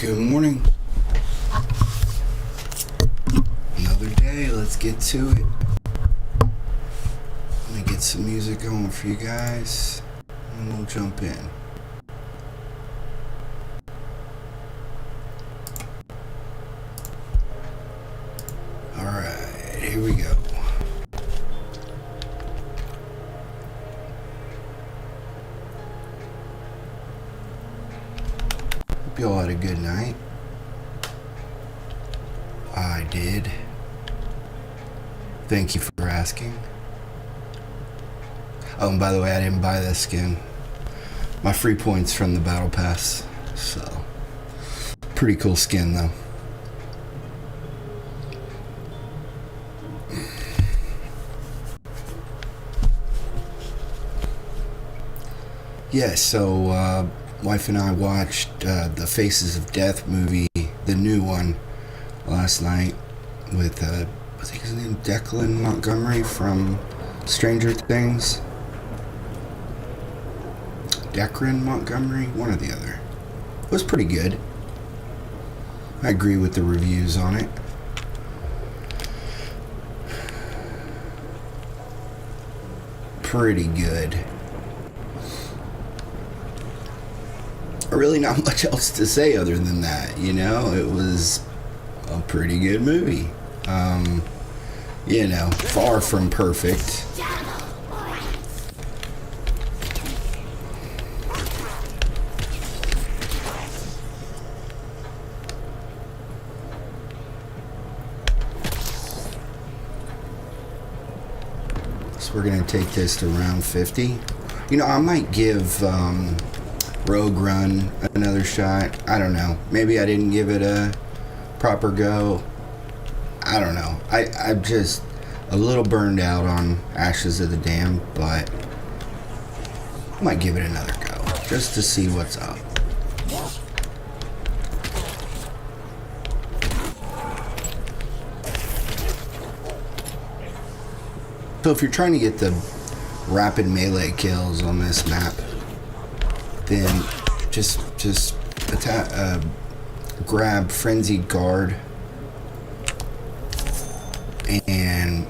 Good morning. Another day, let's get to it. Let me get some music going for you guys, and we'll jump in. Alright, here we go. Hope you all had a good night. I did. Thank you for asking. Oh, and by the way, I didn't buy this skin. My free points from the battle pass. So, pretty cool skin though. Yeah, so wife and I watched the Faces of Death movie, the new one, last night with I think his name Declan Montgomery from Stranger Things. Declan Montgomery, one or the other. It was pretty good. I agree with the reviews on it. Pretty good. Really not much else to say other than that, you know. It was a pretty good movie. You know, far from perfect. So we're gonna take this to round 50. You know, I might give Rogue Run another shot. I don't know. Maybe I didn't give it a proper go. I don't know. I'm just a little burned out on Ashes of the Damned, but I might give it another go just to see what's up. So if you're trying to get the rapid melee kills on this map, then just attack, grab Frenzied Guard and,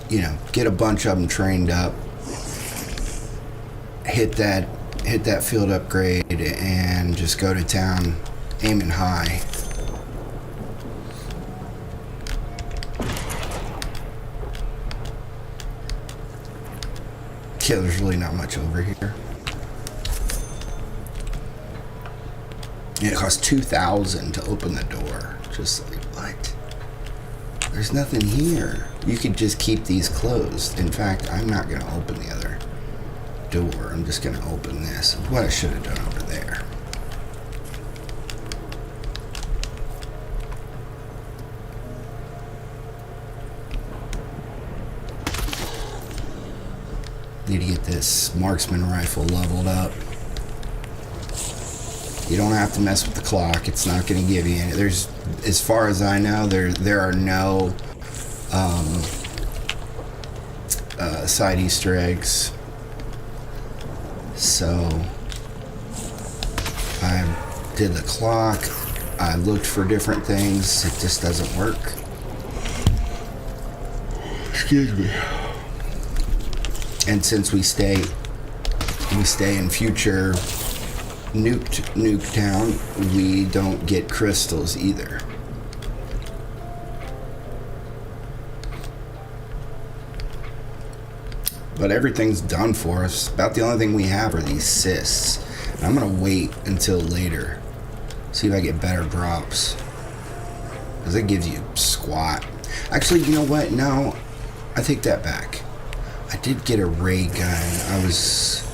you know, get a bunch of them trained up, hit that field upgrade and just go to town aiming high. Yeah, there's really not much over here. Yeah, it costs 2,000 to open the door. Just like, what? There's nothing here. You could just keep these closed. In fact, I'm not gonna open the other door. I'm just gonna open this. What I should have done over there. Need to get this marksman rifle leveled up. You don't have to mess with the clock. It's not going to give you any. There's, as far as I know, there are no side Easter eggs. So I did the clock. I looked for different things. It just doesn't work. Excuse me. And since we stay in future Nuketown, we don't get crystals either. But everything's done for us. About the only thing we have are these cysts. And I'm gonna wait until later. See if I get better drops. Because it gives you squat. Actually, you know what? No, I take that back. I did get a ray gun. I was...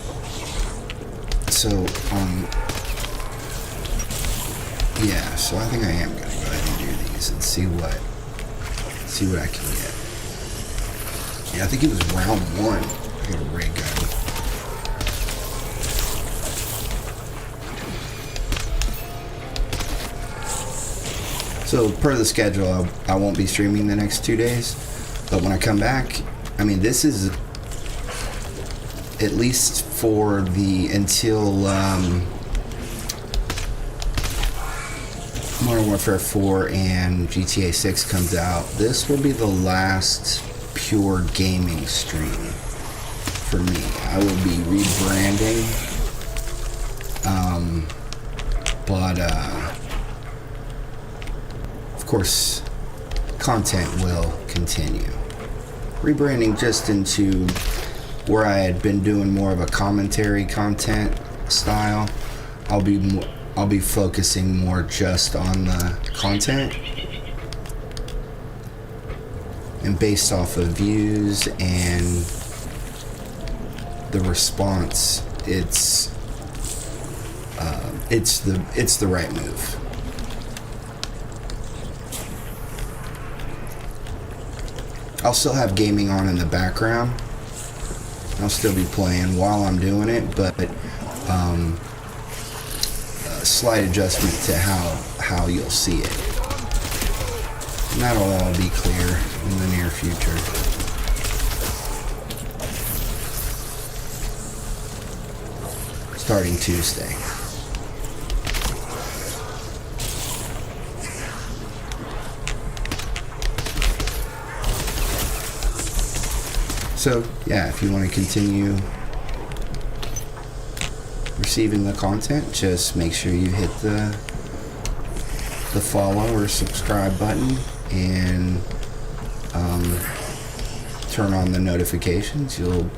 So, yeah, so I think I am gonna go ahead and do these and see what I can get. Yeah, I think it was round 1. I got a ray gun. So, per the schedule, I won't be streaming the next 2 days, but when I come back, I mean, this is at least for the until Modern Warfare 4 and GTA 6 comes out, this will be the last pure gaming stream for me. I will be rebranding, but of course, content will continue. Rebranding just into where I had been doing more of a commentary content style. I'll be focusing more just on the content, and based off of views and the response, it's the right move. I'll still have gaming on in the background. I'll still be playing while I'm doing it, but a slight adjustment to how you'll see it. And that'll all be clear in the near future. Starting Tuesday. So, yeah, if you want to continue receiving the content, just make sure you hit the follow or subscribe button and turn on the notifications. It'll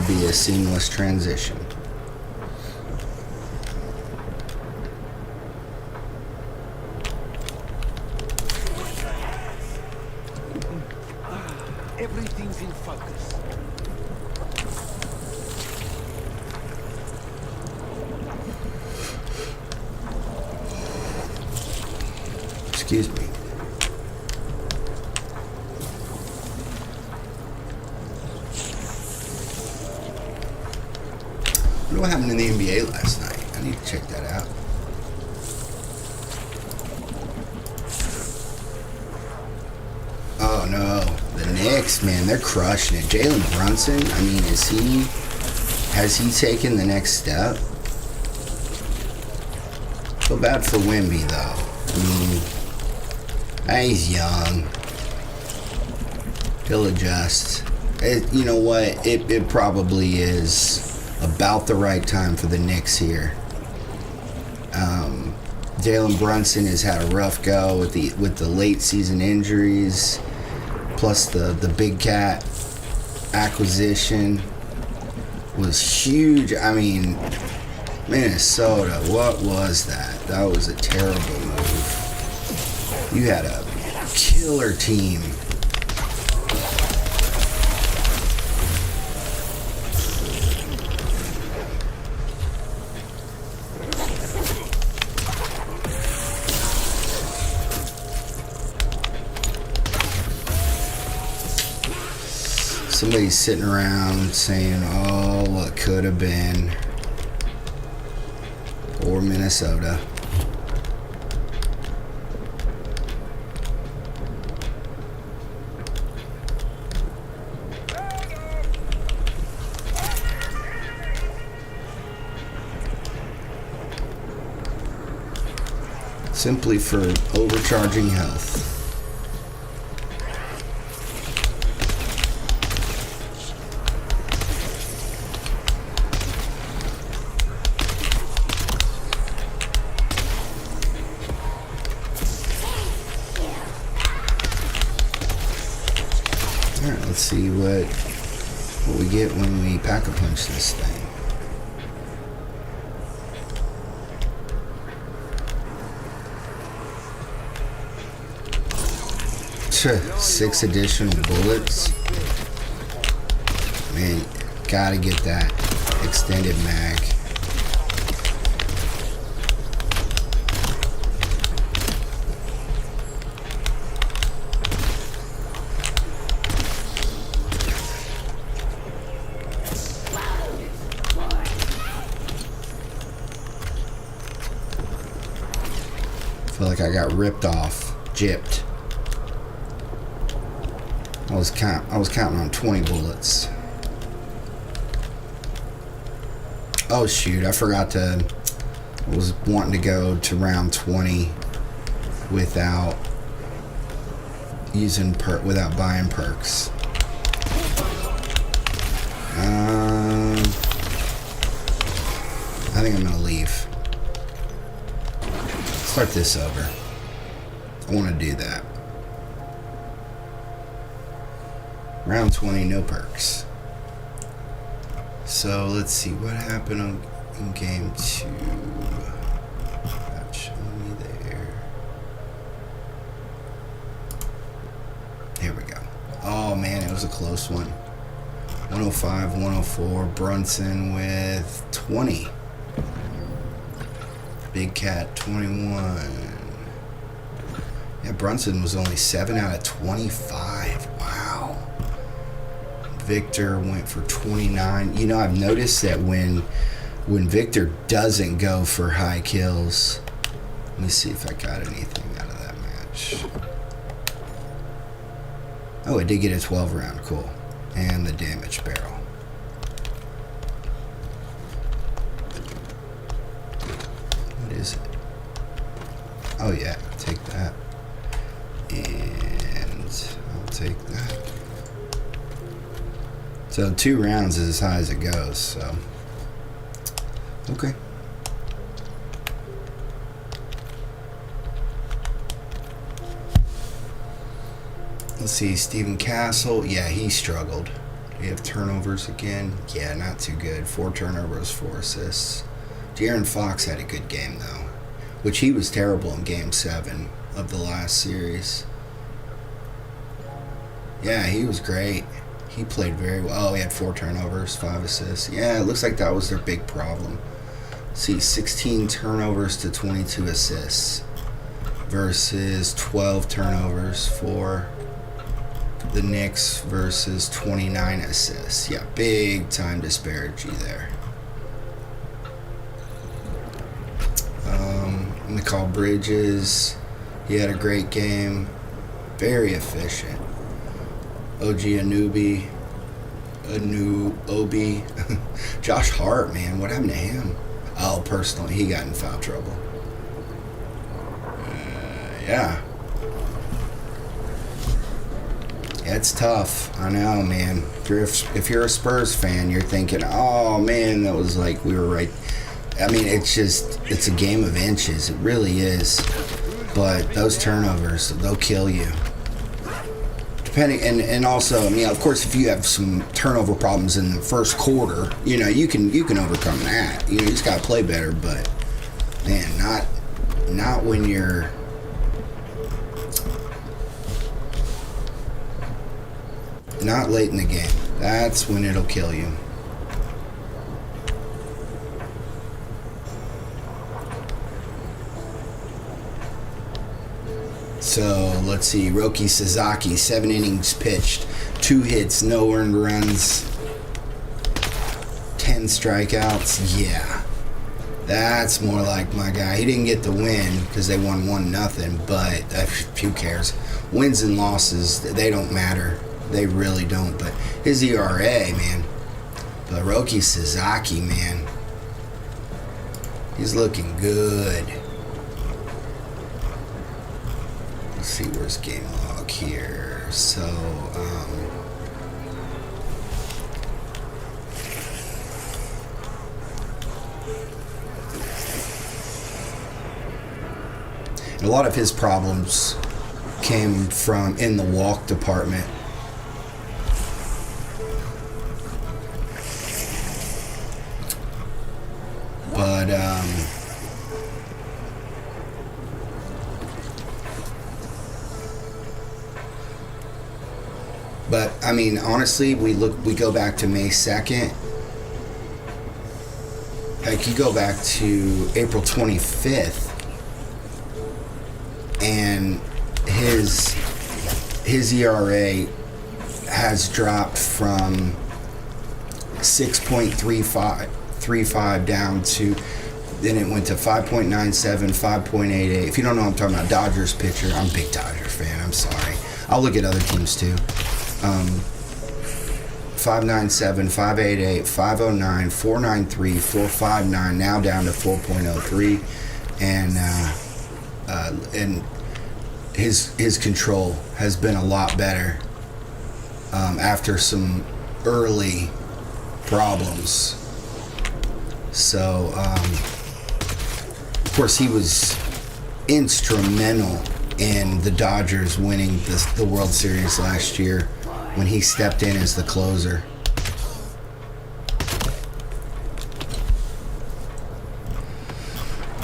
be a seamless transition. Everything's in focus. Excuse me. What happened in the NBA last night? I need to check that out. Oh no, the Knicks, man, they're crushing it. Jalen Brunson, I mean, has he taken the next step? Feel bad for Wemby though. I mean, he's young. He'll adjust. You know what? It probably is about the right time for the Knicks here. Jalen Brunson has had a rough go with the late season injuries, plus the Big Cat acquisition was huge. I mean, Minnesota, what was that? That was a terrible move. You had a killer team. Somebody's sitting around saying, oh, what could have been. Poor Minnesota. Simply for overcharging health. Alright, let's see what we get when we pack-a-punch this thing. Tch, 6 additional bullets. Man, gotta get that extended mag. Feel like I got ripped off, gypped. I was counting on 20 bullets. Oh shoot, I was wanting to go to round 20 without without buying perks. I think I'm gonna leave. Start this over. I want to do that. Round 20, no perks. So let's see what happened in game 2. Show me there. Here we go. Oh man, it was a close one. 105, 104. Brunson with 20. Big Cat 21. Yeah, Brunson was only 7 out of 25. Wow. Victor went for 29. You know, I've noticed that when Victor doesn't go for high kills. Let me see if I got anything out of that match. Oh, I did get a 12 round. Cool. And the damage barrel. What is it? Oh yeah, take that. And I'll take that. So 2 rounds is as high as it goes, so. Okay. Let's see, Steven Castle. Yeah, he struggled. Do you have turnovers again? Yeah, not too good. 4 turnovers, 4 assists. De'Aaron Fox had a good game, though, which he was terrible in Game 7 of the last series. Yeah, he was great. He played very well. Oh, he had 4 turnovers, 5 assists. Yeah, it looks like that was their big problem. See, 16 turnovers to 22 assists versus 12 turnovers for the Knicks versus 29 assists. Yeah, big time disparity there. Mikal Bridges, he had a great game. Very efficient. OG Anunoby. Josh Hart, man, what happened to him? Oh, personally, he got in foul trouble. Yeah. It's tough. I know, man. If you're a Spurs fan, you're thinking, oh, man, that was like, we were right. I mean, it's a game of inches. It really is. But those turnovers, they'll kill you. Depending, and also, I mean, of course, if you have some turnover problems in the first quarter, you know, you can overcome that. You know, you just got to play better. But, man, not when you're... Not late in the game. That's when it'll kill you. So, let's see. Roki Sasaki, 7 innings pitched, 2 hits, no earned runs, 10 strikeouts. Yeah. That's more like my guy. He didn't get the win because they won 1-0, but who cares? Wins and losses, they don't matter. They really don't. But his ERA, man. But Roki Sasaki, man. He's looking good. Let's see, where's game log here? So, a lot of his problems came from in the walk department. But I mean, honestly, we go back to May 2nd. Heck, you go back to April 25th, and his ERA has dropped from 6.35 down to, then it went to 5.97, 5.88. If you don't know what I'm talking about, Dodgers pitcher. I'm a big Dodgers fan. I'm sorry. I'll look at other teams too. 597, 588, 509, 493, 459. Now down to 4.03, and his control has been a lot better after some early problems. So, of course, he was instrumental in the Dodgers winning the World Series last year when he stepped in as the closer.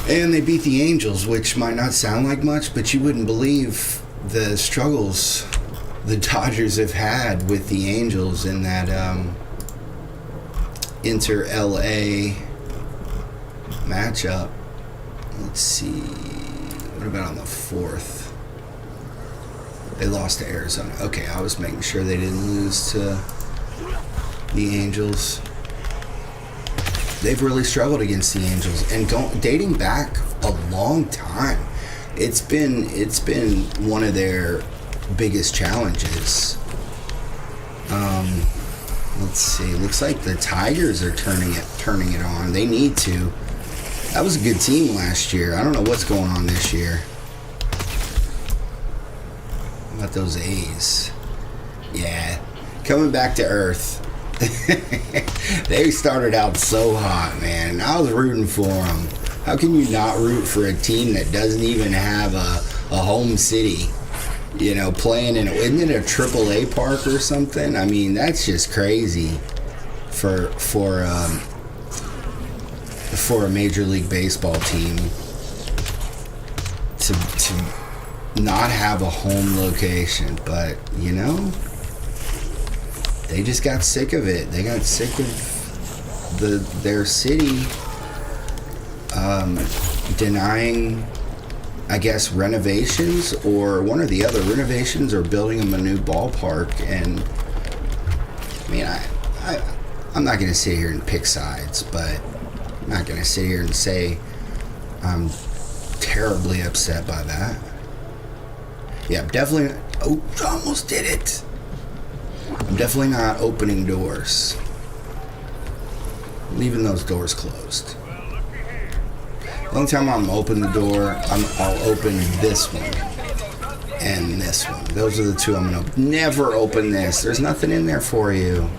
And they beat the Angels, which might not sound like much, but you wouldn't believe the struggles the Dodgers have had with the Angels in that inter-LA matchup. Let's see. What about on the 4th? They lost to Arizona. Okay, I was making sure they didn't lose to the Angels. They've really struggled against the Angels, and dating back a long time. It's been one of their biggest challenges. Let's see. Looks like the Tigers are turning it on. They need to. That was a good team last year. I don't know what's going on this year. How about those A's? Yeah, coming back to earth. They started out so hot, man. I was rooting for them. How can you not root for a team that doesn't even have a home city? You know, playing in isn't it a AAA park or something? I mean, that's just crazy for a Major League Baseball team to not have a home location. But you know, they just got sick of it. They got sick of their city denying, I guess, renovations, or one or the other, renovations or building them a new ballpark. And I mean, I'm not going to sit here and pick sides, but I'm not going to sit here and say I'm terribly upset by that. Yeah, definitely. Oh, almost did it. I'm definitely not opening doors. I'm leaving those doors closed. The only time I'm open the door, I'll open this one and this one. Those are the two I'm gonna never open this. There's nothing in there for you.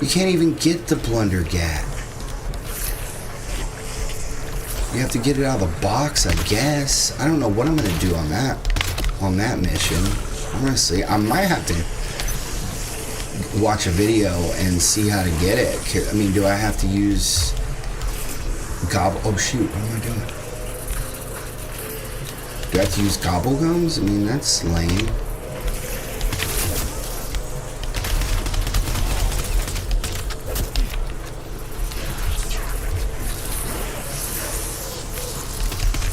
You can't even get the Blunder Gat. You have to get it out of the box, I guess. I don't know what I'm gonna do on that mission. Honestly, I might have to watch a video and see how to get it. I mean, do I have to use gobble? Oh shoot, what am I doing? Do I have to use gobble gums? I mean, that's lame.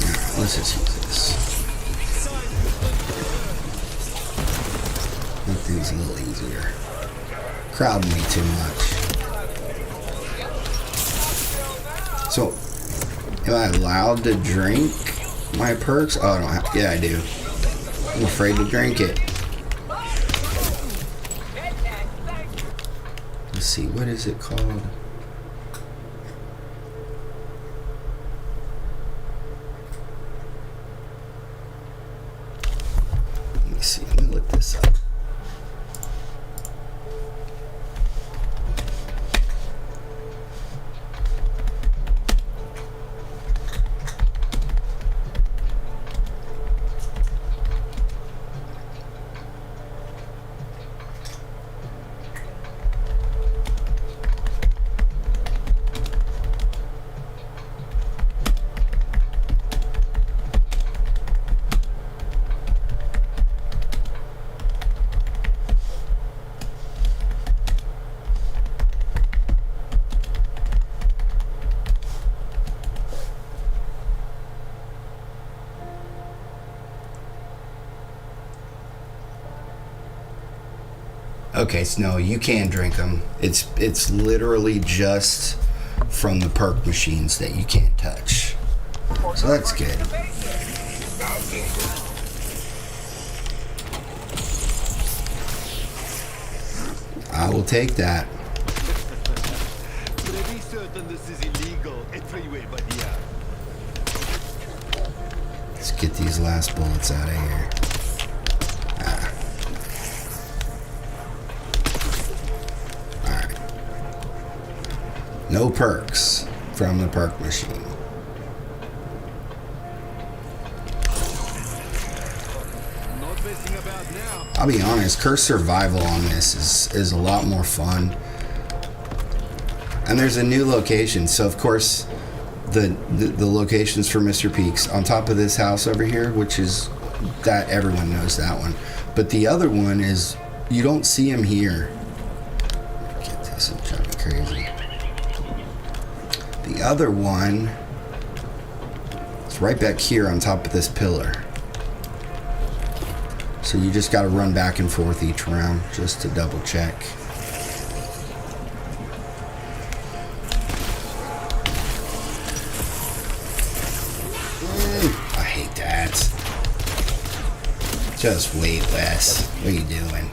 Alright, let's just use this. That thing's a little easier. Crowding me too much. So, am I allowed to drink my perks? Oh, I don't have to. Yeah, I do. I'm afraid to drink it. Let's see, what is it called? Let me see, let me look this up. Okay, so no, you can drink them. It's literally just from the perk machines that you can't touch. So that's good. I will take that. Pretty certain this is illegal everywhere but here. Let's get these last bullets out of here. No perks from the perk machine. Not messing about now. I'll be honest, Curse Survival on this is a lot more fun. And there's a new location, so of course the locations for Mr. Peaks on top of this house over here, which is that everyone knows that one. But the other one is you don't see him here. Get this, I'm driving crazy. The other one is right back here on top of this pillar. So you just got to run back and forth each round just to double check. I hate that. Just wait, Wes. What are you doing?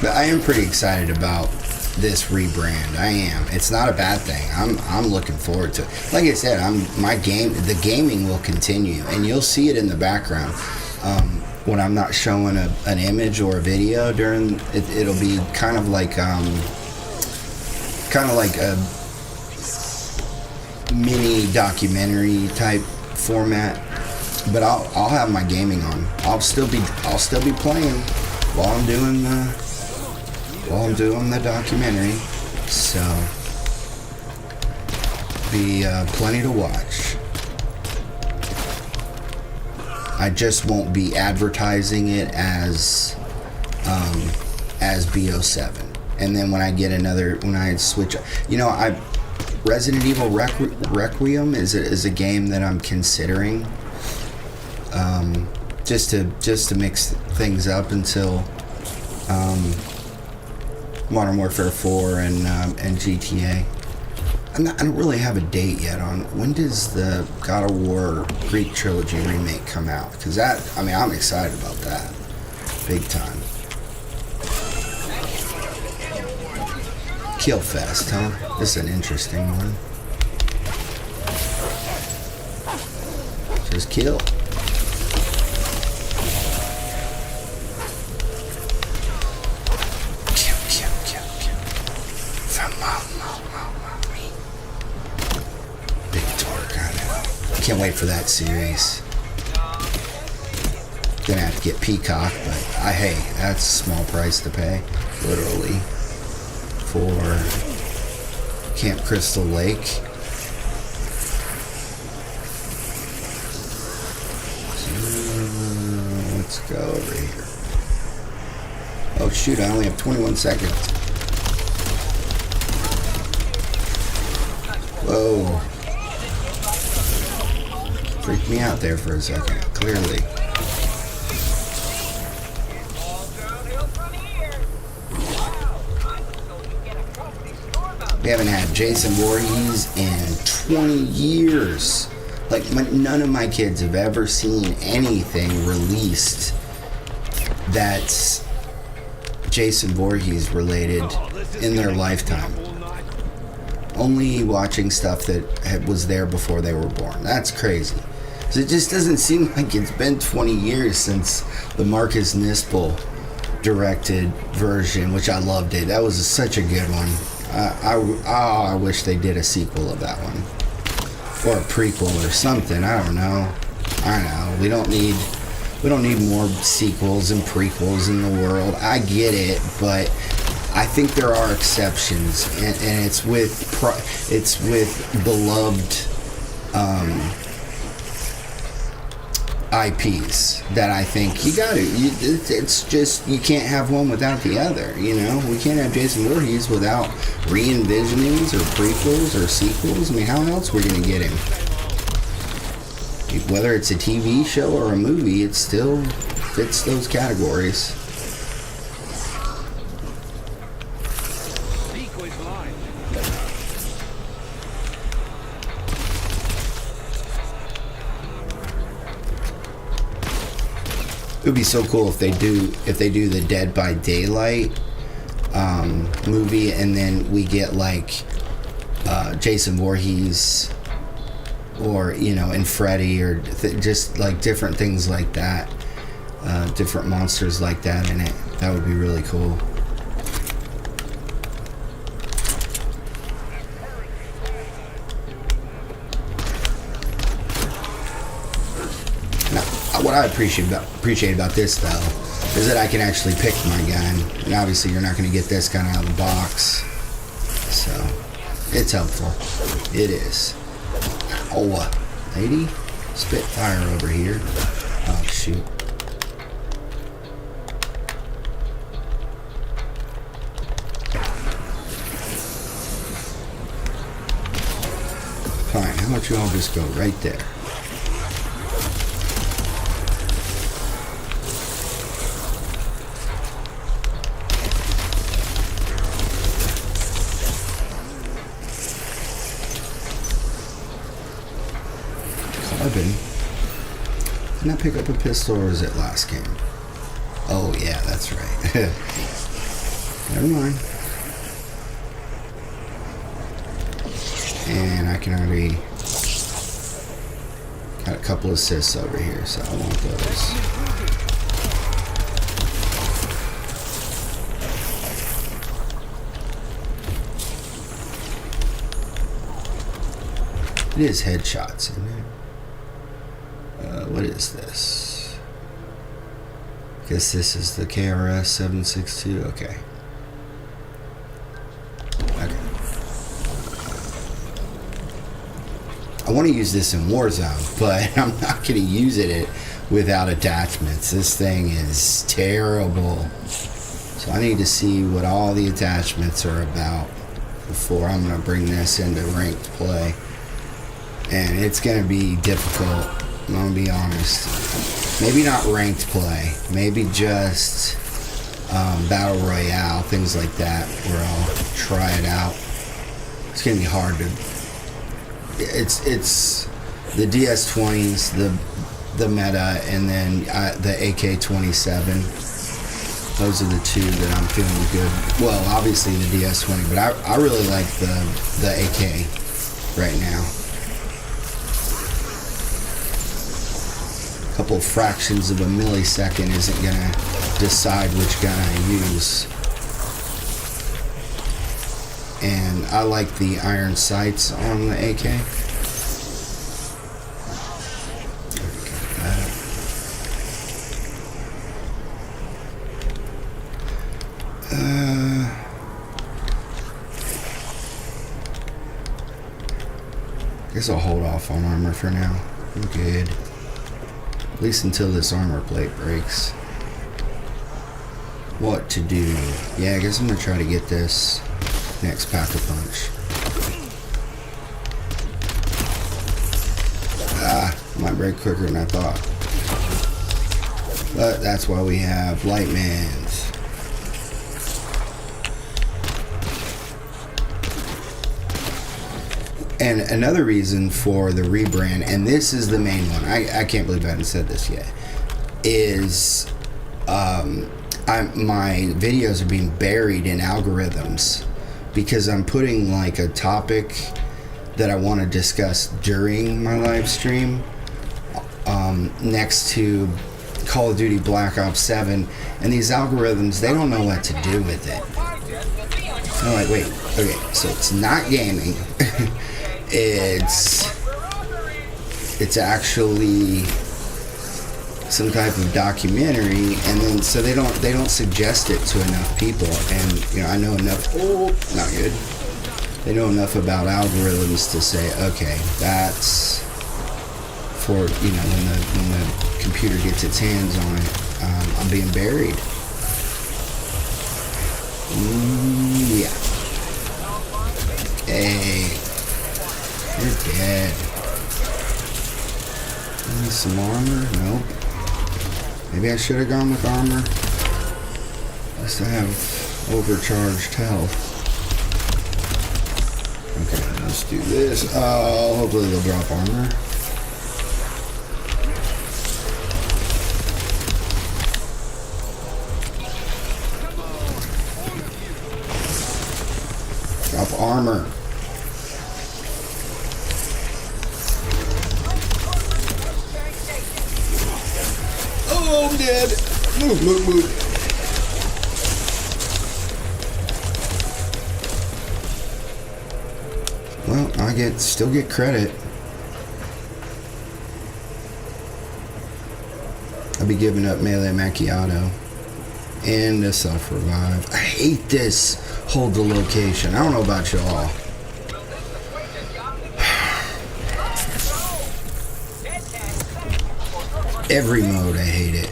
But I am pretty excited about this rebrand. I am. It's not a bad thing. I'm looking forward to it. Like I said, the gaming will continue, and you'll see it in the background. When I'm not showing an image or a video during it, it'll be kind of like a mini documentary type format. But I'll have my gaming on. I'll still be playing while I'm doing the documentary, so be plenty to watch. I just won't be advertising it as BO7. And then when I switch, Resident Evil Requiem is a game that I'm considering, just to mix things up until Modern Warfare 4 and GTA. I don't really have a date yet on when does the God of War Greek Trilogy remake come out, because I'm excited about that big time. Killfest, huh? This is an interesting one. Just kill. Can't wait for that series. Gonna have to get Peacock, but hey, that's a small price to pay, literally, for Camp Crystal Lake. So, let's go over here. Oh shoot, I only have 21 seconds. Whoa. Freaked me out there for a second, clearly. We haven't had Jason Voorhees in 20 years. Like, none of my kids have ever seen anything released that's Jason Voorhees related in their lifetime. Only watching stuff that was there before they were born. That's crazy. So it just doesn't seem like it's been 20 years since the Marcus Nispel directed version, which I loved it. That was such a good one. I wish they did a sequel of that one, or a prequel or something. I don't know. We don't need more sequels and prequels in the world. I get it, but I think there are exceptions, and it's with beloved IPs that I think it's just, you can't have one without the other, We can't have Jason Voorhees without re-envisionings or prequels or sequels. I mean, how else are we going to get him? Whether it's a TV show or a movie, it still fits those categories. It would be so cool if they do the Dead by Daylight movie, and then we get like Jason Voorhees, or and Freddy, or just like different things like that. different monsters like that in it. That would be really cool. Now, what I appreciate about this though is that I can actually pick my gun, and obviously you're not going to get this gun out of the box, so it's helpful. It is. Oh, lady, Spitfire over here. Oh shoot. Fine, how about you all just go right there? Carbon. Didn't I pick up a pistol, or was it last game? Oh yeah, that's right. Never mind. And I can already got a couple assists over here, so I want those. It is headshots, isn't it? What is this? Guess this is the KRS 762. Okay. I want to use this in Warzone, but I'm not going to use it without attachments. This thing is terrible. So I need to see what all the attachments are about before I'm going to bring this into ranked play. And it's going to be difficult, I'm going to be honest. Maybe not ranked play. Maybe just Battle Royale, things like that, where I'll try it out. It's going to be hard to... It's the DS-20s, the meta, and then the AK-27. Those are the two that I'm feeling good. Well, obviously the DS-20, but I really like the AK right now. A couple fractions of a millisecond isn't gonna decide which gun I use. And I like the iron sights on the AK. Guess I'll hold off on armor for now. I'm good. At least until this armor plate breaks. What to do? Yeah, I guess I'm gonna try to get this next Pack-a-Punch. Might break quicker than I thought. But that's why we have Lightmans. And another reason for the rebrand, and this is the main one, I can't believe I haven't said this yet, is my videos are being buried in algorithms because I'm putting like a topic that I want to discuss during my live stream next to Call of Duty Black Ops 7, and these algorithms, they don't know what to do with it. I'm like, wait, okay, so it's not gaming. it's actually some type of documentary, and then so they don't suggest it to enough people. And you know, I know enough. Oh, not good. They know enough about algorithms to say, okay, that's for, you know, when the computer gets its hands on it. I'm being buried. Yeah. Hey, you're dead. Need some armor? Nope. Maybe I should have gone with armor. At least I have overcharged health. Okay, let's do this. Oh, hopefully they'll drop armor. Drop armor. Oh, I'm dead. Move, move, move. Well, I still get credit. I'll be giving up melee macchiato and a self-revive. I hate this. Hold the location. I don't know about y'all. Every mode, I hate it.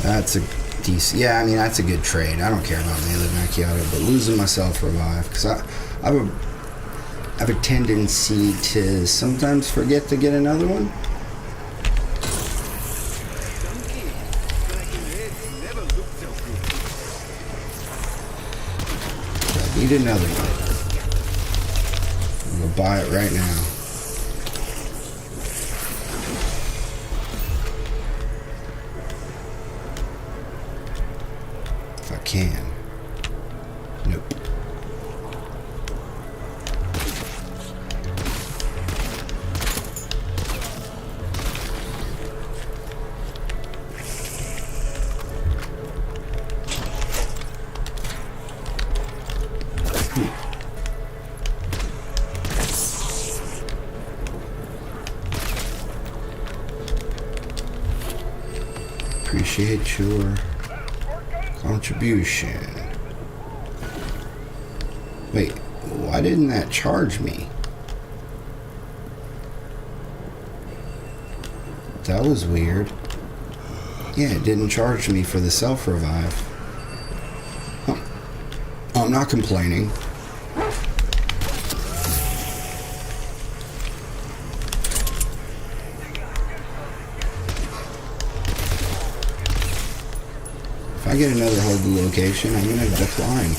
That's a decent. Yeah, I mean that's a good trade. I don't care about melee macchiato, but losing my self-revive because I have a tendency to sometimes forget to get another one. I need another one. I'm gonna buy it right now. If I can. Nope. Appreciate your contribution. Wait, why didn't that charge me? That was weird. Yeah, it didn't charge me for the self-revive. Huh. I'm not complaining. If I get another hold the location, I'm going to decline.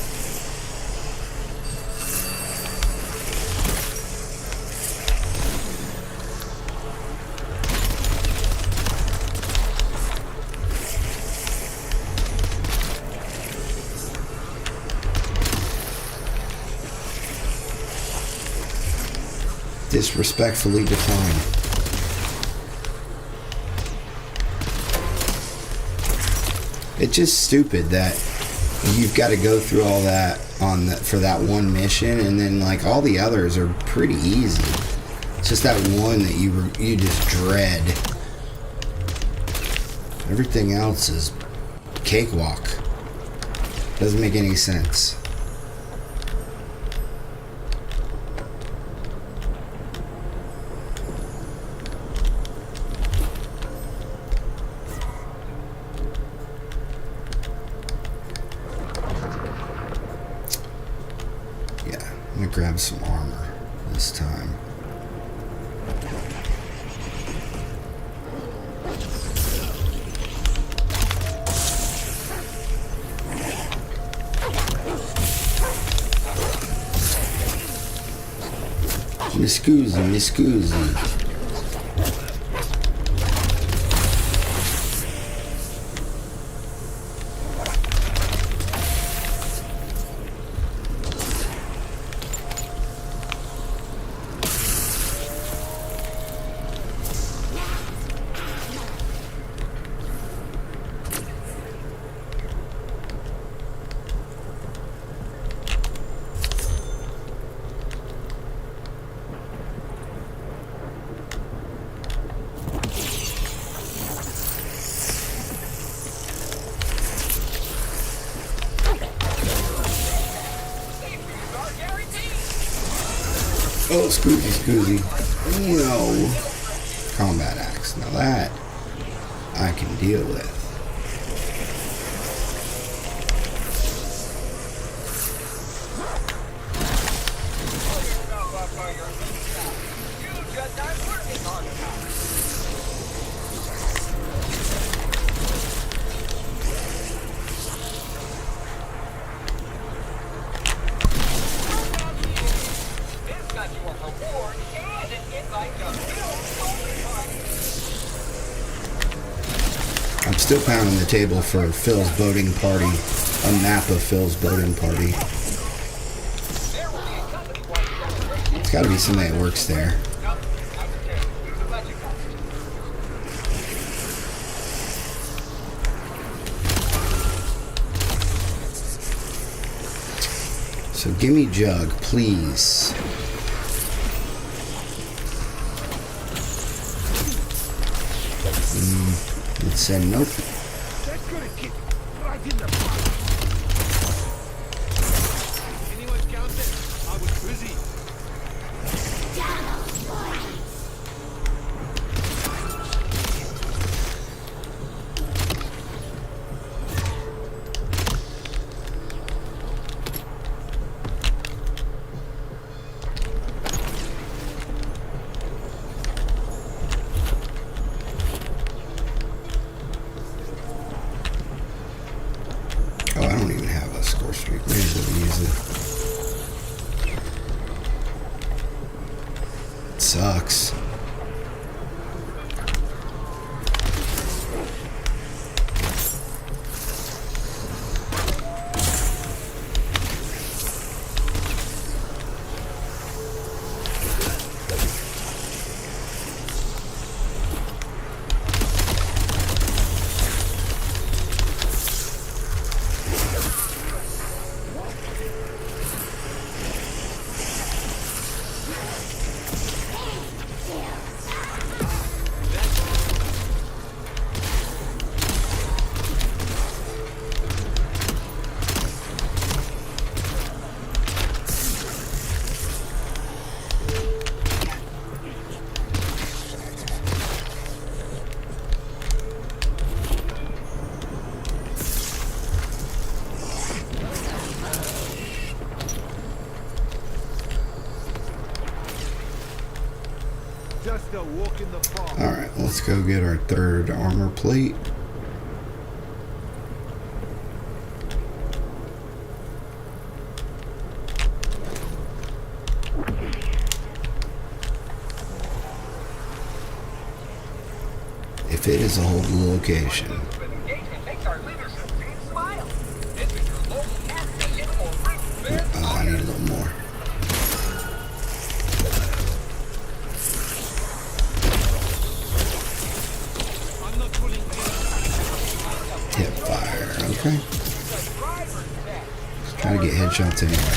Disrespectfully decline. It's just stupid that you've got to go through all that for that one mission, and then like all the others are pretty easy. It's just that one that you just dread. Everything else is cakewalk. Doesn't make any sense. I'm gonna grab some armor this time. Mi scusi, mi scusi. Oh, Scoozy. No. Combat axe. Now that I can deal with. I'm still pounding the table for Phil's boating party. A map of Phil's boating party. It's gotta be somebody that works there. So give me Jug, please. It said nope. That's gonna kick right in the butt. Anyone count it? I was busy. Oh, I don't even have a score streak. Maybe we'll use it. It sucks. Just a walk in the park. Alright, let's go get our third armor plate. If it is a hold location. Oh, I need a little more. Hip fire, okay. Try to get headshots anyway.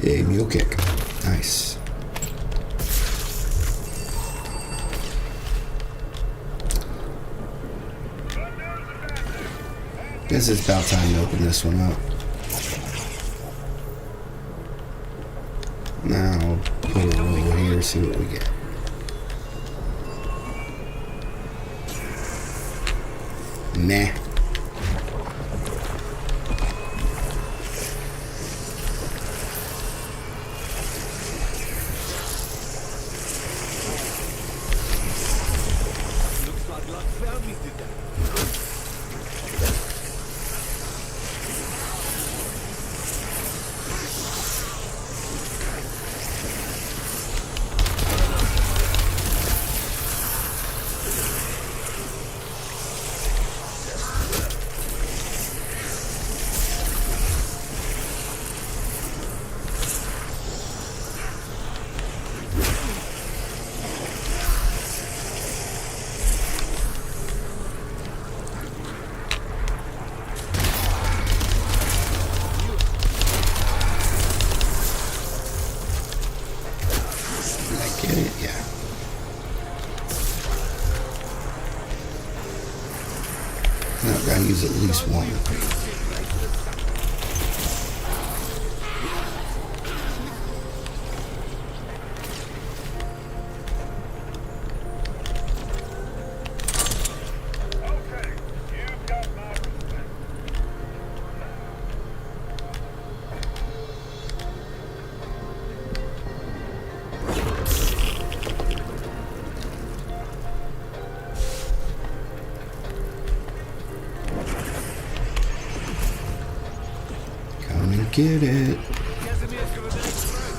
A mule kick. Nice. Guess it's about time to open this one up. Now I'll put a roll here, see what we get. Nah. Looks like luck found me today. Get it? Yeah. No, gotta use at least one. Get it. Casimir's grenade thrown.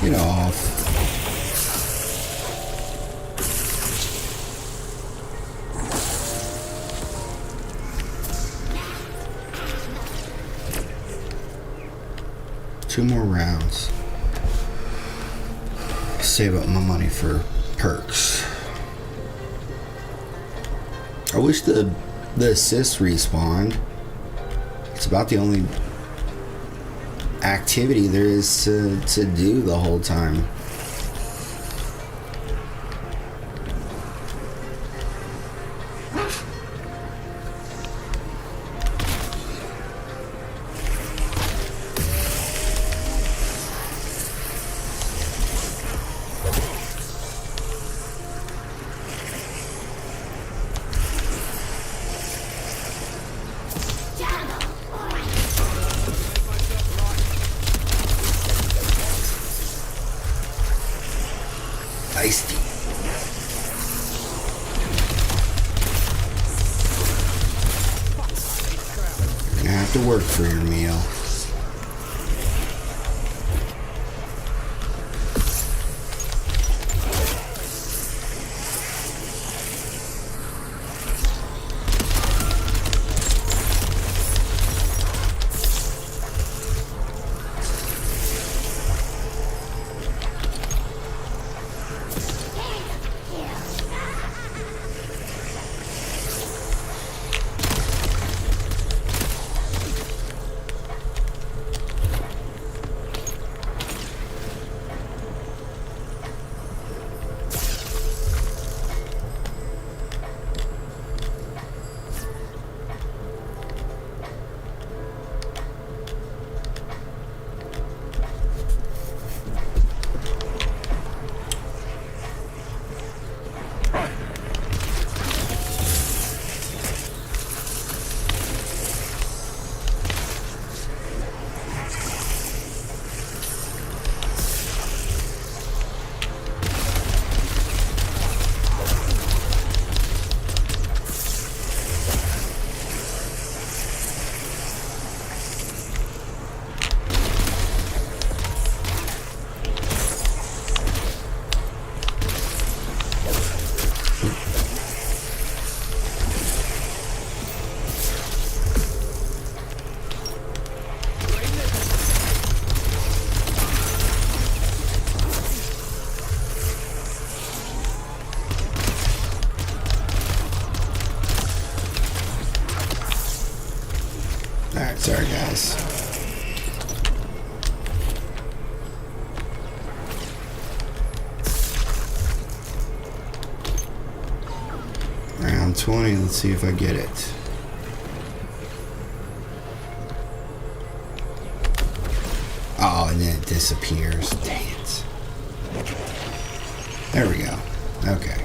Get off. Two more rounds. Save up my money for perks. I wish the assist respawned. It's about the only activity there is to do the whole time. Feisty. You're gonna have to work for your meal. Alright, sorry guys. Round 20, let's see if I get it. Oh, and then it disappears. Dang it. There we go. Okay.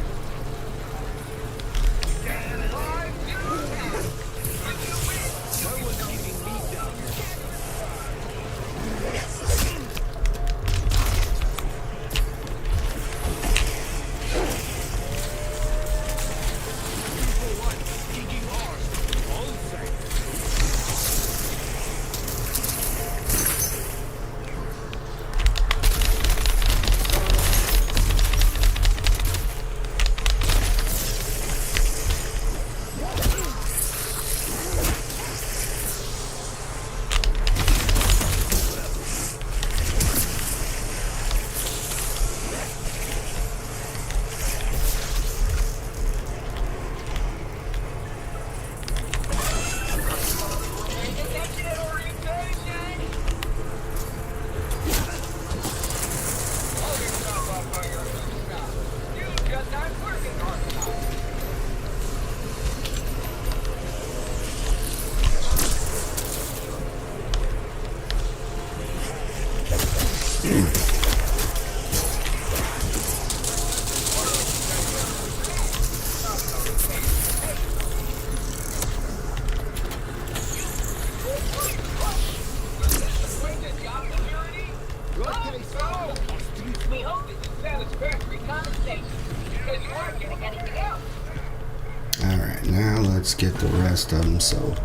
get the rest of them so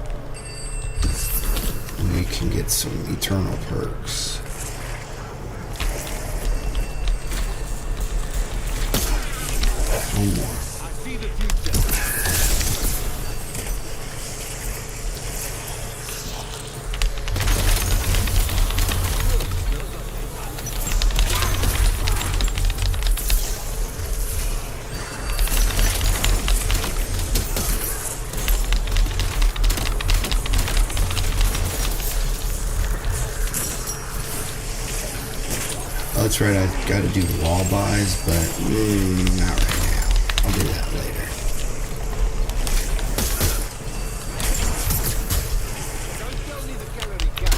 we can get some eternal perks. One more. I see the future. Oh, that's right, I gotta do wall buys, but not right now. I'll do that later. Don't tell me the gallery gap.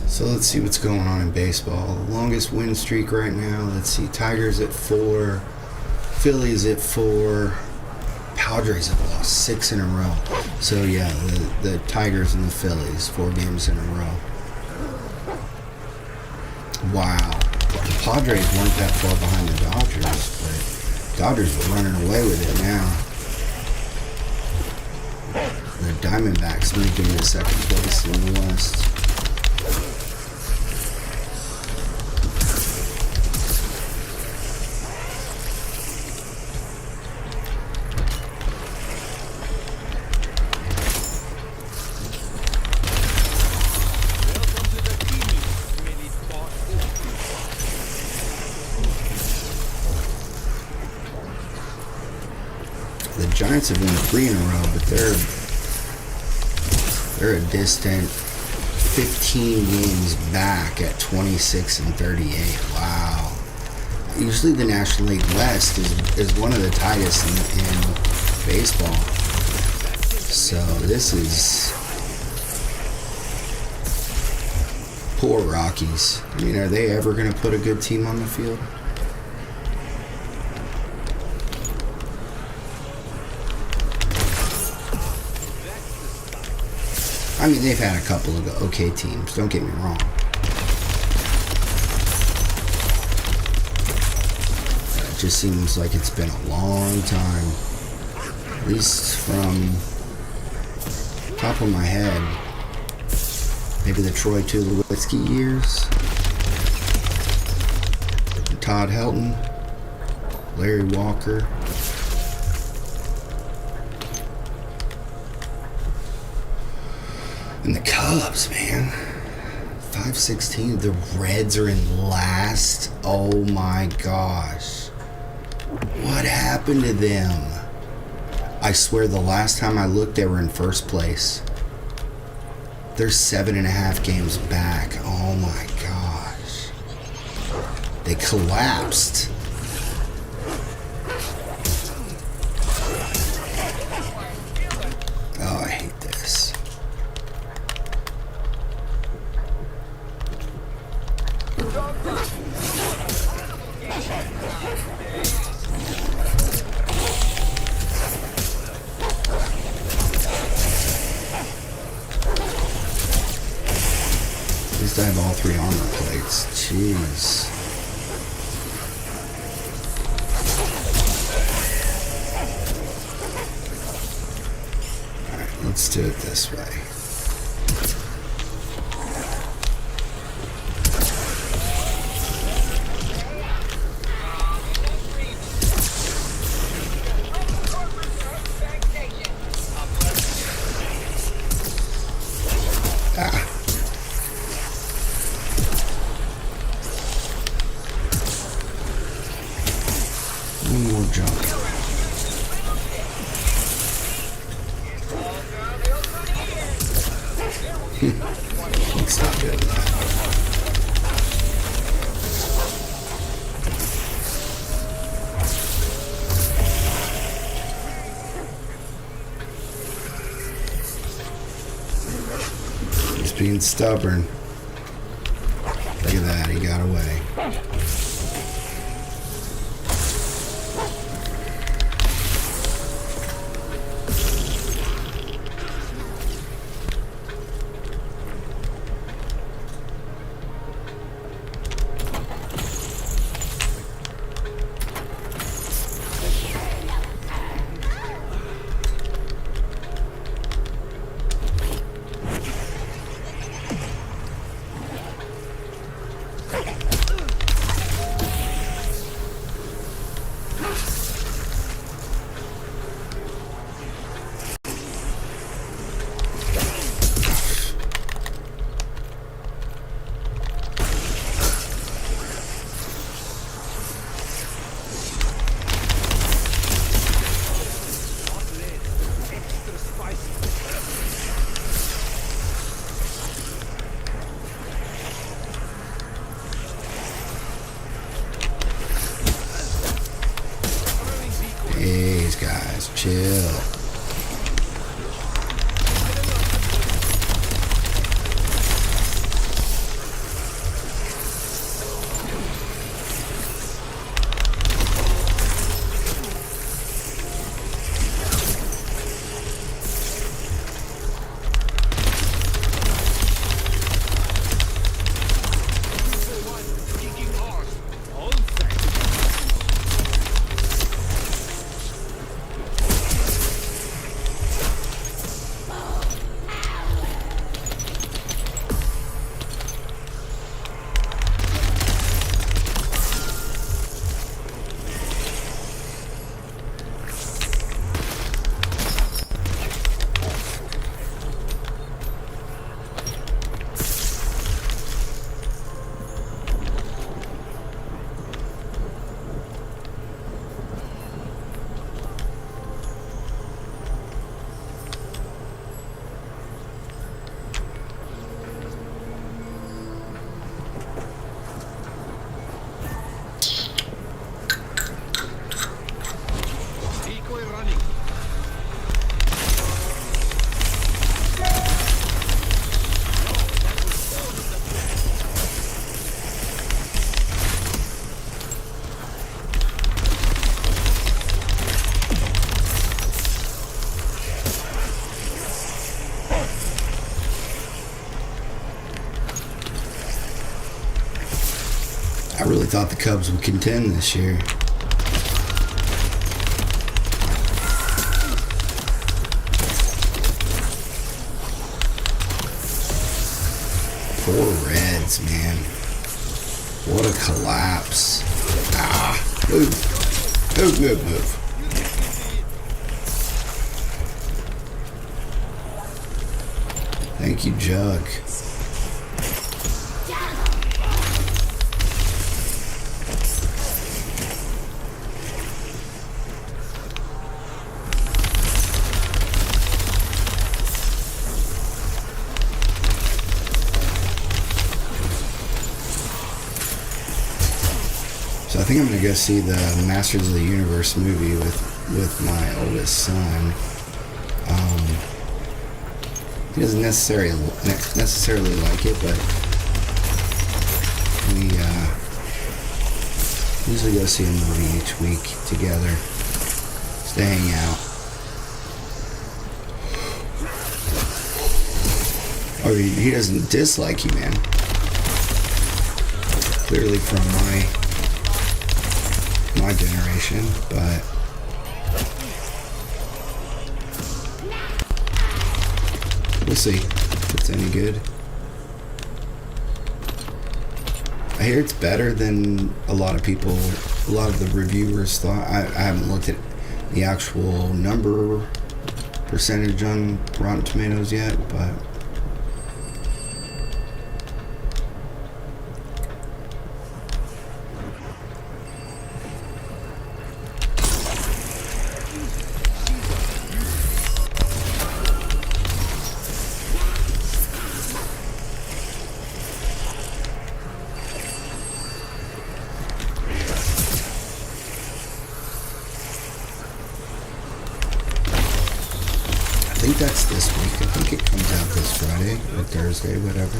So let's see what's going on in baseball. Longest win streak right now. Let's see. Tigers at 4. Phillies at 4. Padres have lost 6 in a row. So yeah, the Tigers and the Phillies, 4 games in a row. Wow. The Padres weren't that far behind the Dodgers, but Dodgers are running away with it now. The Diamondbacks moved into second place in the West. Welcome to the team, mini sport. The Giants have won 3 in a row, but they're a distant 15 games back at 26 and 38. Wow. Usually the National League West is one of the tightest in baseball. So this is poor Rockies. I mean, are they ever going to put a good team on the field? I mean, they've had a couple of okay teams, don't get me wrong. It just seems like it's been a long time. At least from top of my head. Maybe the Troy Tulowitzki years. Todd Helton. Larry Walker. And the Cubs, man. 516. The Reds are in last. Oh my gosh. What happened to them? I swear the last time I looked, they were in first place. They're 7.5 games back. Oh my gosh. They collapsed. Oh, I hate this. At least I have all 3 armor plates. Jeez. Alright, let's do it this way. One more jump. Let's stop doing that. being stubborn. Look at that, he got away. Jeez, guys, chill. I really thought the Cubs would contend this year. Poor Reds, man. What a collapse. Ah, move. Move, move, move. Thank you, Jug. So I think I'm gonna go see the Masters of the Universe movie with my oldest son. He doesn't necessarily like it, but we usually go see a movie each week together, just to hang out. Oh, he doesn't dislike you, man. Clearly from my generation, but we'll see if it's any good. I hear it's better than a lot of the reviewers thought. I haven't looked at the actual number percentage on Rotten Tomatoes yet, but I think that's it's this week. I think it comes out this Friday or Thursday, whatever.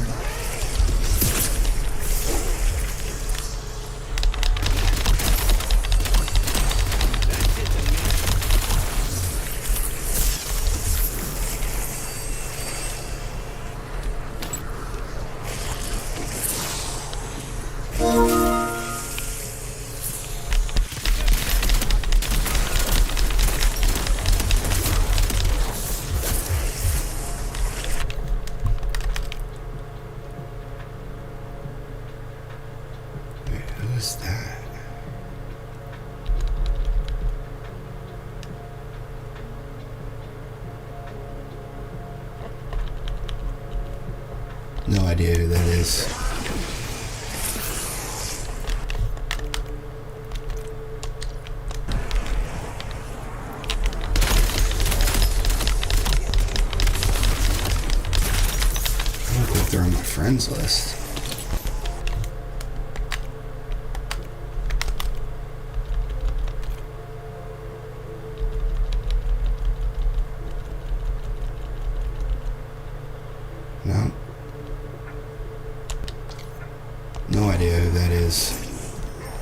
Who's that? No idea who that is. I don't think they're on my friends list. No. No idea who that is.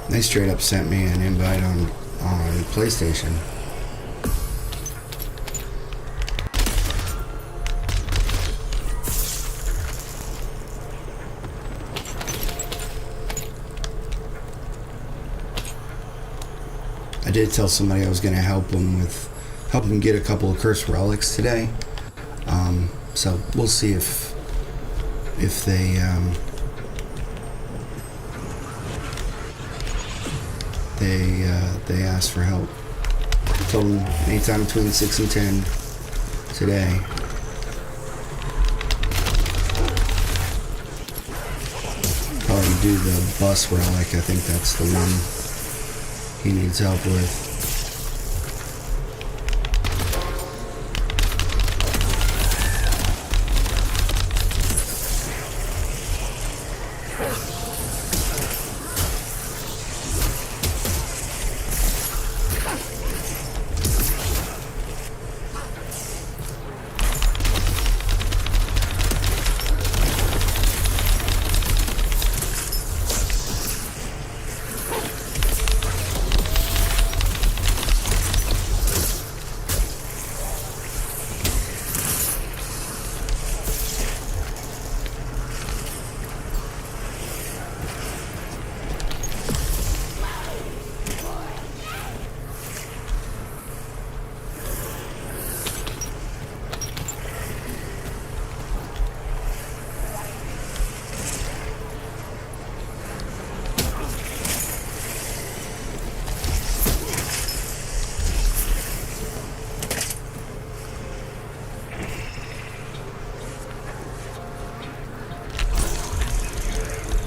They straight up sent me an invite on PlayStation. I did tell somebody I was going to help them get a couple of cursed relics today. So we'll see if they they ask for help. I told them anytime between 6 and 10 today. Probably do the bus relic. I think that's the one he needs help with.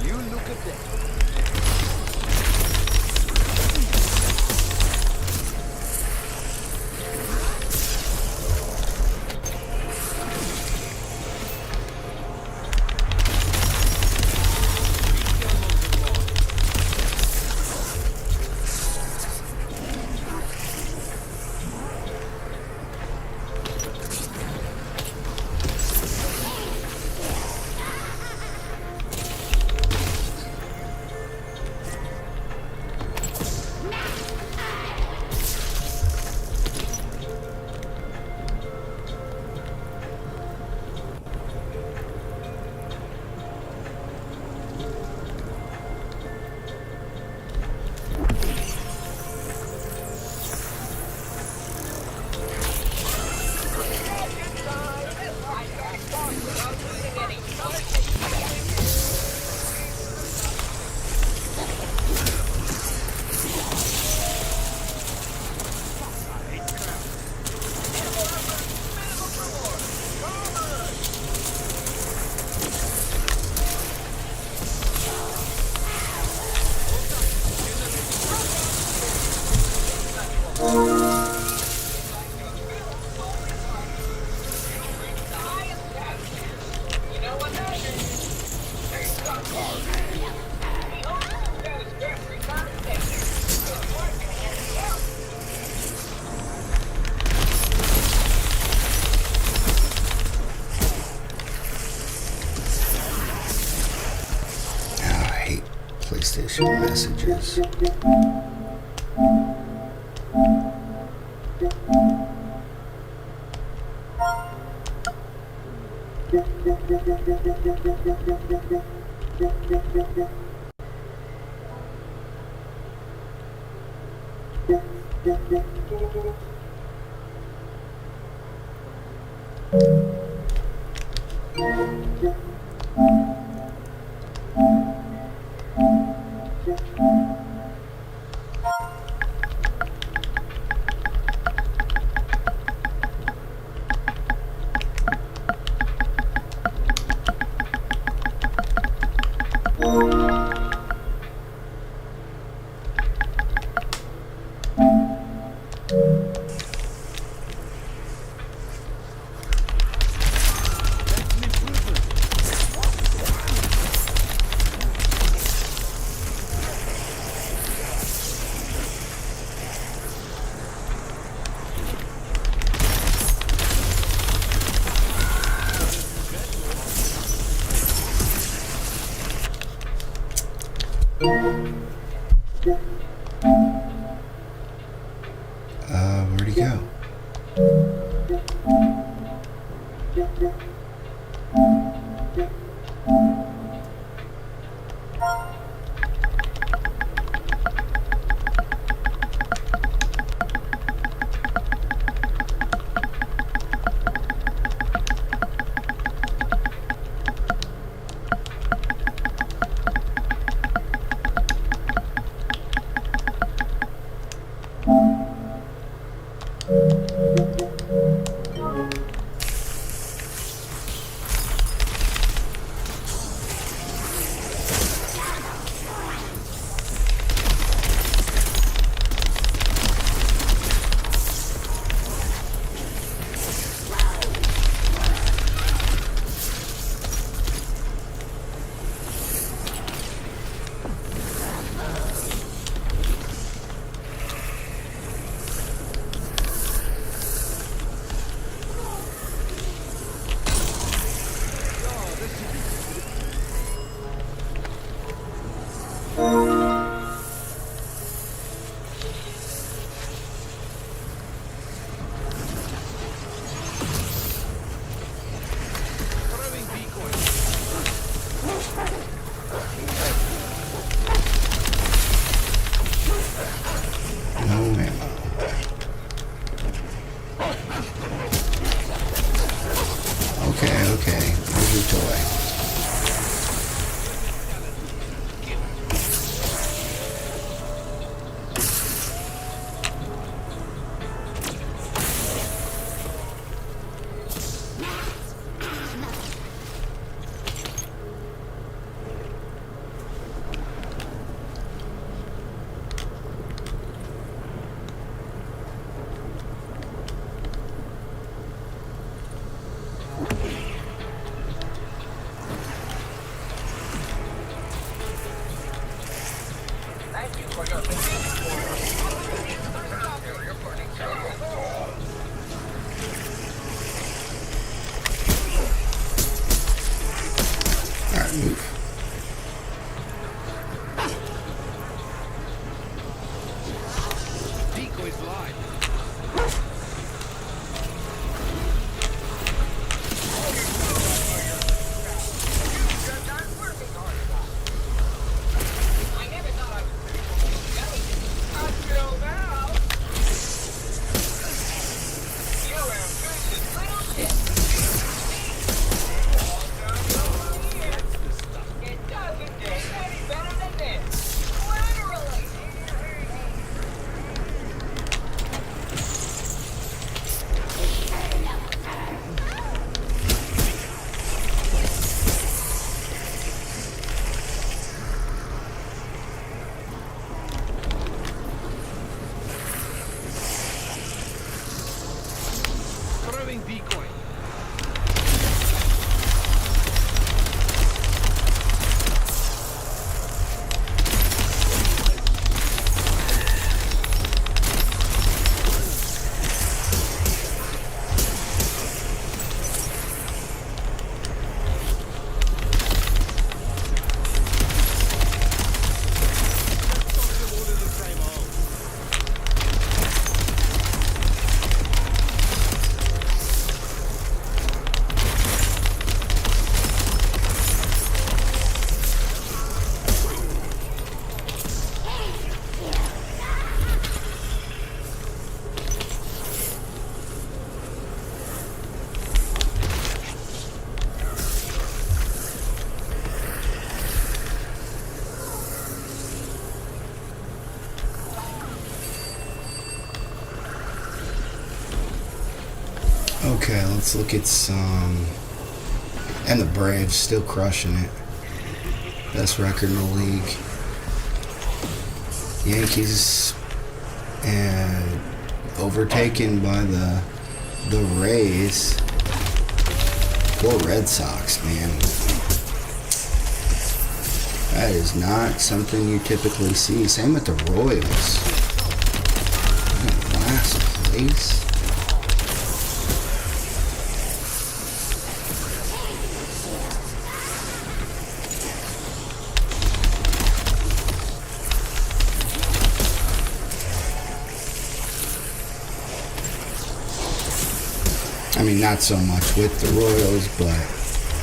You look at that. Connection messages. Where'd he go? Throwing decoy. No ammo. Okay. Where's your toy? Alright, move. Decoys live. Okay, let's look at some. And the Braves still crushing it. Best record in the league. Yankees and overtaken by the Rays. Poor Red Sox, man. That is not something you typically see. Same with the Royals. Last place. I mean, not so much with the Royals, but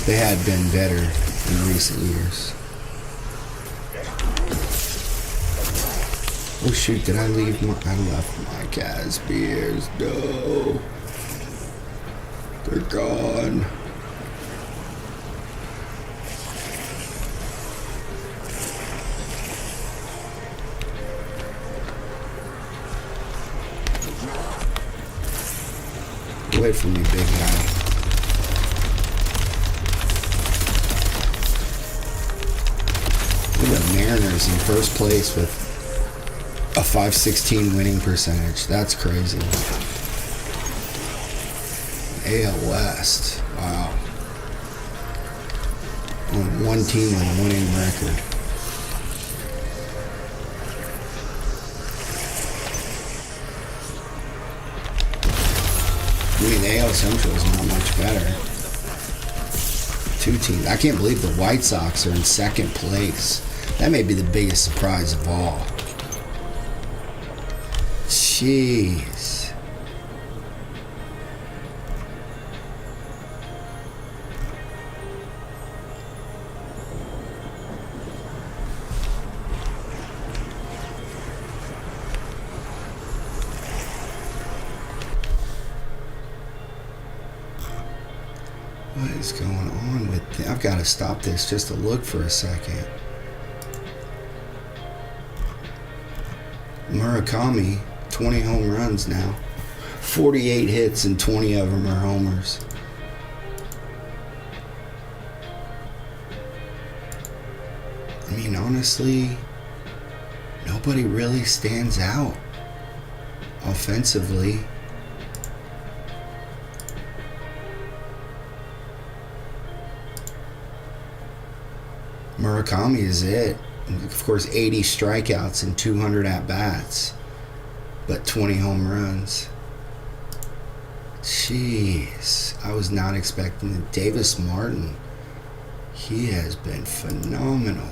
they had been better in recent years. Oh shoot, did I leave my... I left my Cas beers. No. They're gone. Wait for me, big guy. Look at the Mariners in first place with a .516 winning percentage. That's crazy. AL West. Wow. Only one team with a winning record. I mean, the AL Central is not much better. Two teams. I can't believe the White Sox are in second place. That may be the biggest surprise of all. Jeez. What is going on with... I've got to stop this just to look for a second. Murakami, 20 home runs now. 48 hits and 20 of them are homers. I mean, honestly, nobody really stands out offensively. Murakami is it. Of course, 80 strikeouts and 200 at-bats, but 20 home runs. Jeez, I was not expecting it. Davis Martin, he has been phenomenal.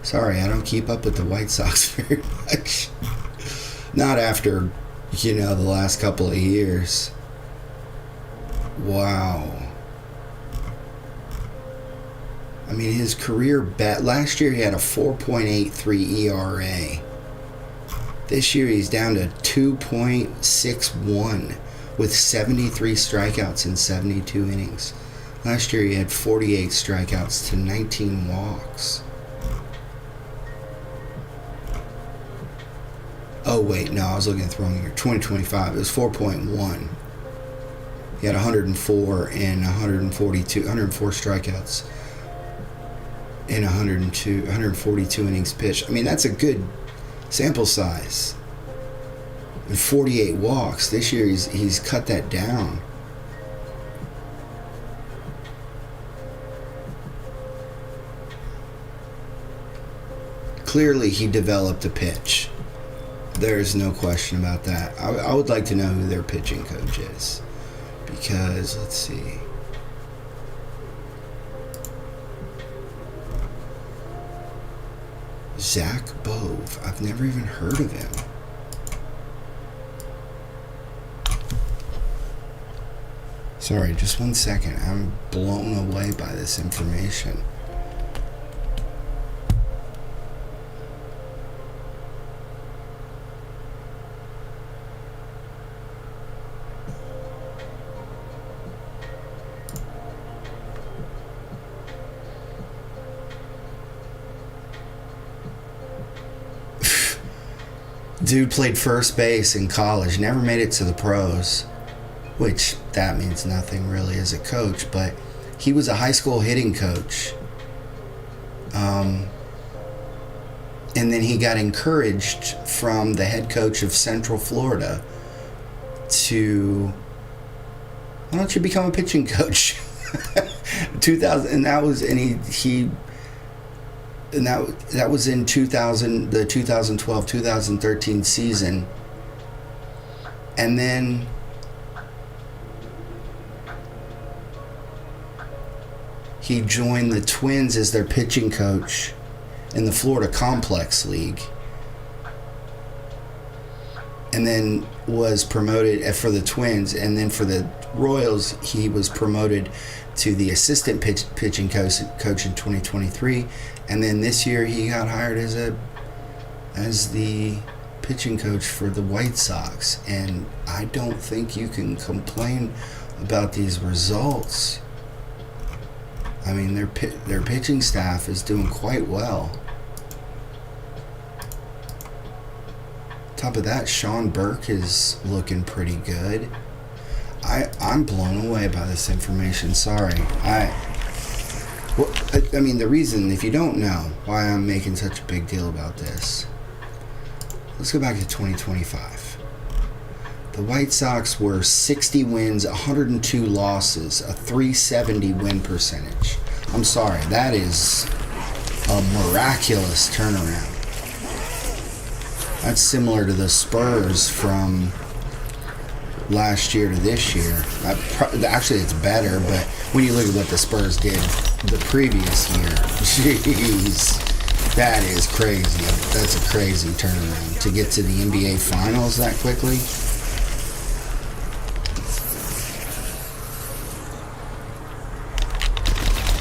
Sorry, I don't keep up with the White Sox very much. Not after, the last couple of years. Wow. I mean, his career bet last year he had a 4.83 ERA. This year he's down to 2.61 with 73 strikeouts in 72 innings. Last year he had 48 strikeouts to 19 walks. Oh wait, no, I was looking at the wrong year. 2025, it was 4.1. He had 104 and 104 strikeouts in 142 innings pitched. I mean, that's a good sample size. And 48 walks. This year he's cut that down. Clearly he developed a pitch. There's no question about that. I would like to know who their pitching coach is. Because, let's see. Zach Bove. I've never even heard of him. Sorry, just 1 second. I'm blown away by this information. Dude played first base in college, never made it to the pros. which that means nothing really as a coach, but he was a high school hitting coach. And then he got encouraged from the head coach of Central Florida to, why don't you become a pitching coach? 2000, and that was, and that was in 2000, the 2012-2013 season. And then he joined the Twins as their pitching coach in the Florida Complex League, and then was promoted for the Twins, and then for the Royals he was promoted to the assistant pitching coach in 2023, and then this year he got hired as the pitching coach for the White Sox. And I don't think you can complain about these results. I mean, their pitching staff is doing quite well. Top of that, Sean Burke is looking pretty good. I'm blown away by this information. Sorry. I mean, the reason, if you don't know why I'm making such a big deal about this, let's go back to 2025. The White Sox were 60 wins, 102 losses, a 370 win percentage. I'm sorry, that is a miraculous turnaround. That's similar to the Spurs from last year to this year. Actually, it's better, but when you look at what the Spurs did the previous year, jeez, that is crazy. That's a crazy turnaround to get to the NBA Finals that quickly.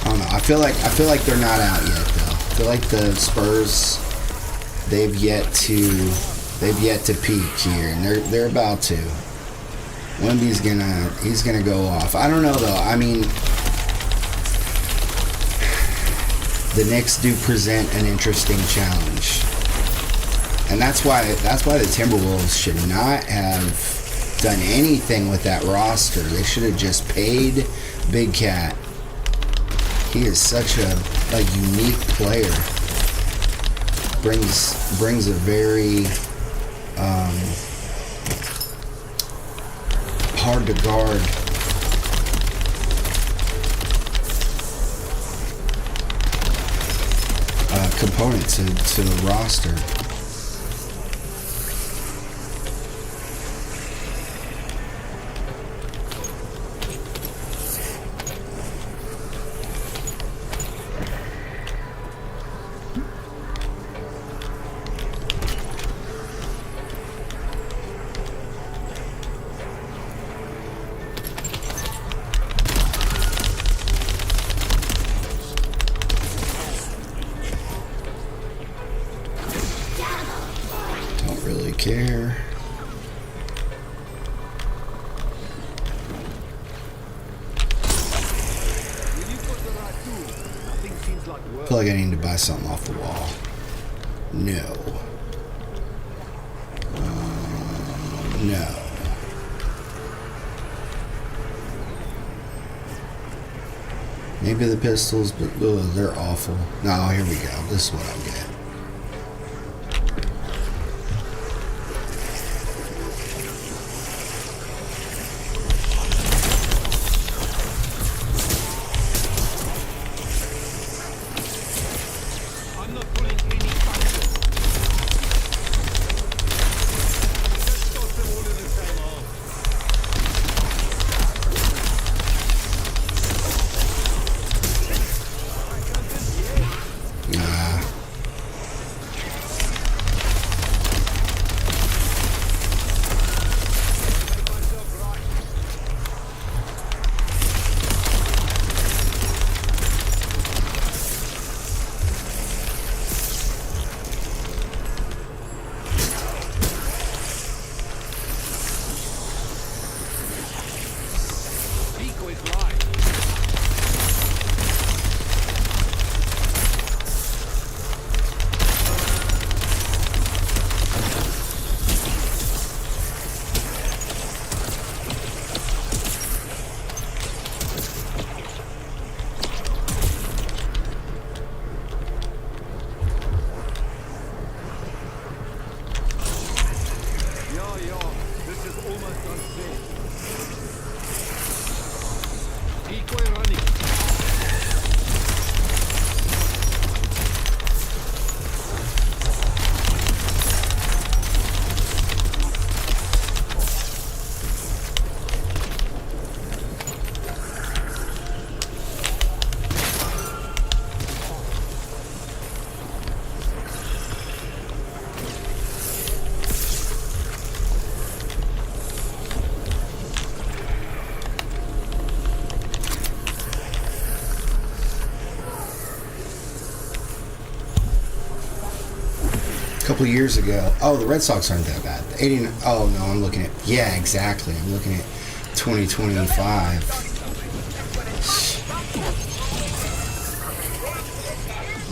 I don't know. I feel like they're not out yet, though. I feel like the Spurs, they've yet to peak here, and they're about to. Wemby's gonna go off. I don't know though. I mean, the Knicks do present an interesting challenge, and that's why the Timberwolves should not have done anything with that roster. They should have just paid Big Cat. He is such a unique player. Brings a very hard to guard component to the roster. Care. I feel like I need to buy something off the wall. No. No. Maybe the pistols, but they're awful. No, here we go. This is what I'll get. almost unsafe. Decoy running. A couple years ago. Oh, the Red Sox aren't that bad. 89. Oh no, I'm looking at. Yeah, exactly. I'm looking at 2025.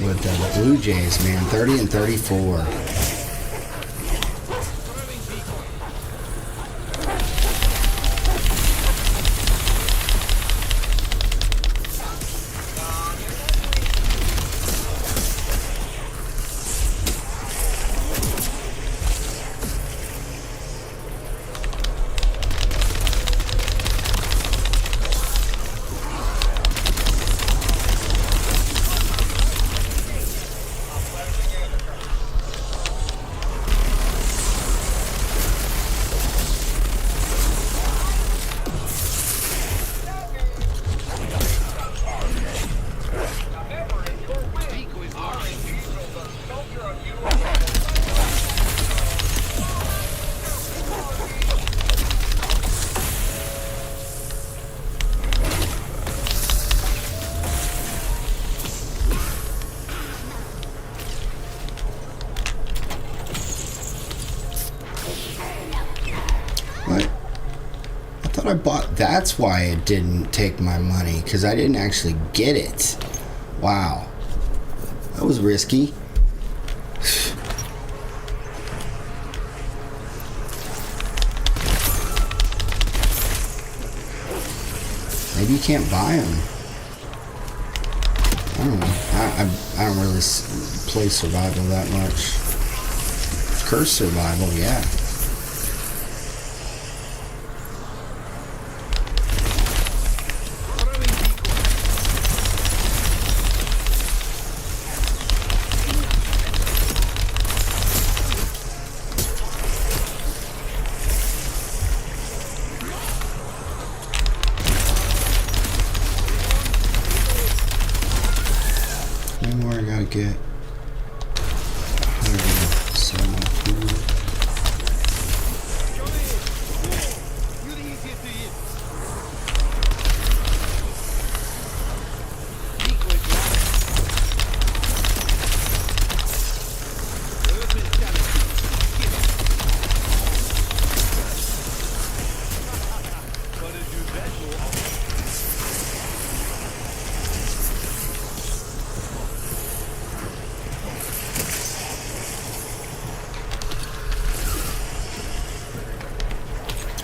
With the Blue Jays, man, 30 and 34. What? I thought I bought. That's why it didn't take my money, because I didn't actually get it. Wow. That was risky. Maybe you can't buy them. I don't know. I don't really play survival that much. Curse survival, yeah. How many more I gotta get? Sell my food. You're the easiest to hit. Decoy blind. Urban challenge. Get it. Gotta do that more often.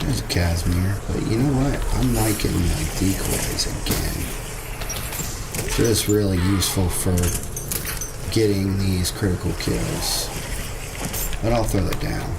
There's Casimir, but you know what? I'm liking the decoys again. Just really useful for getting these critical kills. But I'll throw that down.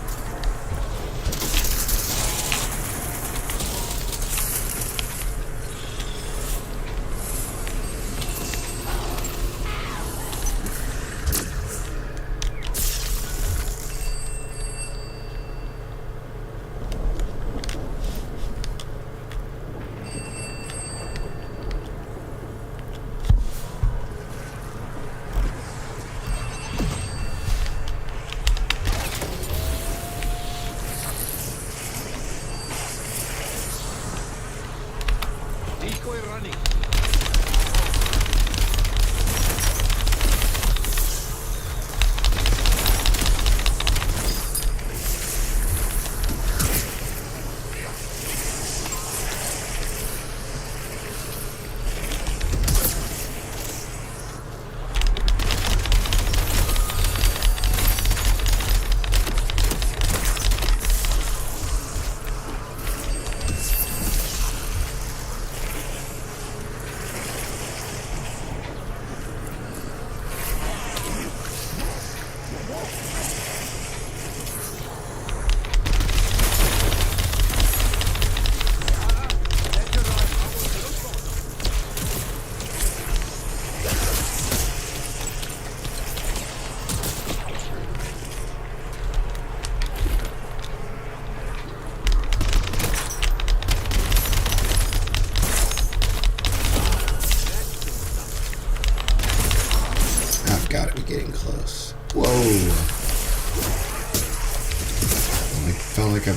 like I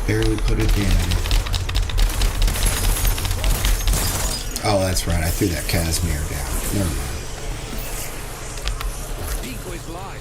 barely put it in. Oh, that's right. I threw that Casimir down. Never mind. Decoys live.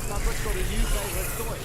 Papa's got a new favorite toy.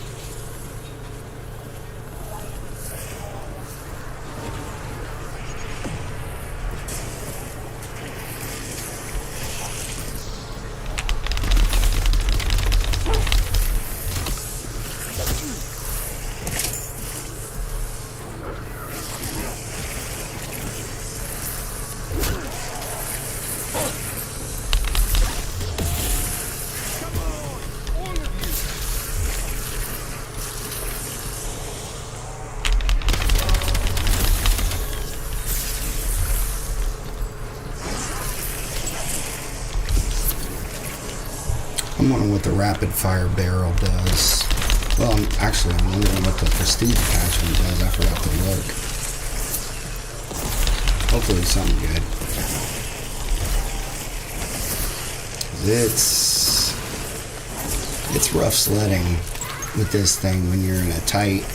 I'm wondering what the rapid fire barrel does. Well, I'm wondering what the prestige attachment does. I forgot to look. Hopefully something good. It's rough sledding with this thing when you're in a tight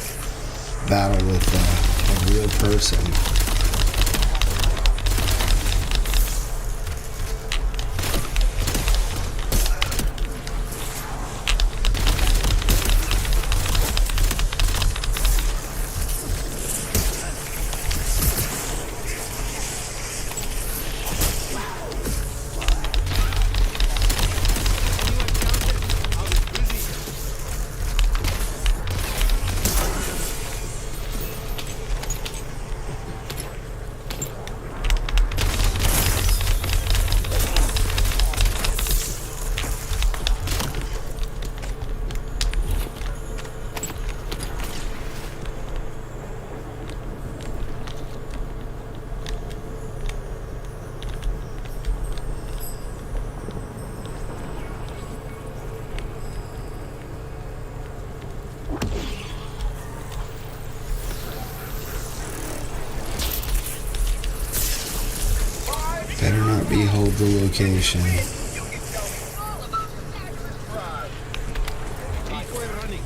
battle with a real person. Better not be hold the location. Decoy running.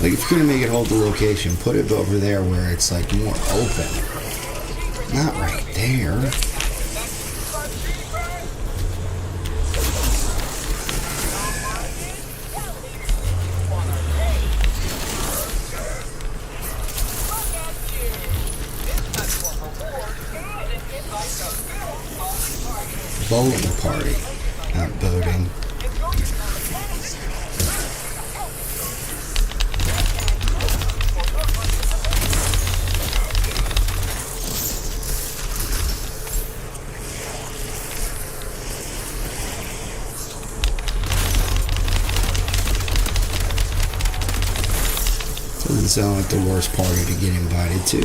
Like, if you're gonna make it hold the location, put it over there where it's like more open. Not right there. Bowling party, not boating. Doesn't sound like the worst party to get invited to.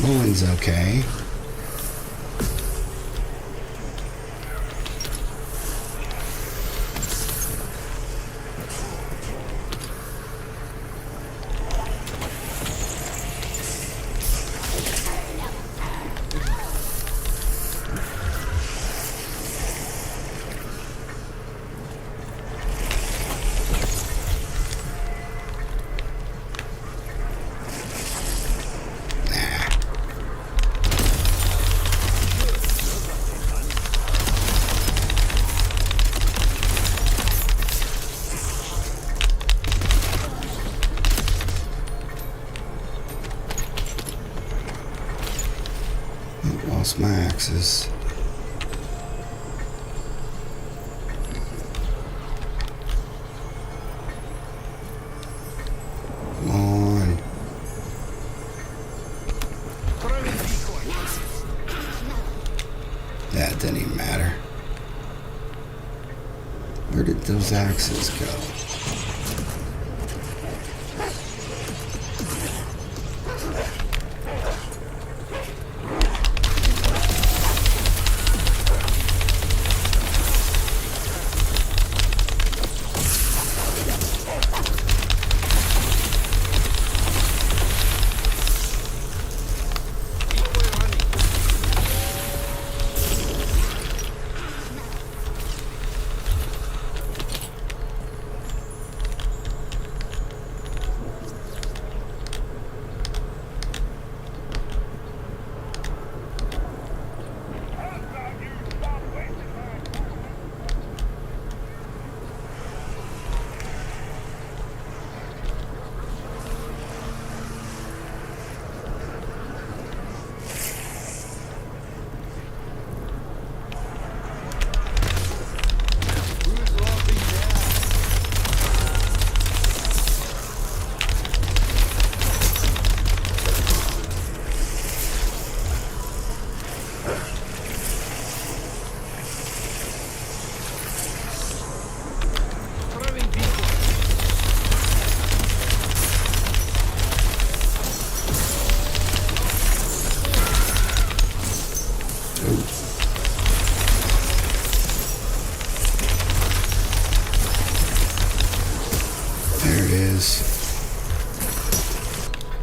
Bowling's okay. lost my axes. Come on. That didn't even matter. Where did those axes go?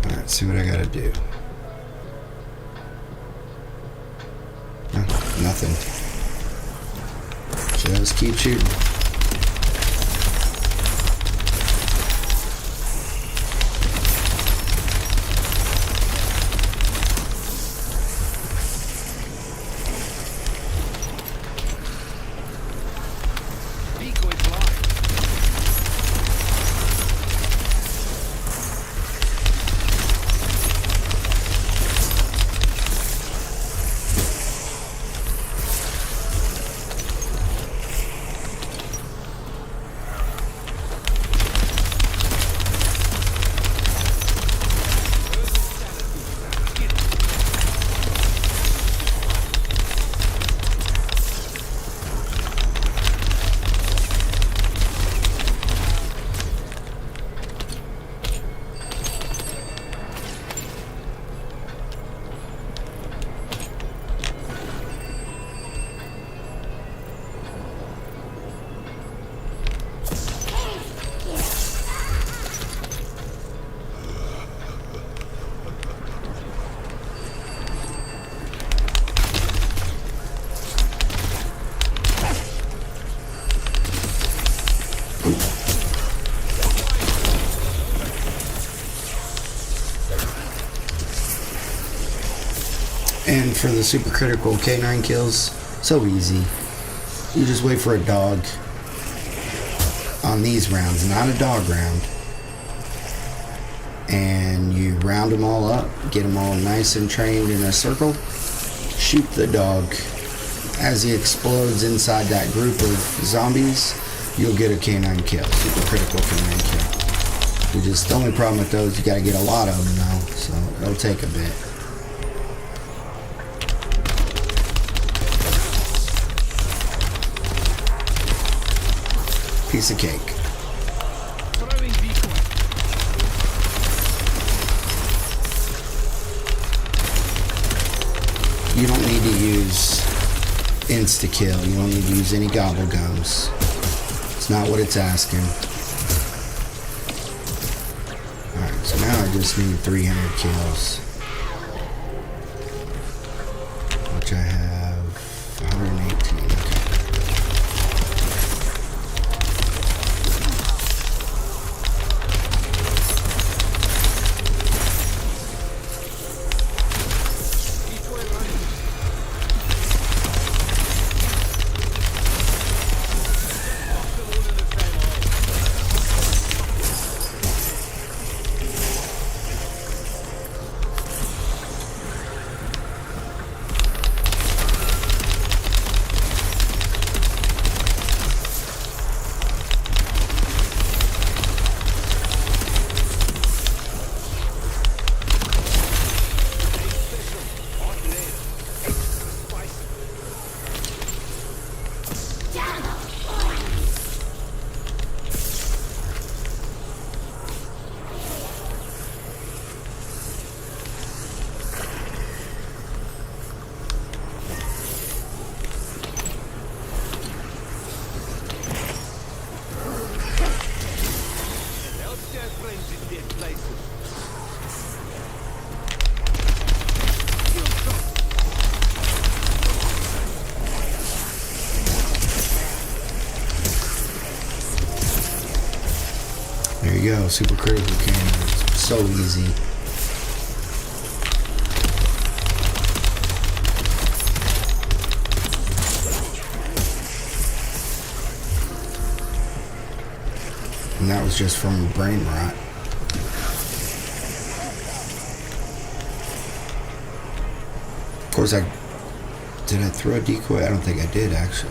Alright, see what I gotta do. Nothing. Just keep shooting. And for the super critical K9 kills, so easy. You just wait for a dog on these rounds, not a dog round. And you round them all up, get them all nice and trained in a circle, shoot the dog. As he explodes inside that group of zombies, you'll get a K9 kill, super critical K9 kill. The only problem with those, you gotta get a lot of them though, so it'll take a bit. Piece of cake. You don't need to use insta-kill. You don't need to use any gobble gums. It's not what it's asking. Alright, so now I just need 300 kills. Which I have 118. Okay. know, super critical camera. It's so easy. And that was just from brain rot. Of course, did I throw a decoy? I don't think I did, actually.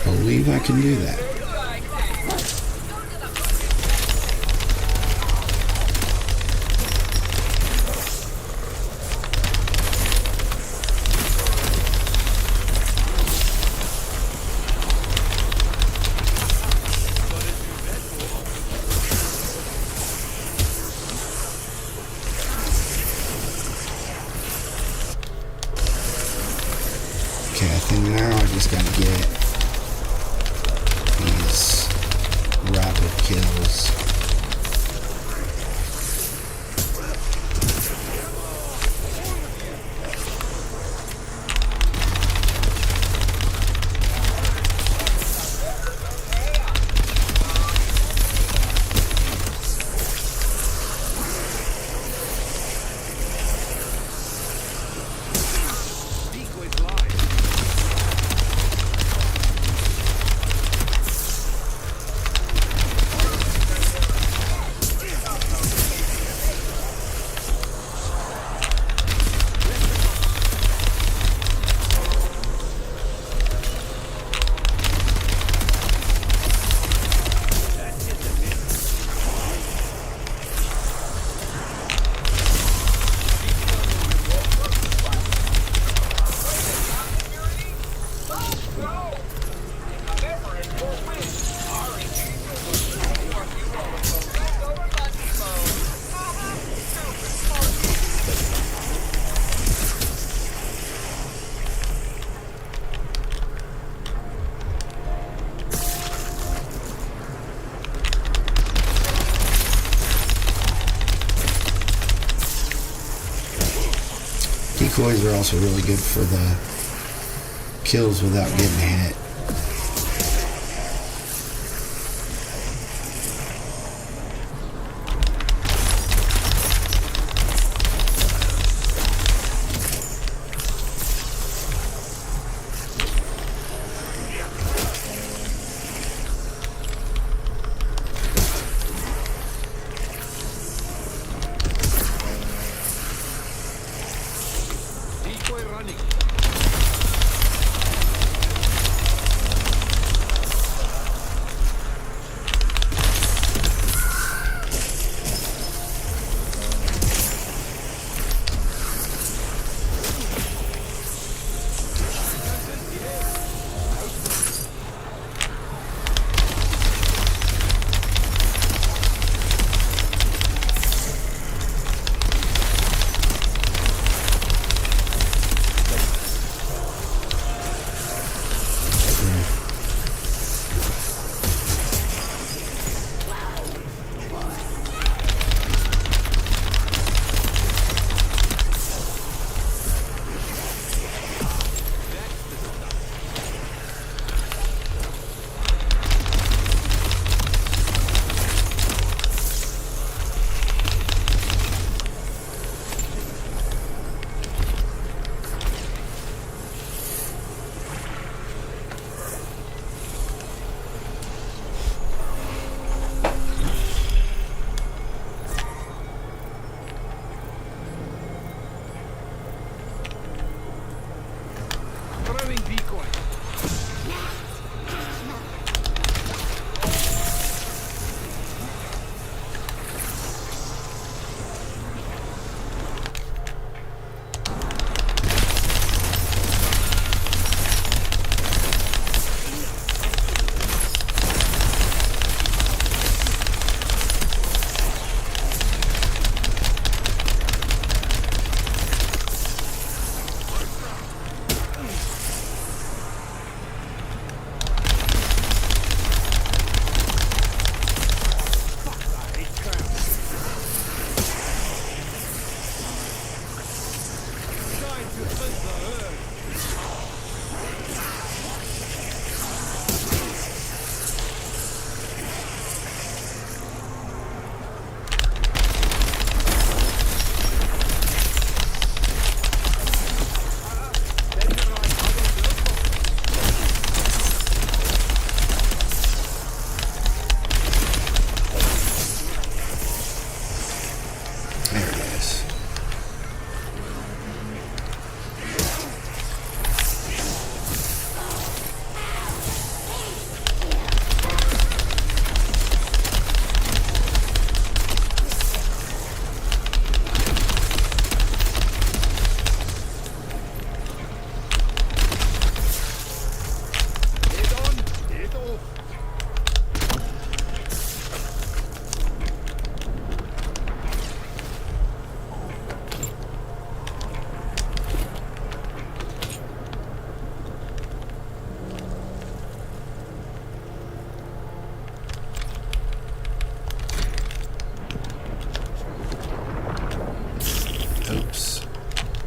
Believe I can do that. Okay, I think now I just gotta get these rapid kills. Decoys are also really good for the kills without getting hit.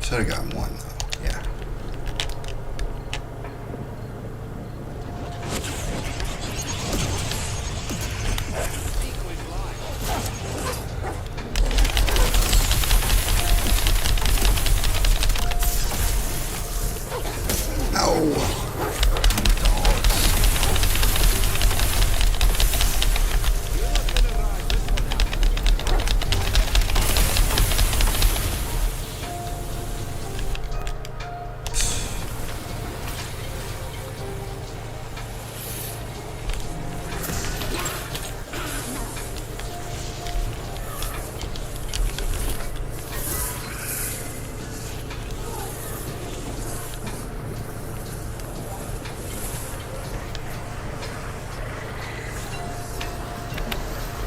Should have gotten one though. Yeah.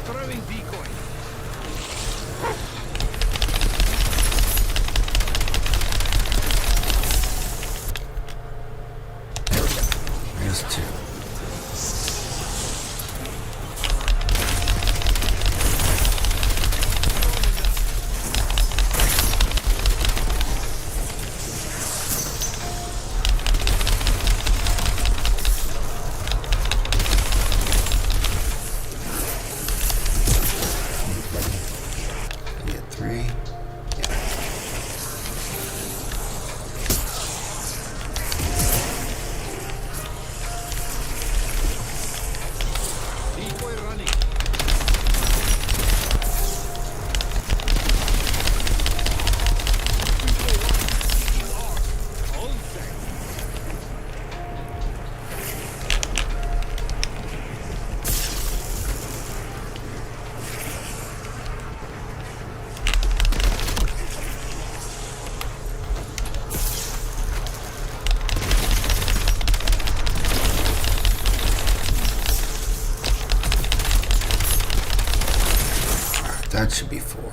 Throwing decoy. There's two. Get three. Yeah. Decoy running. All set. That should be four.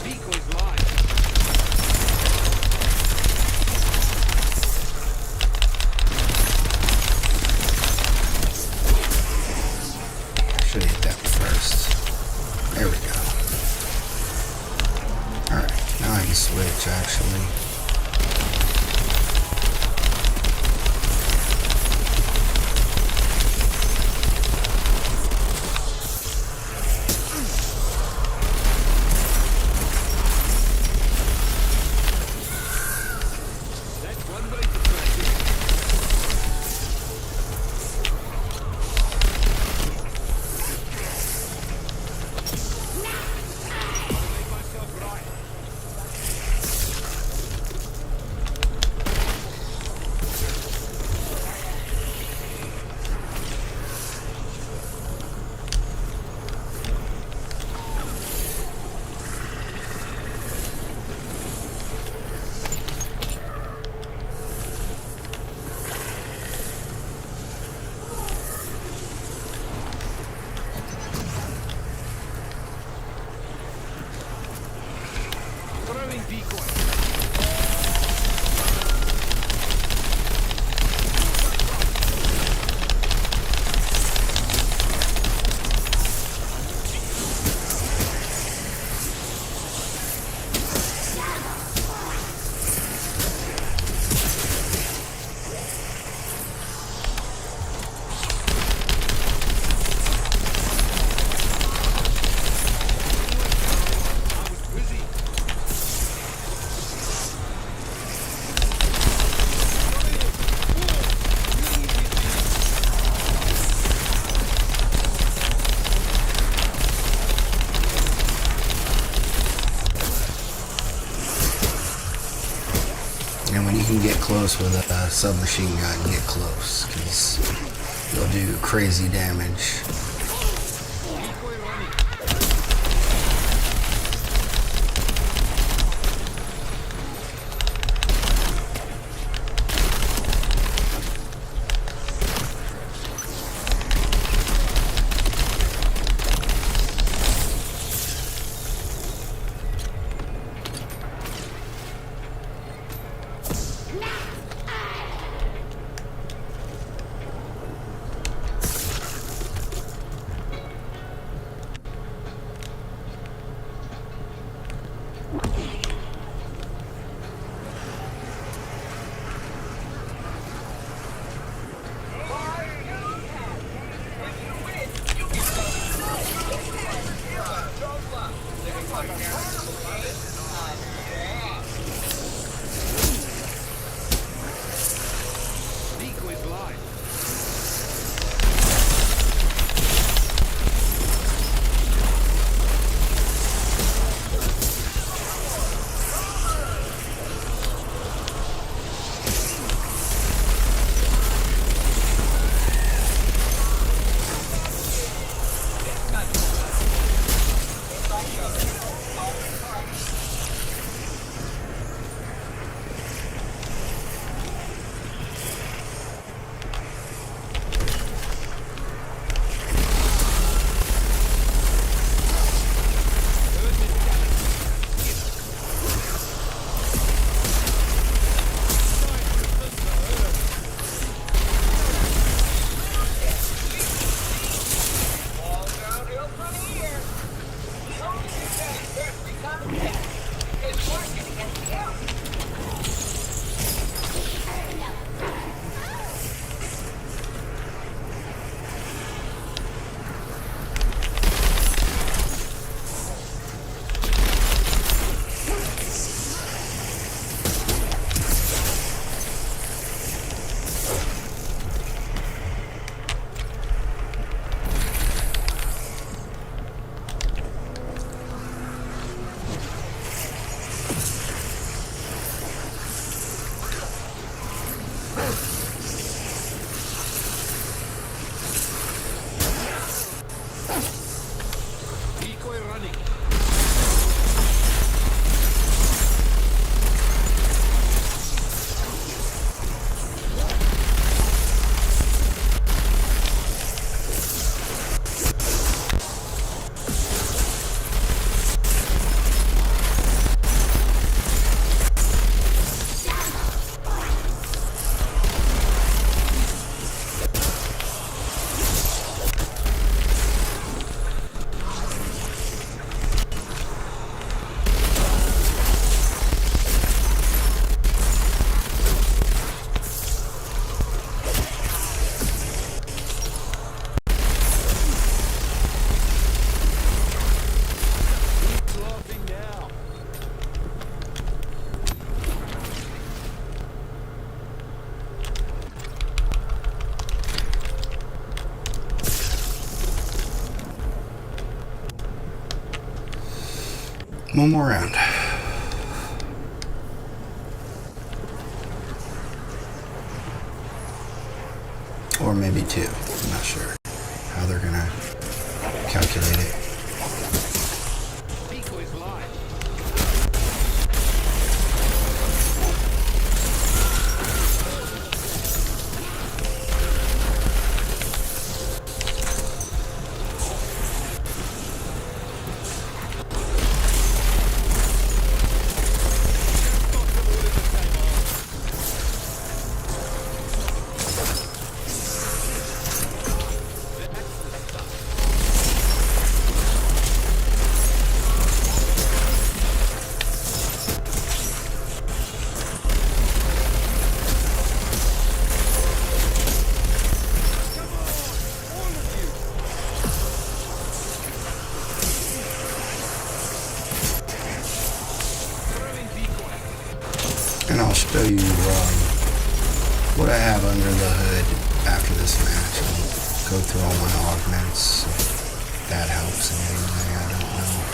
Decoy's live. Should hit that first. There we go. Alright, now I can switch actually. That's one way to practice. I'll make myself right. Throwing decoy. I was busy. And when you can get close with a submachine gun, get close, because you'll do crazy damage. Decoy running. One more round. Or maybe two. I'm not sure how they're gonna calculate it. Decoys live. And I'll show you what I have under the hood after this match. I'll go through all my augments. If that helps in any way, I don't know.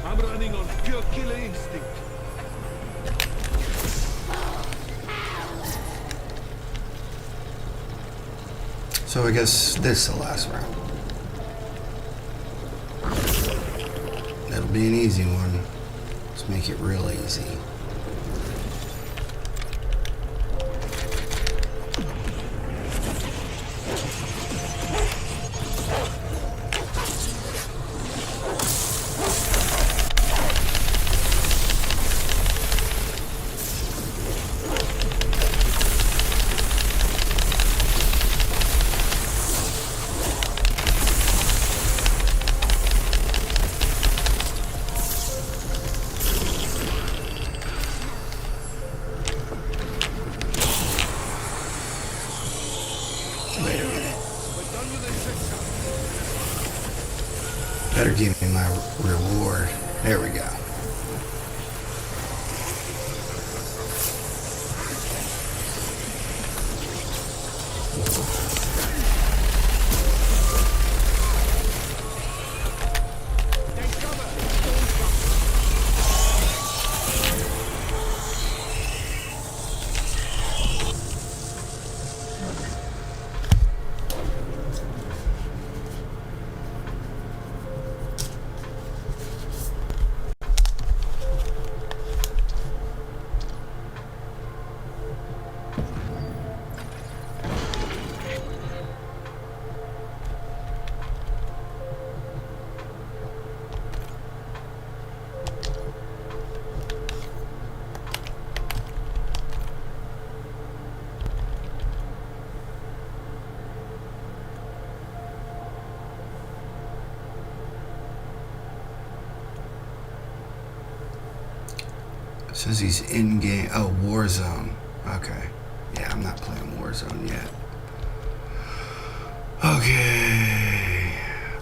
I'm running on pure killer instinct. So I guess this is the last round. That'll be an easy one. Let's make it real easy. Wait a minute. We're done with this sector. Better give me my reward. There we go. Take cover. Says he's in game. Oh, Warzone. Okay. Yeah, I'm not playing Warzone yet. Okay.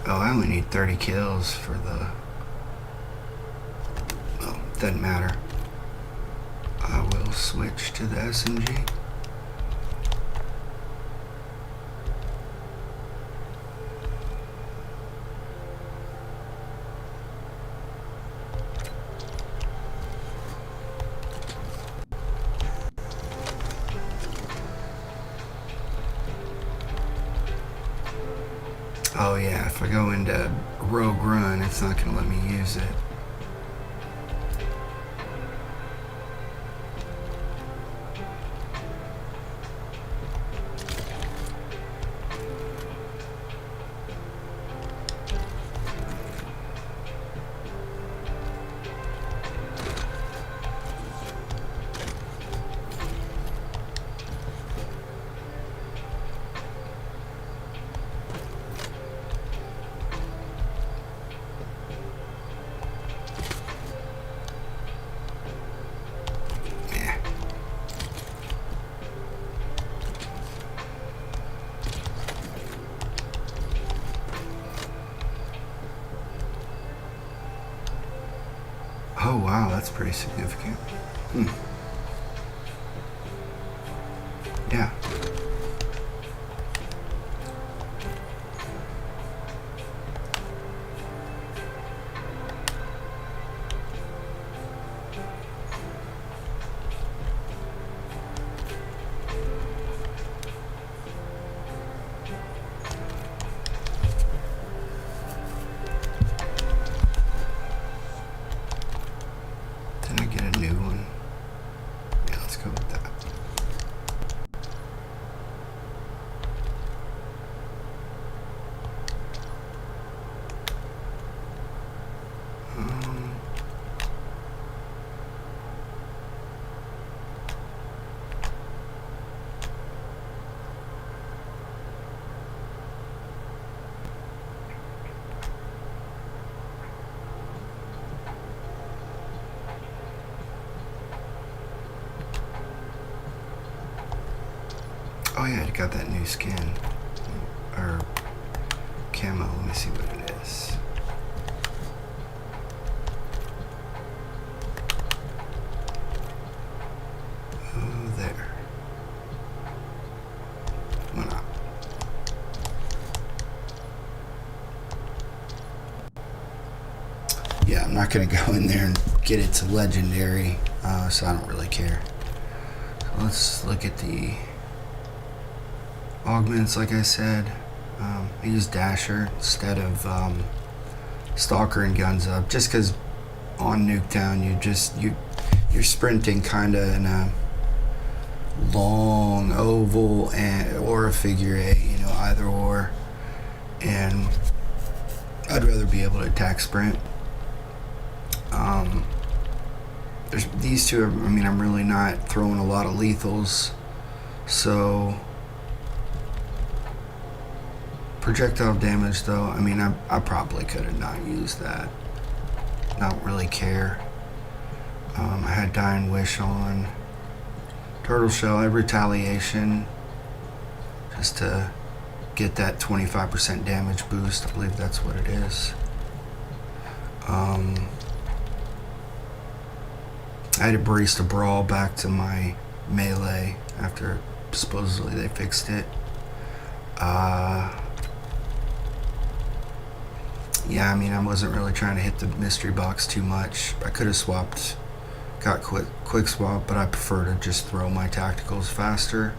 Oh, I only need 30 kills for the. Well, doesn't matter. I will switch to the SMG. Oh yeah, if I go into Rogue Run, it's not gonna let me use it. Oh wow, that's pretty significant. Yeah. Did I get a new one? Yeah, let's go with that. Oh yeah, I got that new skin. Or camo, let me see what it is. Oh, there. Why not? Yeah, I'm not gonna go in there and get it to legendary, so I don't really care. So let's look at the augments. Like I said, I use Dasher instead of Stalker and Guns Up, just because on Nuketown you're sprinting kind of in a long oval or a figure eight, either or, and I'd rather be able to attack sprint. There's these two. I'm really not throwing a lot of lethals, so projectile damage though. I probably could have not used that. I don't really care. I had Dying Wish on. Turtle Shell, I had Retaliation just to get that 25% damage boost. I believe that's what it is. I had to Barista Brawl back to my melee after supposedly they fixed it. Yeah, I wasn't really trying to hit the mystery box too much. I could have got quick swap, but I prefer to just throw my tacticals faster.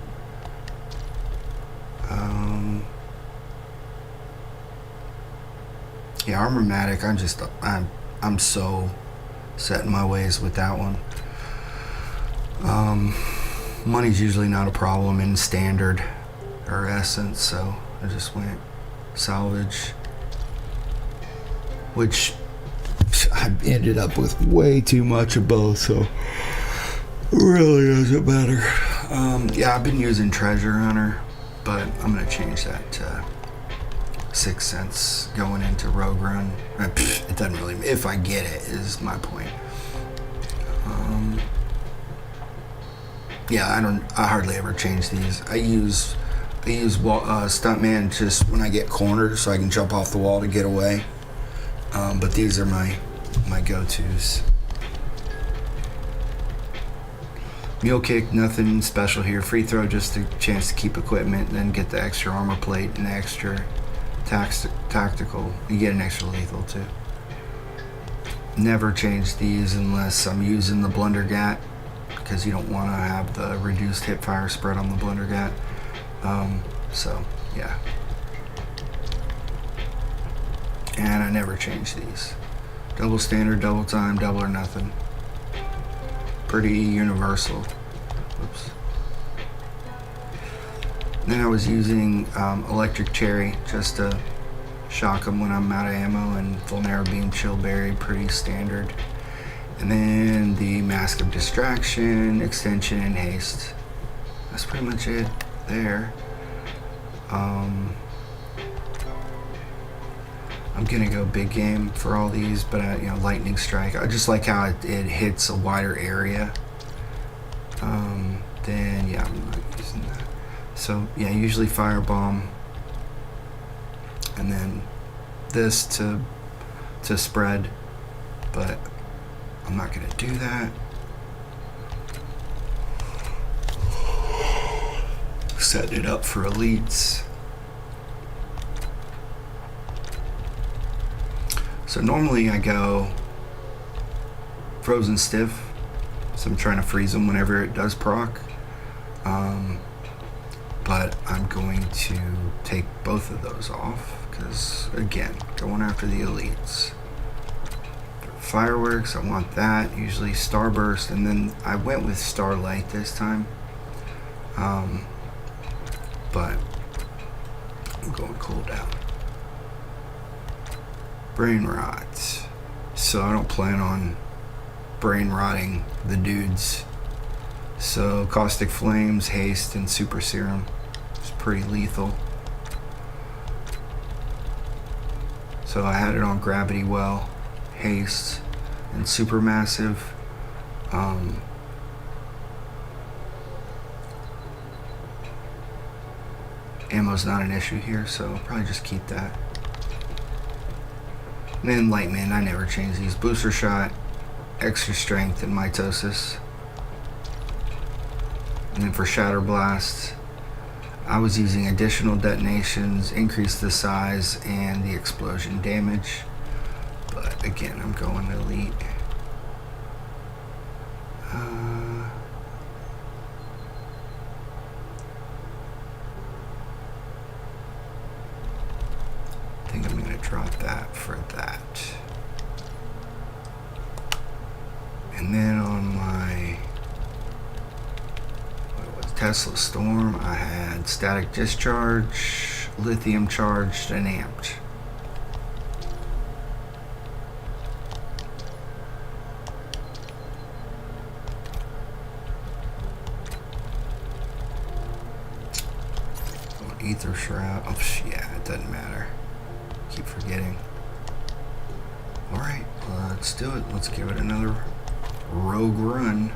Yeah, Armormatic, I'm so set in my ways with that one. Money's usually not a problem in standard or essence, so I just went salvage, which I ended up with way too much of both, so it really doesn't matter. Yeah, I've been using Treasure Hunter, but I'm gonna change that to 6 cents going into Rogue Run. It doesn't really, if I get it, is my point. Yeah, I hardly ever change these. I use Stuntman just when I get cornered so I can jump off the wall to get away. But these are my go-tos. Mule Kick, nothing special here. Free throw, just a chance to keep equipment, then get the extra armor plate and the extra tactical. You get an extra lethal too. Never change these unless I'm using the Blundergat, because you don't want to have the reduced hip fire spread on the Blundergat. So yeah. And I never change these. Double standard, double time, double or nothing. Pretty universal. Oops. Then I was using Electric Cherry just to shock them when I'm out of ammo, and Vulnera Beam, Chillberry, pretty standard. And then the Mask of Distraction, Extension, and Haste. That's pretty much it there. I'm gonna go big game for all these, but Lightning Strike. I just like how it hits a wider area. Then yeah, I'm not using that. So yeah, usually Firebomb, and then this to spread. But I'm not gonna do that. Setting it up for elites. So normally I go frozen stiff, so I'm trying to freeze them whenever it does proc. But I'm going to take both of those off because, again, going after the elites. Fireworks, I want that. Usually Starburst, and then I went with Starlight this time. But I'm going cooldown. Brain rot. So I don't plan on brain rotting the dudes. So Caustic Flames, Haste, and Super Serum is pretty lethal. So I had it on Gravity Well, Haste, and Supermassive. Ammo's not an issue here, so I'll probably just keep that. And then Lightman, I never change these. Booster Shot, Extra Strength, and Mitosis. And then for Shatter Blast, I was using additional detonations, increase the size, and the explosion damage. But again, I'm going elite. I think I'm going to drop that for that. And then on my Tesla Storm, I had Static Discharge, Lithium Charged, and Amped. Ether Shroud. Oh, yeah, it doesn't matter. Keep forgetting. Alright, let's do it. Let's give it another rogue run.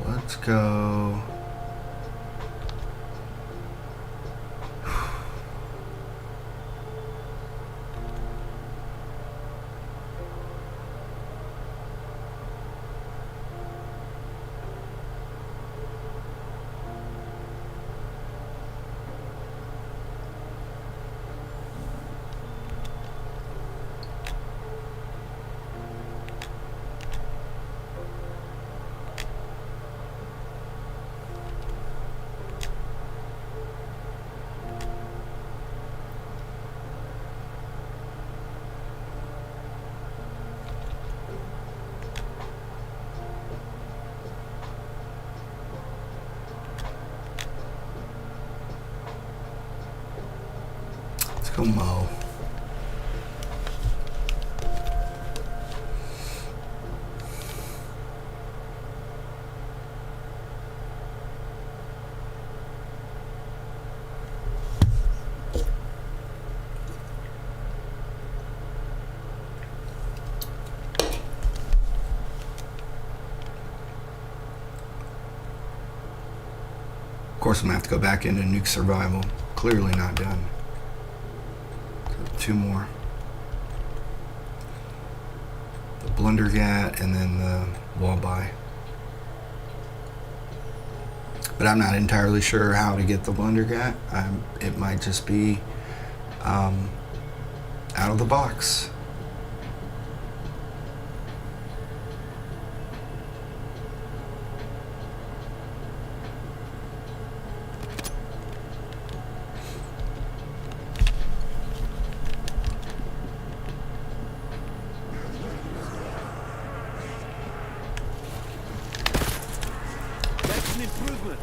Let's go. Let's go mow. Of course, I'm gonna have to go back into Nuke Survival. Clearly not done. So 2 more. The Blundergat and then the Wallby. But I'm not entirely sure how to get the Blundergat. It might just be out of the box. That's an improvement.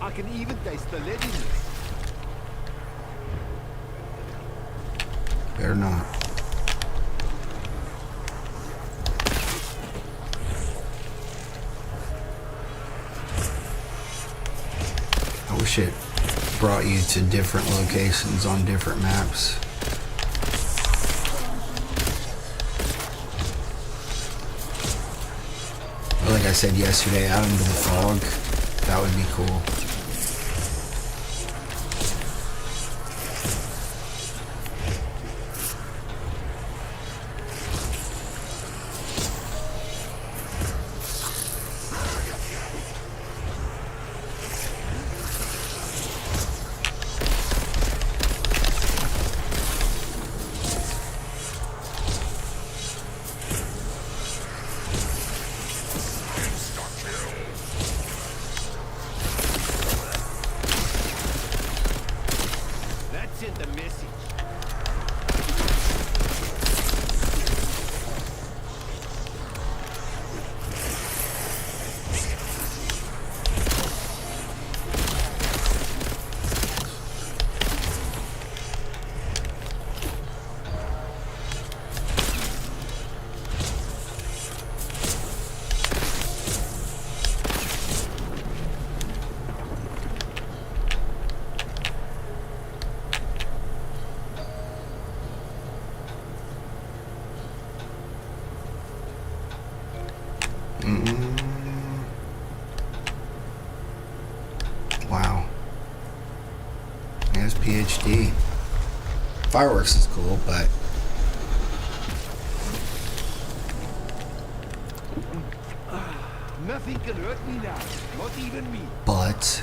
I can even taste the lead in this. Better not. I wish it brought you to different locations on different maps. Or like I said yesterday, out into the fog. That would be cool. Wow. He has PhD. Fireworks is cool, but Nothing can hurt me now, not even me. but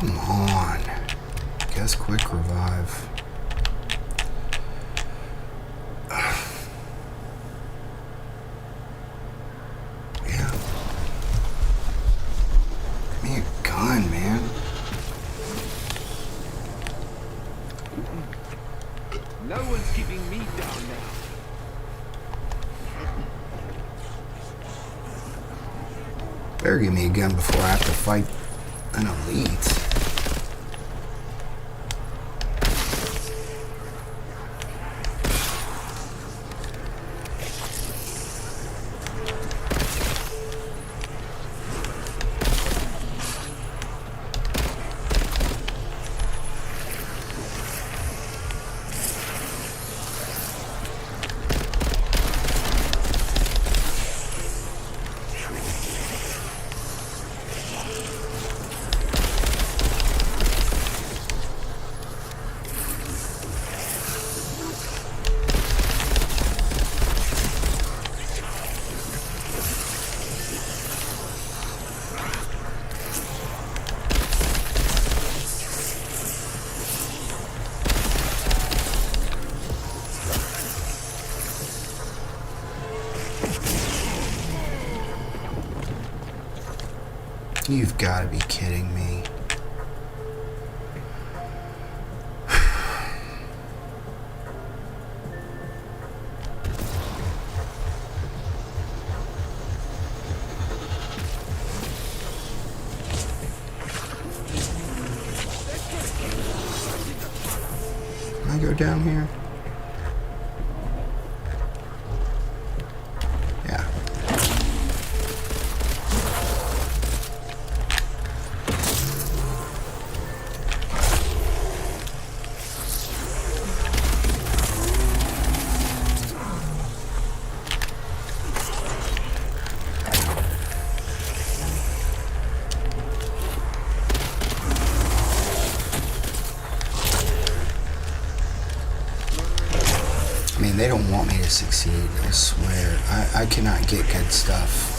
come on. Guess quick revive. Yeah. Give me a gun, man. No one's keeping me down now. Better give me a gun before I have to fight an elite. You've got to be kidding me. Can I go down here? Yeah. I mean, they don't want me to succeed, I swear. I cannot get good stuff.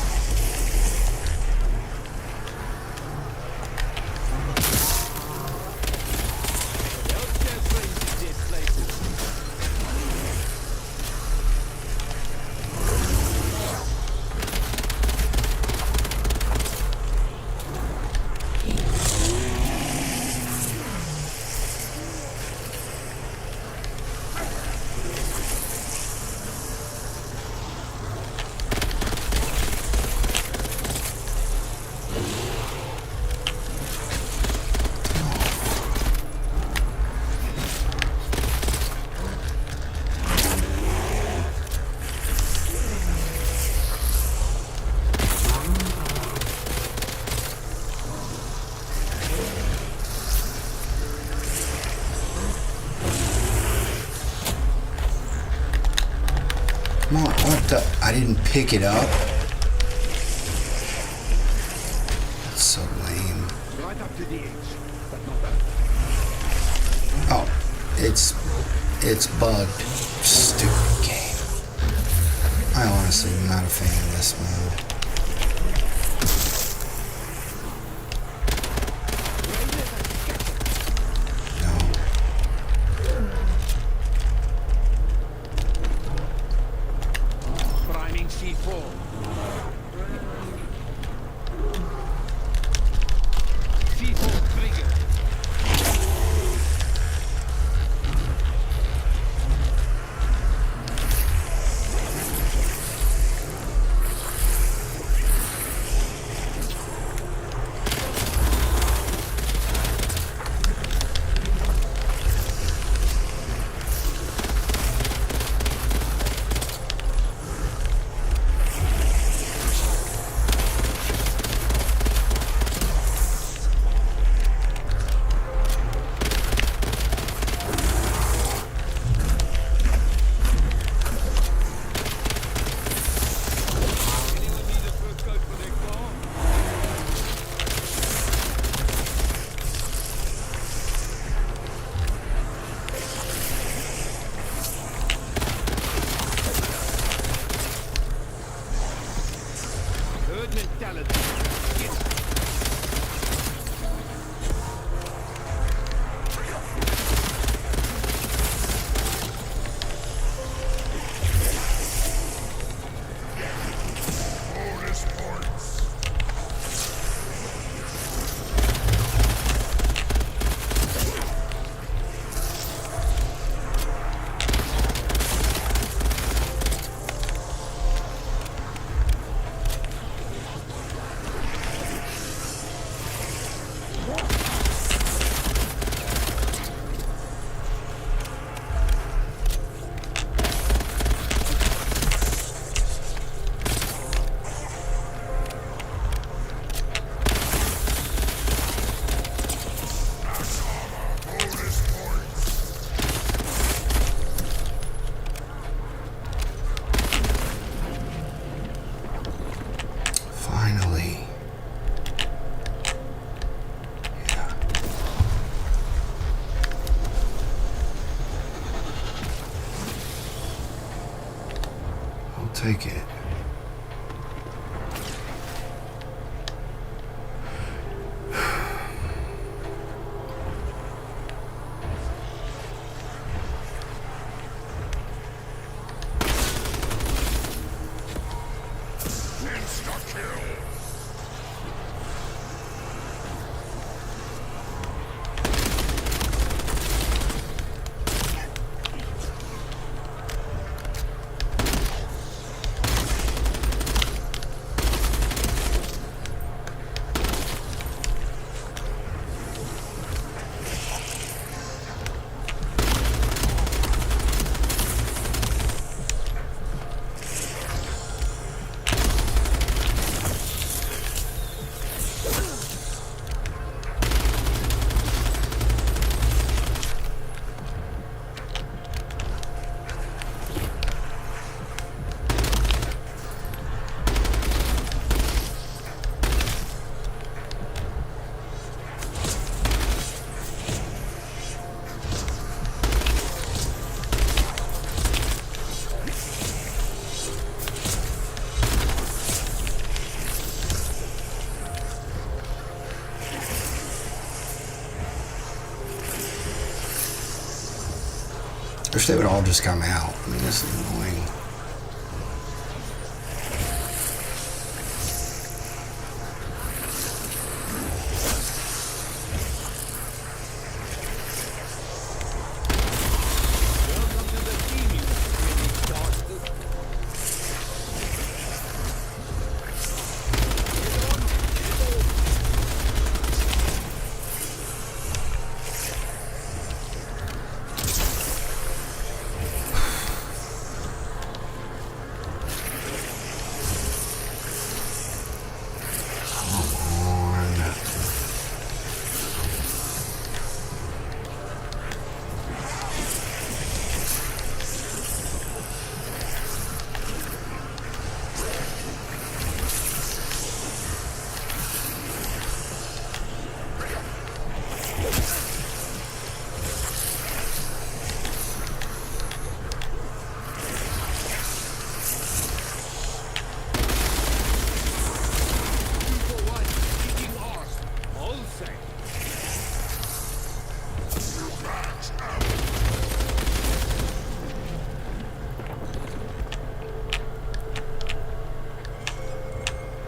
Come on, what the? I didn't pick it up? That's so lame. Right up to the edge, but not that. Oh, it's bugged. Stupid game. I honestly am not a fan of this mode. Priming C4. C4 trigger. Herd mentality. Yes. Finally. Yeah. I'll take it. Wish they would all just come out. I mean, this is annoying. Welcome to the team, you bastard.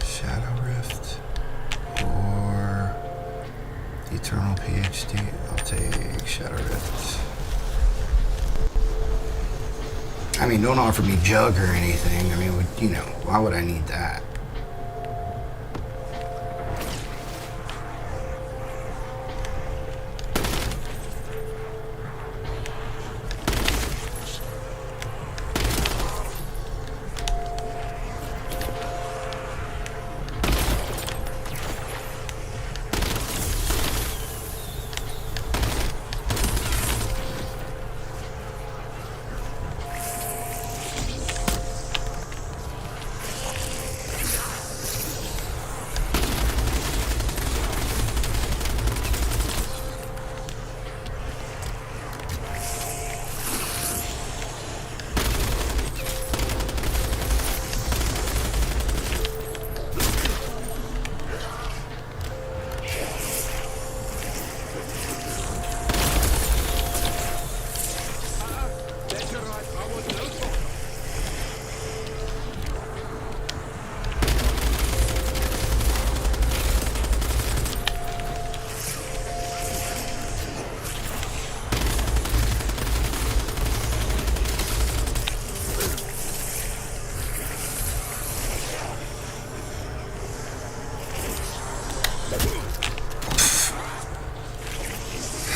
Shadow Rift or Eternal PhD. I'll take Shadow Rift. I mean, don't offer me Jug or anything. I mean, you know, why would I need that?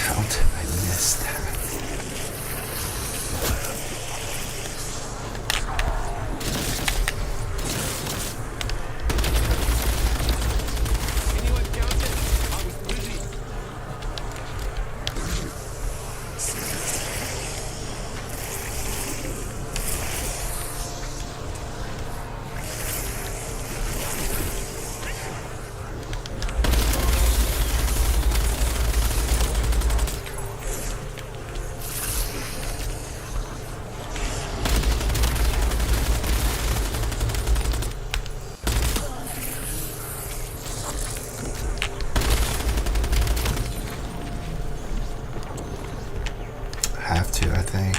How did I miss that? Anyone counted? I was busy. Have to, I think.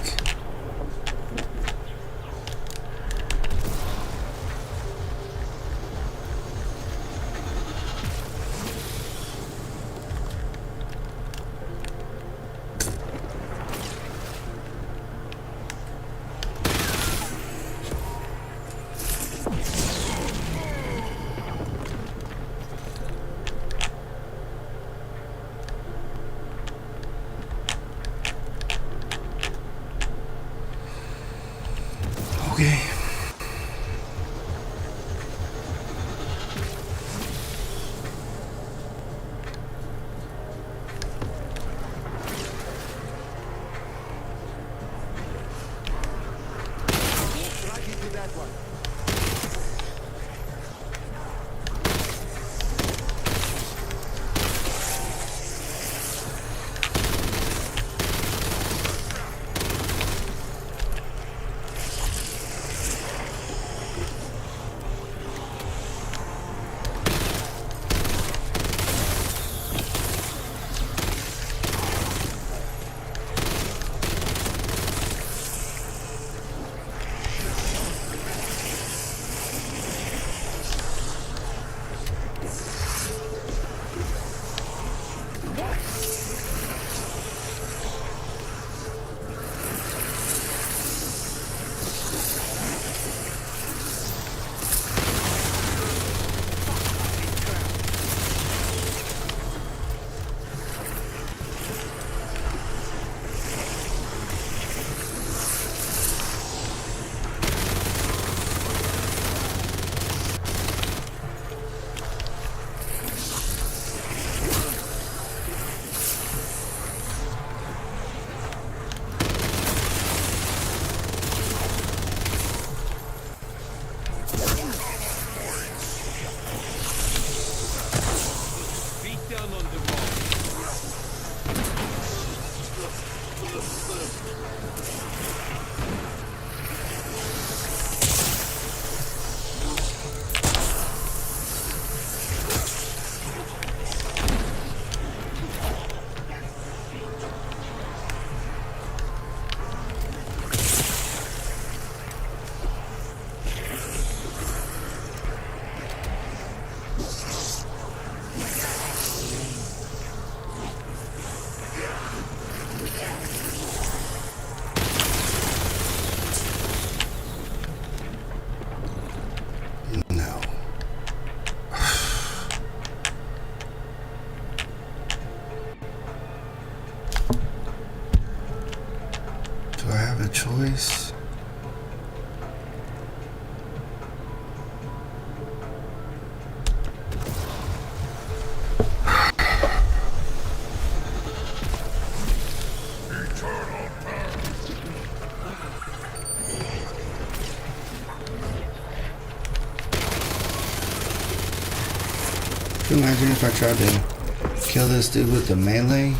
Okay. Right into that one. No. Do I have a choice? Can you imagine if I tried to kill this dude with the melee?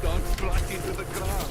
Don't splash into the ground.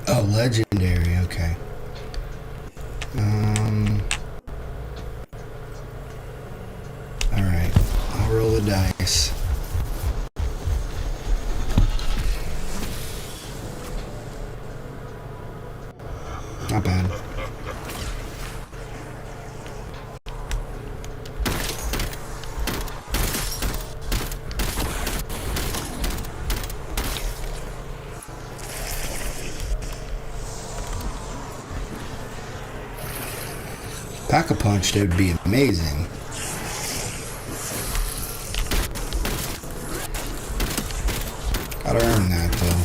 Oh, legendary, okay. Alright, I'll roll the dice. Not bad. Pack-a-punch, that would be amazing. Gotta earn that, though.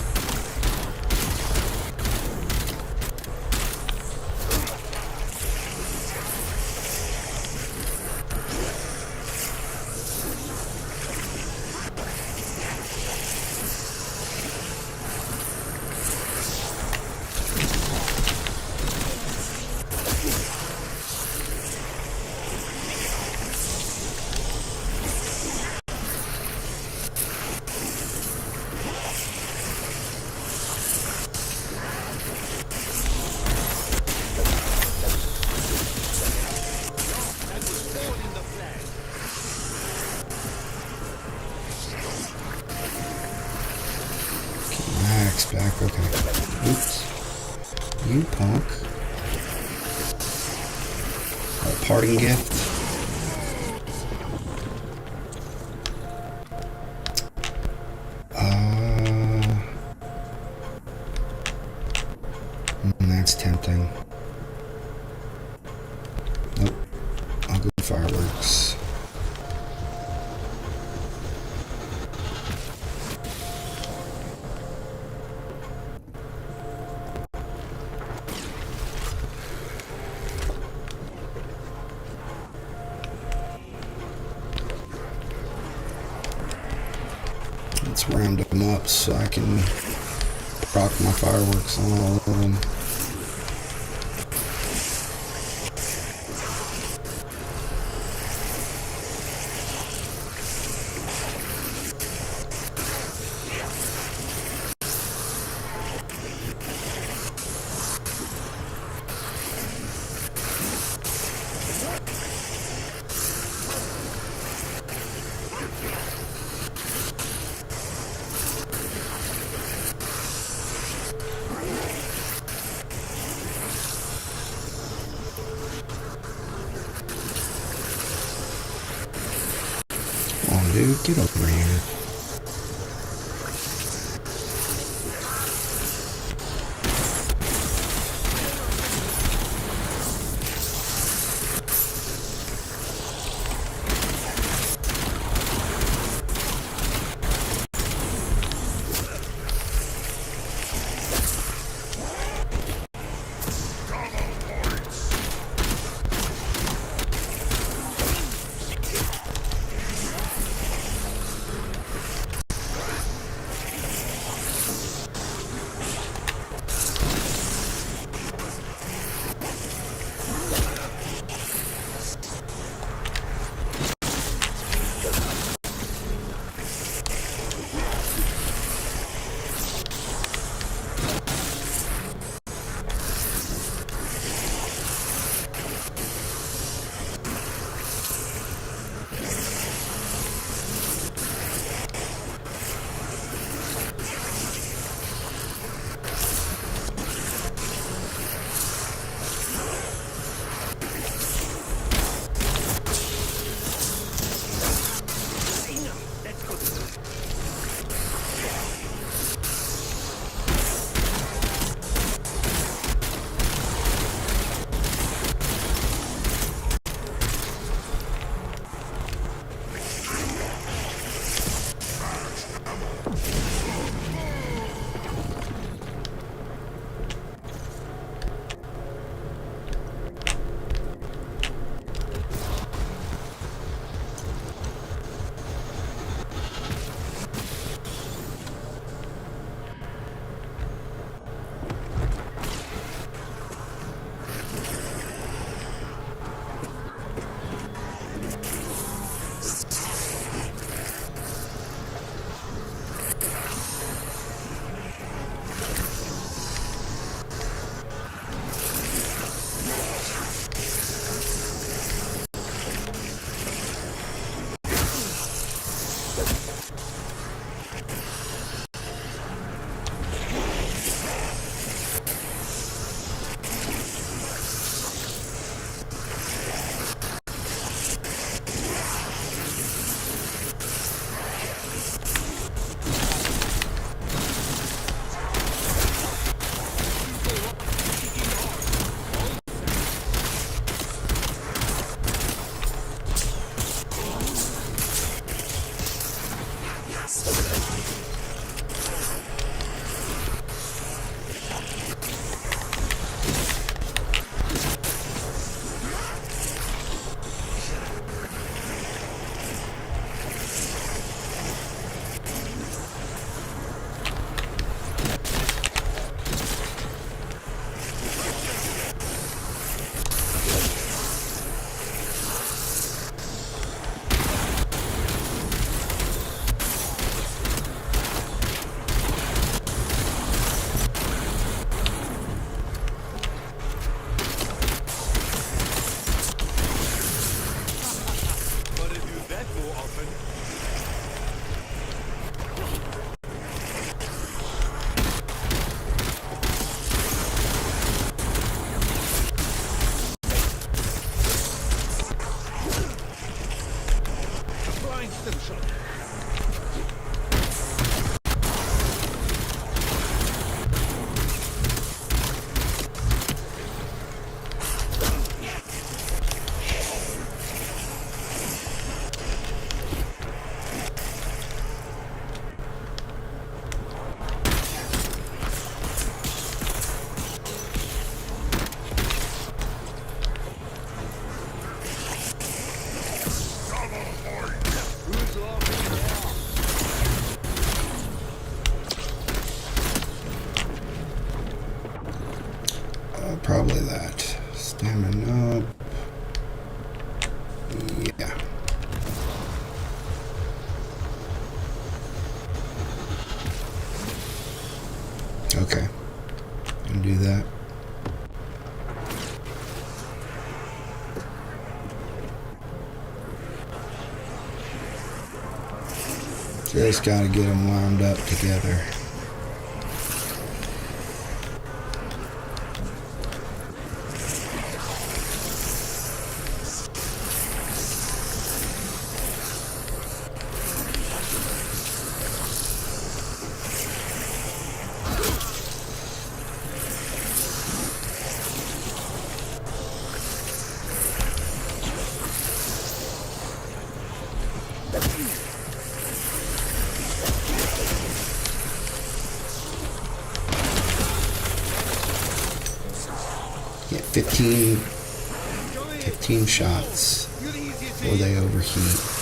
back. Okay. Oops. You punk. A parting gift. That's tempting. Nope. I'll go fireworks. Let's round them up so I can rock my fireworks on all of them. Come on, dude, get over here. Yeah. Okay. Can do that. Just gotta get them wound up together. Yeah, 15 shots before they overheat.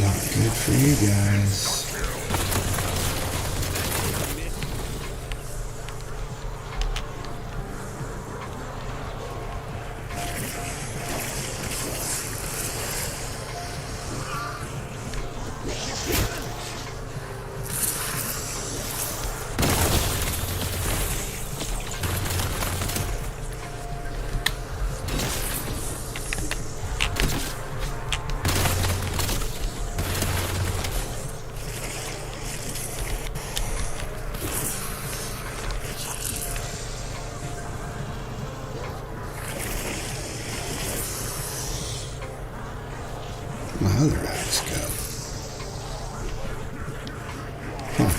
Not good for you guys. My other axe go? Huh.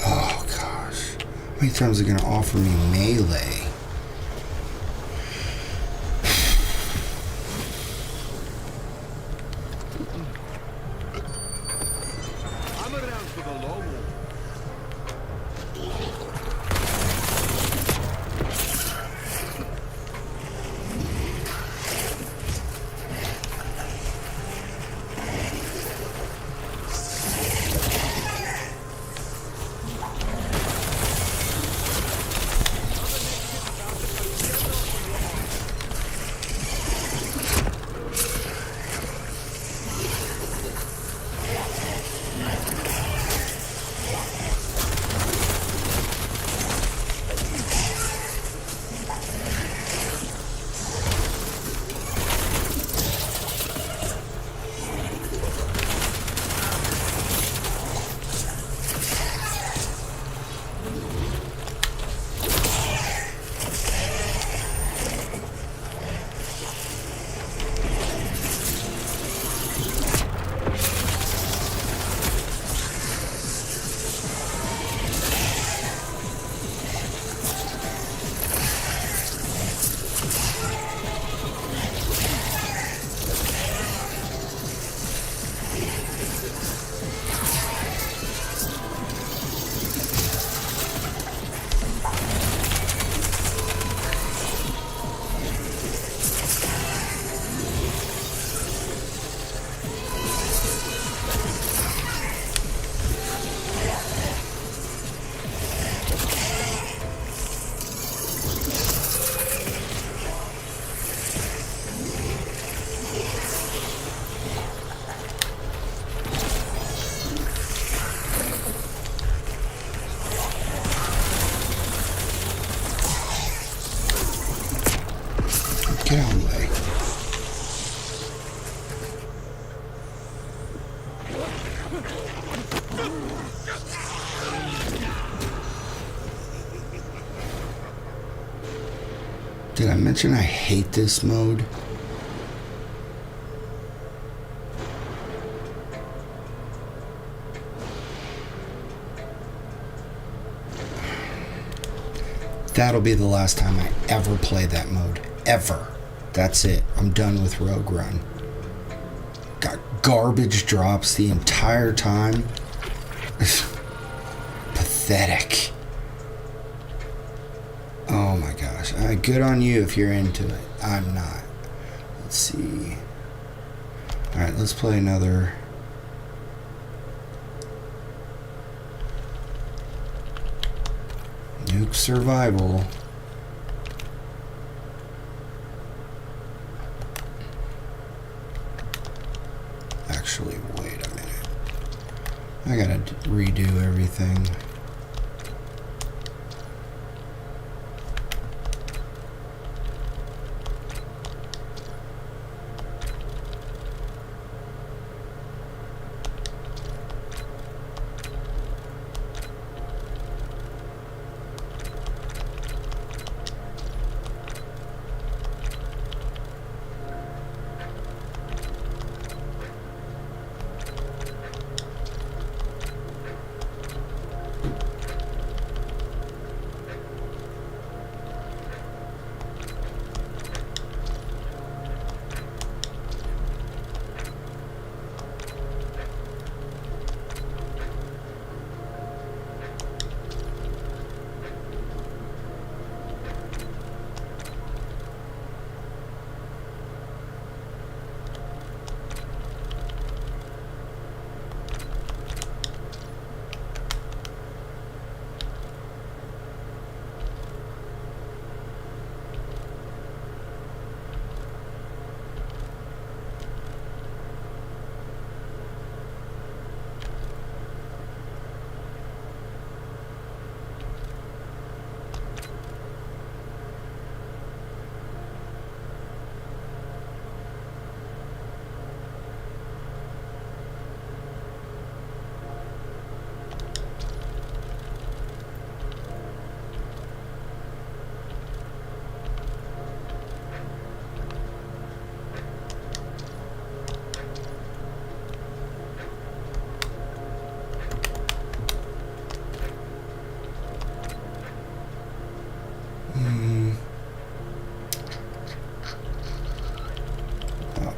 Oh gosh. How many times are they gonna offer me melee? I'm around for the long haul. Get out of the way. Did I mention I hate this mode? That'll be the last time I ever play that mode. Ever. That's it. I'm done with Rogue Run. Got garbage drops the entire time. Pathetic. Oh my gosh. Good on you if you're into it. I'm not. Let's see. Alright, let's play another. Nuke Survival. Actually, wait a minute. I gotta redo everything.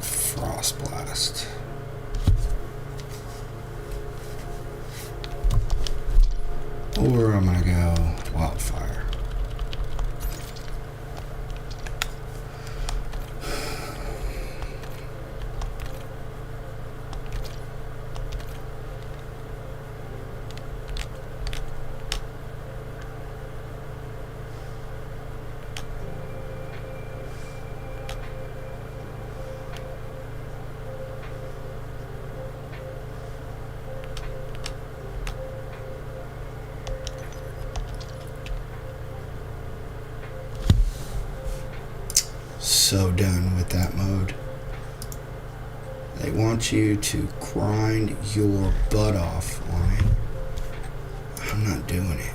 Frost Blast. Or I'm gonna go Wildfire. So done with that mode. They want you to grind your butt off on it. I'm not doing it.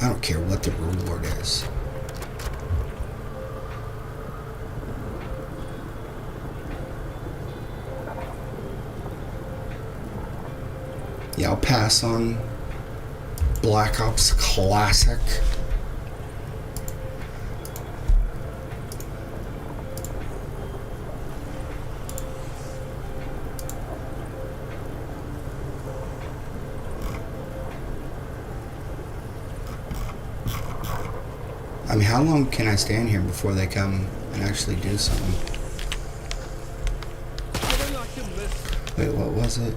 I don't care what the reward is. Yeah, I'll pass on Black Ops Classic. I mean, how long can I stand here before they come and actually do something? Wait, what was it?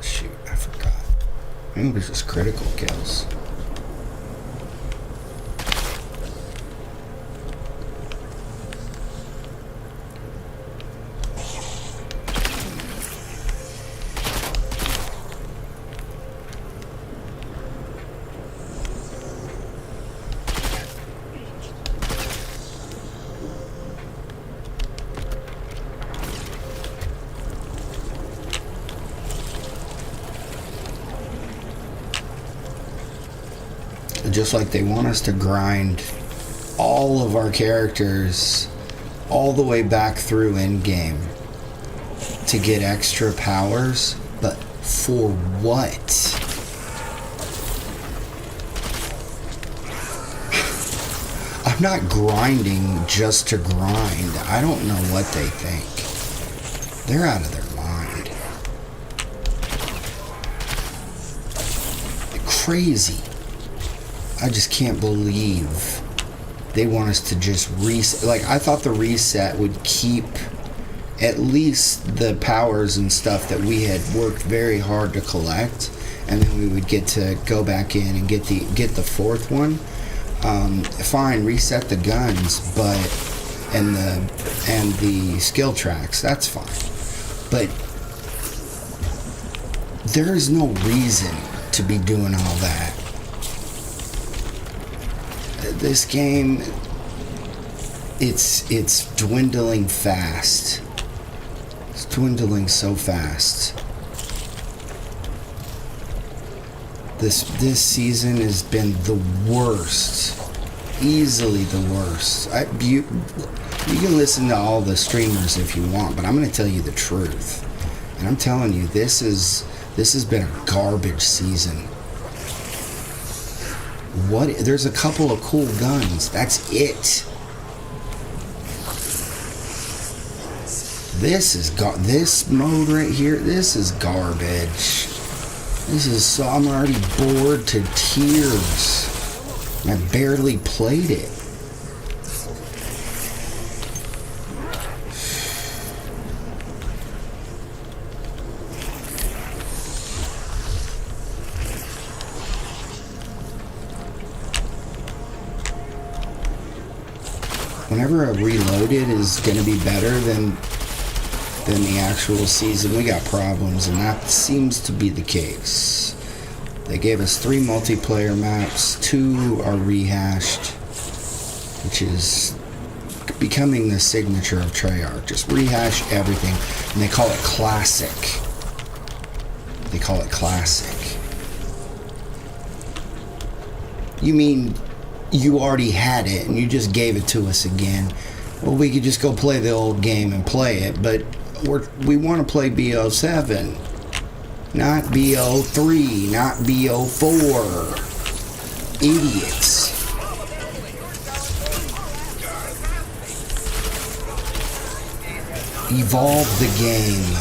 Shoot, I forgot. I think it was just critical kills. just like they want us to grind all of our characters all the way back through endgame to get extra powers, but for what? I'm not grinding just to grind. I don't know what they think. They're out of their mind. Crazy. I just can't believe they want us to just reset. Like, I thought the reset would keep at least the powers and stuff that we had worked very hard to collect, and then we would get to go back in and get the fourth one. Fine, reset the guns, but and the skill tracks, that's fine. But there is no reason to be doing all that. This game, it's dwindling fast. It's dwindling so fast. This season has been the worst, easily the worst. You can listen to all the streamers if you want, but I'm going to tell you the truth. And I'm telling you, this has been a garbage season. There's a couple of cool guns. That's it. This mode right here, this is garbage. I'm already bored to tears. I barely played it. Whenever a reloaded is going to be better than the actual season, we got problems, and that seems to be the case. They gave us 3 multiplayer maps, 2 are rehashed, which is becoming the signature of Treyarch. Just rehash everything, and they call it classic. They call it classic. You mean you already had it and you just gave it to us again? Well, we could just go play the old game and play it, but we want to play BO7, not BO3, not BO4. Idiots. Evolve the game.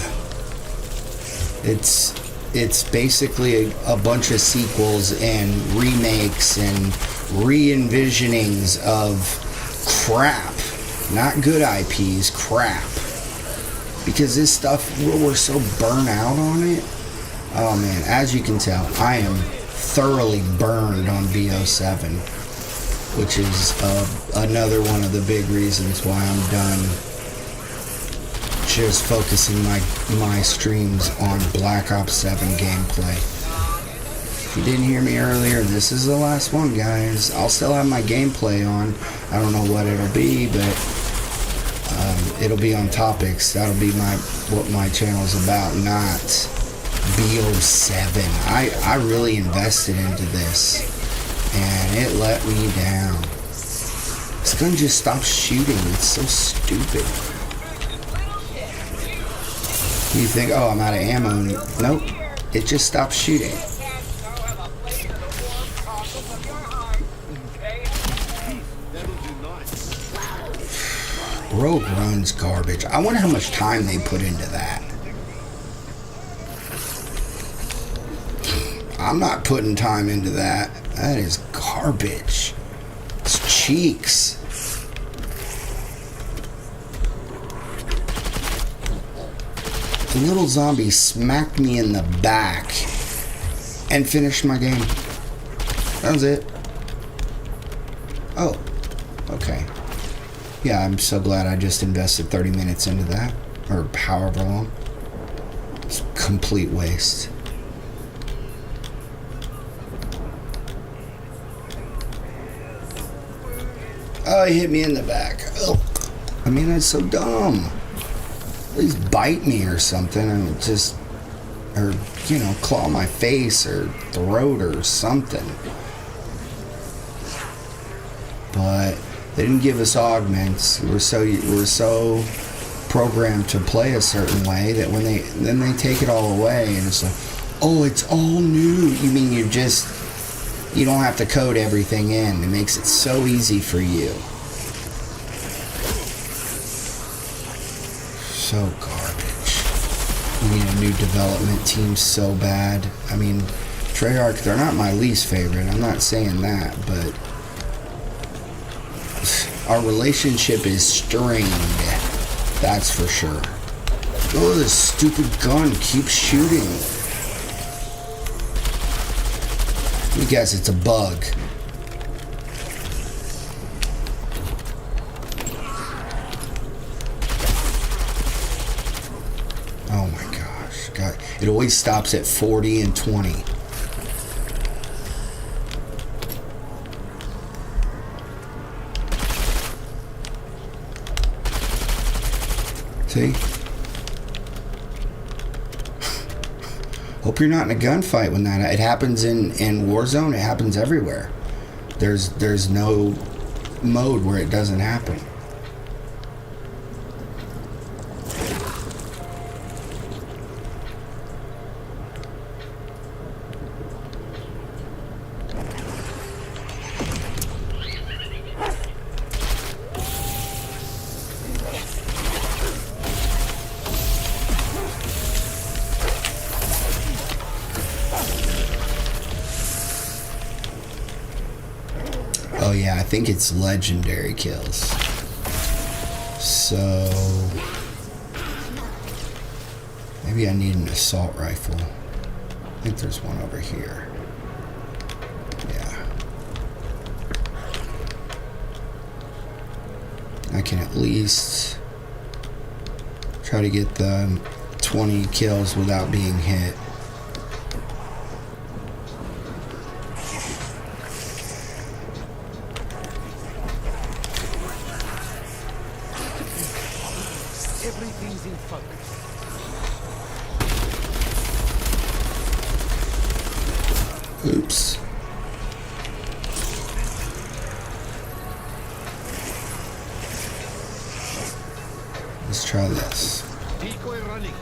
It's basically a bunch of sequels and remakes and re-envisionings of crap. Not good IPs, crap. Because this stuff, we're so burnt out on it. Oh man, as you can tell, I am thoroughly burned on BO7, which is another one of the big reasons why I'm done just focusing my streams on Black Ops 7 gameplay. If you didn't hear me earlier, this is the last one, guys. I'll still have my gameplay on. I don't know what it'll be, but it'll be on topics. That'll be what my channel's about, not BO7. I really invested into this, and it let me down. This gun just stopped shooting. It's so stupid. You think, oh, I'm out of ammo. Nope. It just stopped shooting. Rogue Run's garbage. I wonder how much time they put into that. I'm not putting time into that. That is garbage. It's cheeks. The little zombie smacked me in the back and finished my game. That was it. Oh, okay. Yeah, I'm so glad I just invested 30 minutes into that, or however long. It's a complete waste. Oh, he hit me in the back. Oh, I mean, that's so dumb. At least bite me or something, and just, or, you know, claw my face or throat or something. but they didn't give us augments. We're so programmed to play a certain way that when they take it all away and it's like, oh, it's all new. You mean you don't have to code everything in. It makes it so easy for you. So garbage. We need a new development team so bad. I mean, Treyarch, they're not my least favorite. I'm not saying that, but our relationship is strained. That's for sure. Oh, this stupid gun keeps shooting. Let me guess, it's a bug. Oh my gosh. God, it always stops at 40 and 20. See? Hope you're not in a gunfight when that. It happens in Warzone. It happens everywhere. There's no mode where it doesn't happen. Oh yeah, I think it's legendary kills. So maybe I need an assault rifle. I think there's one over here. Yeah. I can at least try to get the 20 kills without being hit. Everything's in focus. Oops. Let's try this. Decoy running.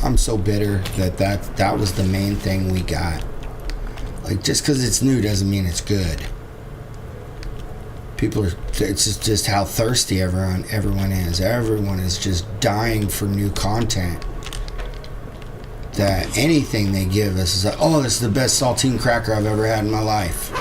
I'm so bitter that was the main thing we got. Like, just because it's new doesn't mean it's good. People are, it's just how thirsty everyone is. Everyone is just dying for new content. That anything they give us is like, oh, this is the best saltine cracker I've ever had in my life.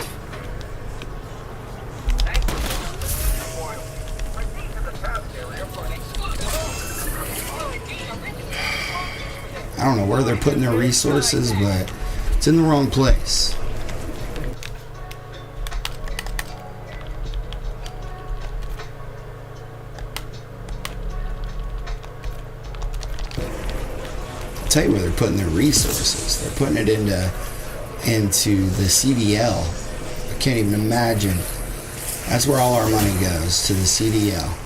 I don't know where they're putting their resources, but it's in the wrong place. I'll tell you where they're putting their resources. They're putting it into the CDL. I can't even imagine. That's where all our money goes, to the CDL.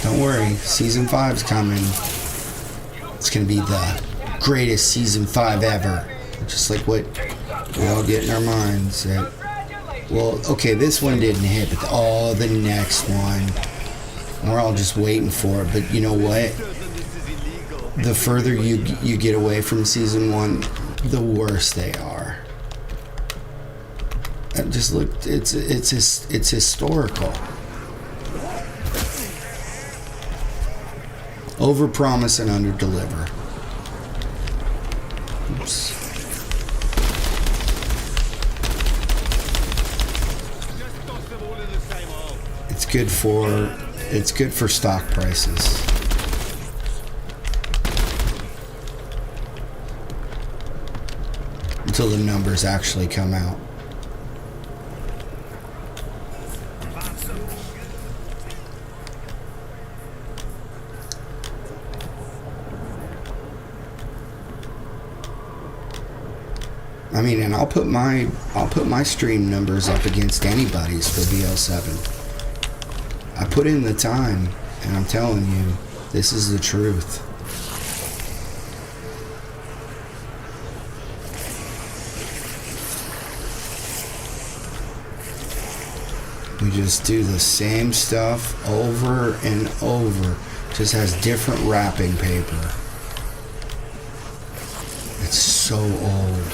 Don't worry, Season 5's coming. It's going to be the greatest Season 5 ever. Just like what we all get in our minds. That, well, okay, this one didn't hit, but the next one. We're all just waiting for it. But you know what? The further you get away from Season 1, the worse they are. Just look, it's historical. Overpromise and underdeliver. Oops. It's good for stock prices. Until the numbers actually come out. I mean, and I'll put my stream numbers up against anybody's for BL7. I put in the time, and I'm telling you, this is the truth. We just do the same stuff over and over. Just has different wrapping paper. It's so old.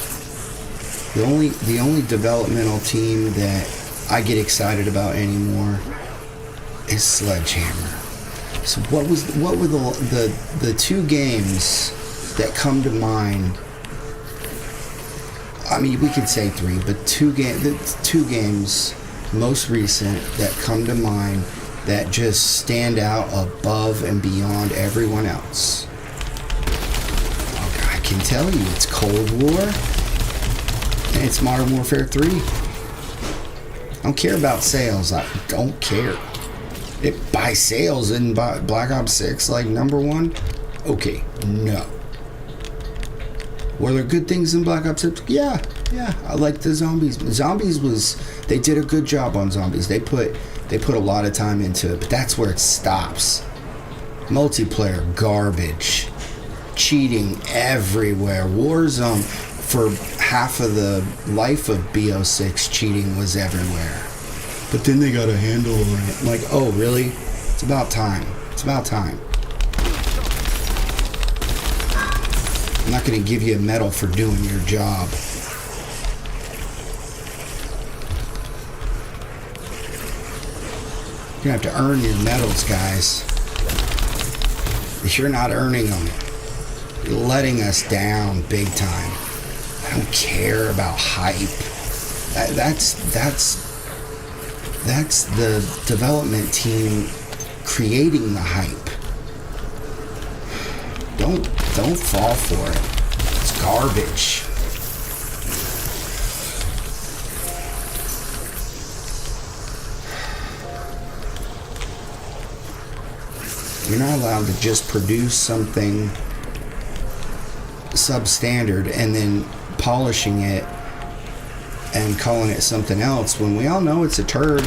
The only developmental team that I get excited about anymore is Sledgehammer. So what were the two games that come to mind? I mean, we could say three, but the two games most recent that come to mind that just stand out above and beyond everyone else. I can tell you, it's Cold War. And it's Modern Warfare 3. I don't care about sales. I don't care. By sales in Black Ops 6, like #1? Okay, no. Were there good things in Black Ops 6? Yeah. I like the zombies. They did a good job on zombies. They put a lot of time into it, but that's where it stops. Multiplayer, garbage. Cheating everywhere. Warzone, for half of the life of BO6, cheating was everywhere. But then they got a handle on it. I'm like, oh, really? It's about time. It's about time. I'm not going to give you a medal for doing your job. You're going to have to earn your medals, guys. If you're not earning them, you're letting us down big time. I don't care about hype. That's the development team creating the hype. Don't fall for it. It's garbage. You're not allowed to just produce something substandard and then polishing it and calling it something else when we all know it's a turd.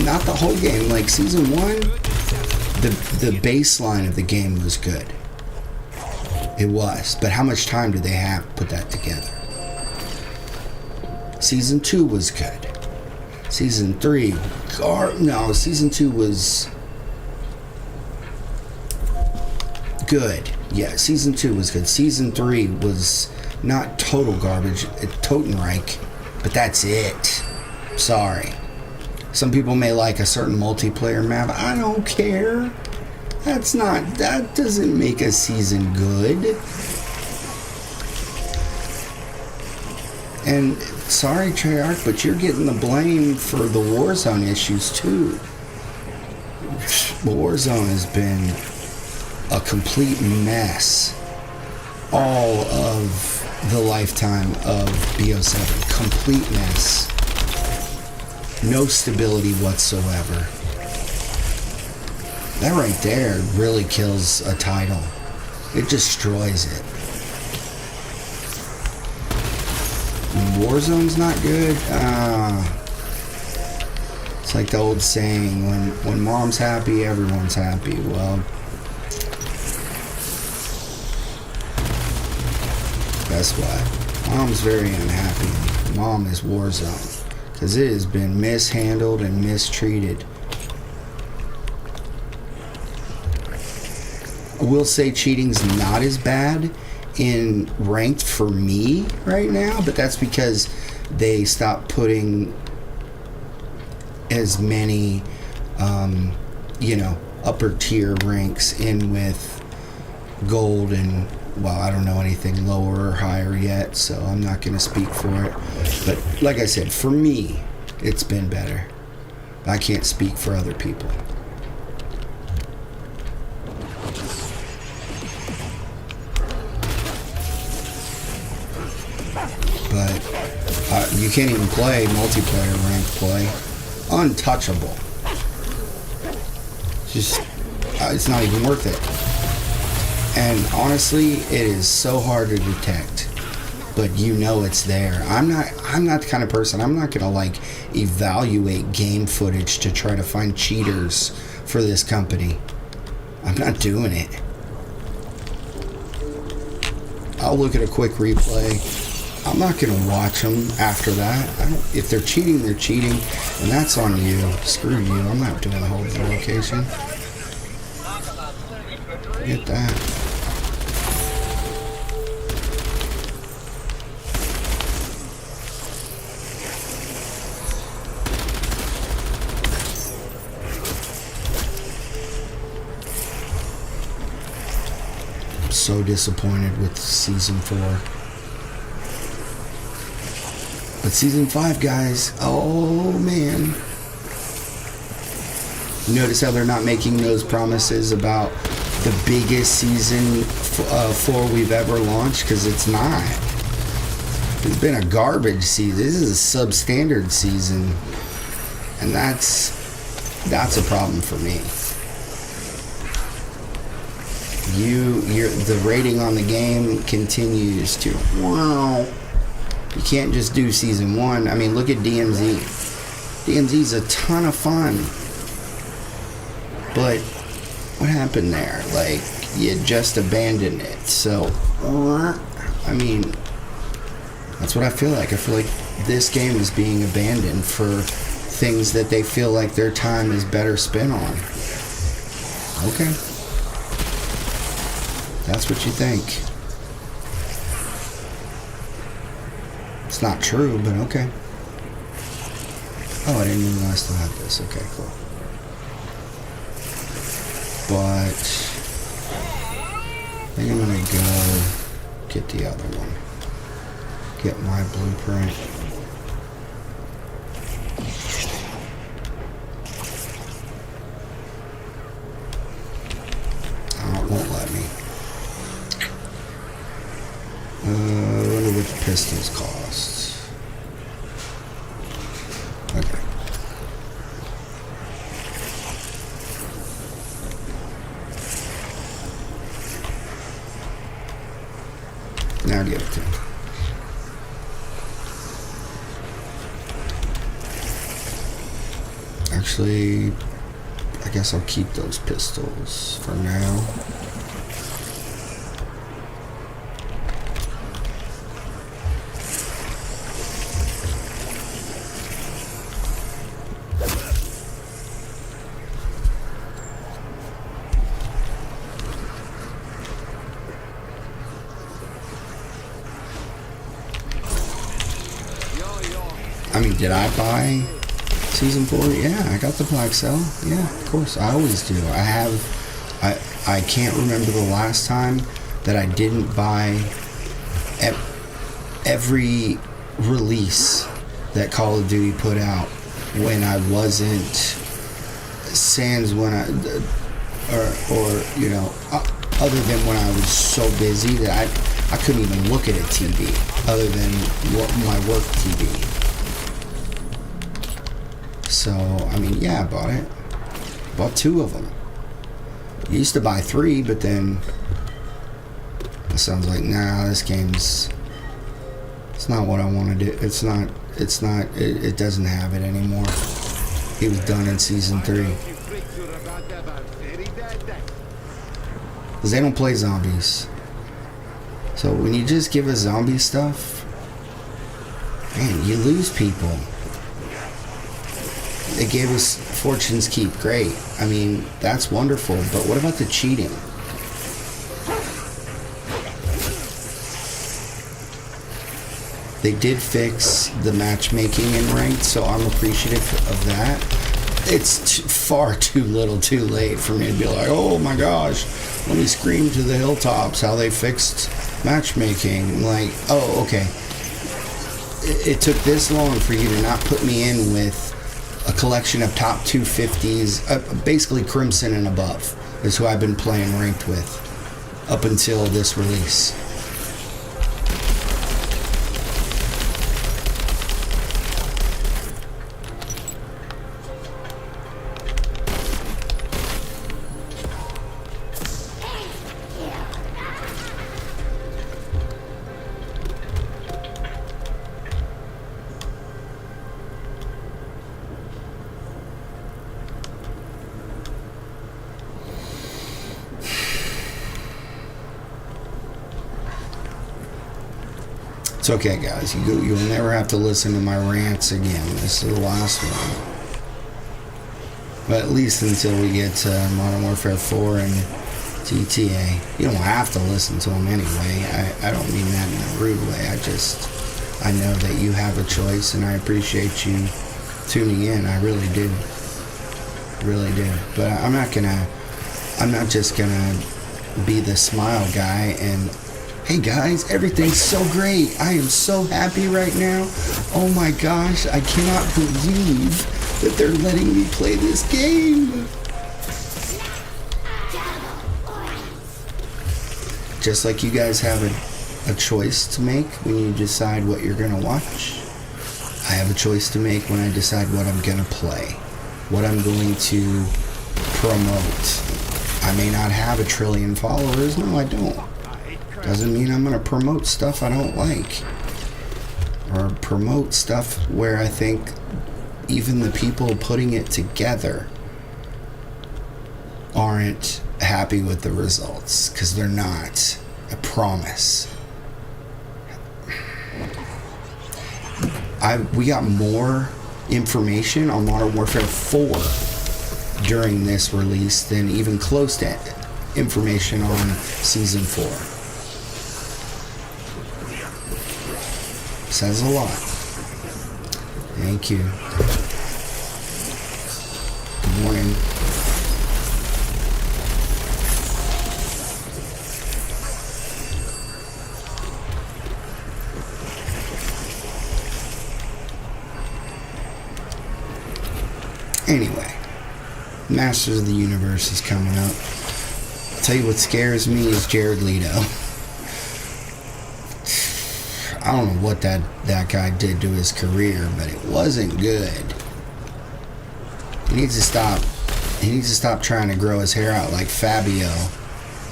Not the whole game. Like Season 1, the baseline of the game was good. It was. But how much time did they have to put that together? Season 2 was good. Season 3, Season 2 was good. Yeah, Season 2 was good. Season 3 was not total garbage. Totenreich, but that's it. Sorry. Some people may like a certain multiplayer map. I don't care. That doesn't make a season good. And sorry, Treyarch, but you're getting the blame for the Warzone issues too. Warzone has been a complete mess all of the lifetime of BO7. Complete mess. No stability whatsoever. That right there really kills a title. It destroys it. Warzone's not good. It's like the old saying, when mom's happy, everyone's happy. Well, guess what? Mom's very unhappy. Mom is Warzone. Because it has been mishandled and mistreated. I will say cheating's not as bad in ranked for me right now, but that's because they stopped putting as many, upper tier ranks in with gold and, well, I don't know anything lower or higher yet, so I'm not going to speak for it. But like I said, for me, it's been better. I can't speak for other people. But you can't even play multiplayer ranked play. Untouchable. Just, it's not even worth it. And honestly, it is so hard to detect. But you know it's there. I'm not the kind of person, I'm not gonna like evaluate game footage to try to find cheaters for this company. I'm not doing it. I'll look at a quick replay. I'm not gonna watch them after that. If they're cheating, they're cheating, and that's on you. Screw you. I'm not doing the whole location. Get that. So disappointed with season 4. But season 5, guys, oh man. Notice how they're not making those promises about the biggest season 4 we've ever launched, because it's not. It's been a garbage season. This is a substandard season, and that's a problem for me. The rating on the game continues to, wow. You can't just do season 1. I mean, look at DMZ. DMZ's a ton of fun. But what happened there? Like, you just abandoned it. So, I mean, that's what I feel like. I feel like this game is being abandoned for things that they feel like their time is better spent on. Okay. That's what you think. It's not true, but okay. Oh, I didn't even realize I still had this. Okay, cool. But I think I'm gonna go get the other one. Get my blueprint. Oh, it won't let me. I wonder what the pistols cost. Okay. Now give it to me. Actually, I guess I'll keep those pistols for now. I mean, did I buy season 4? Yeah, I got the Black Cell. Yeah, of course. I always do. I can't remember the last time that I didn't buy every release that Call of Duty put out when I wasn't sans when I, or you know, other than when I was so busy that I couldn't even look at a TV other than my work TV. So, I mean, yeah, I bought it. Bought 2 of them. I used to buy 3, but then it sounds like, nah, this game's, it's not what I want to do. It doesn't have it anymore. It was done in season 3. Because they don't play zombies. So when you just give us zombie stuff, man, you lose people. They gave us Fortune's Keep. Great. I mean, that's wonderful. But what about the cheating? They did fix the matchmaking in ranked, so I'm appreciative of that. It's far too little too late for me to be like, oh my gosh, let me scream to the hilltops how they fixed matchmaking. Like, oh, okay. It took this long for you to not put me in with a collection of top 250s, basically Crimson and above is who I've been playing ranked with up until this release. It's okay, guys. You'll never have to listen to my rants again. This is the last one. But at least until we get to Modern Warfare 4 and GTA. You don't have to listen to them anyway. I don't mean that in a rude way. I know that you have a choice, and I appreciate you tuning in. I really do. Really do. But I'm not just gonna be the smile guy and, hey guys, everything's so great. I am so happy right now. Oh my gosh, I cannot believe that they're letting me play this game. Just like you guys have a choice to make when you decide what you're gonna watch, I have a choice to make when I decide what I'm gonna play, what I'm going to promote. I may not have 1 trillion followers. No, I don't. Doesn't mean I'm going to promote stuff I don't like. Or promote stuff where I think even the people putting it together aren't happy with the results. Because they're not. I promise. We got more information on Modern Warfare 4 during this release than even close to information on Season 4. Says a lot. Thank you. Good morning. Anyway, Masters of the Universe is coming up. I'll tell you what scares me is Jared Leto. I don't know what that guy did to his career, but it wasn't good. He needs to stop. He needs to stop trying to grow his hair out like Fabio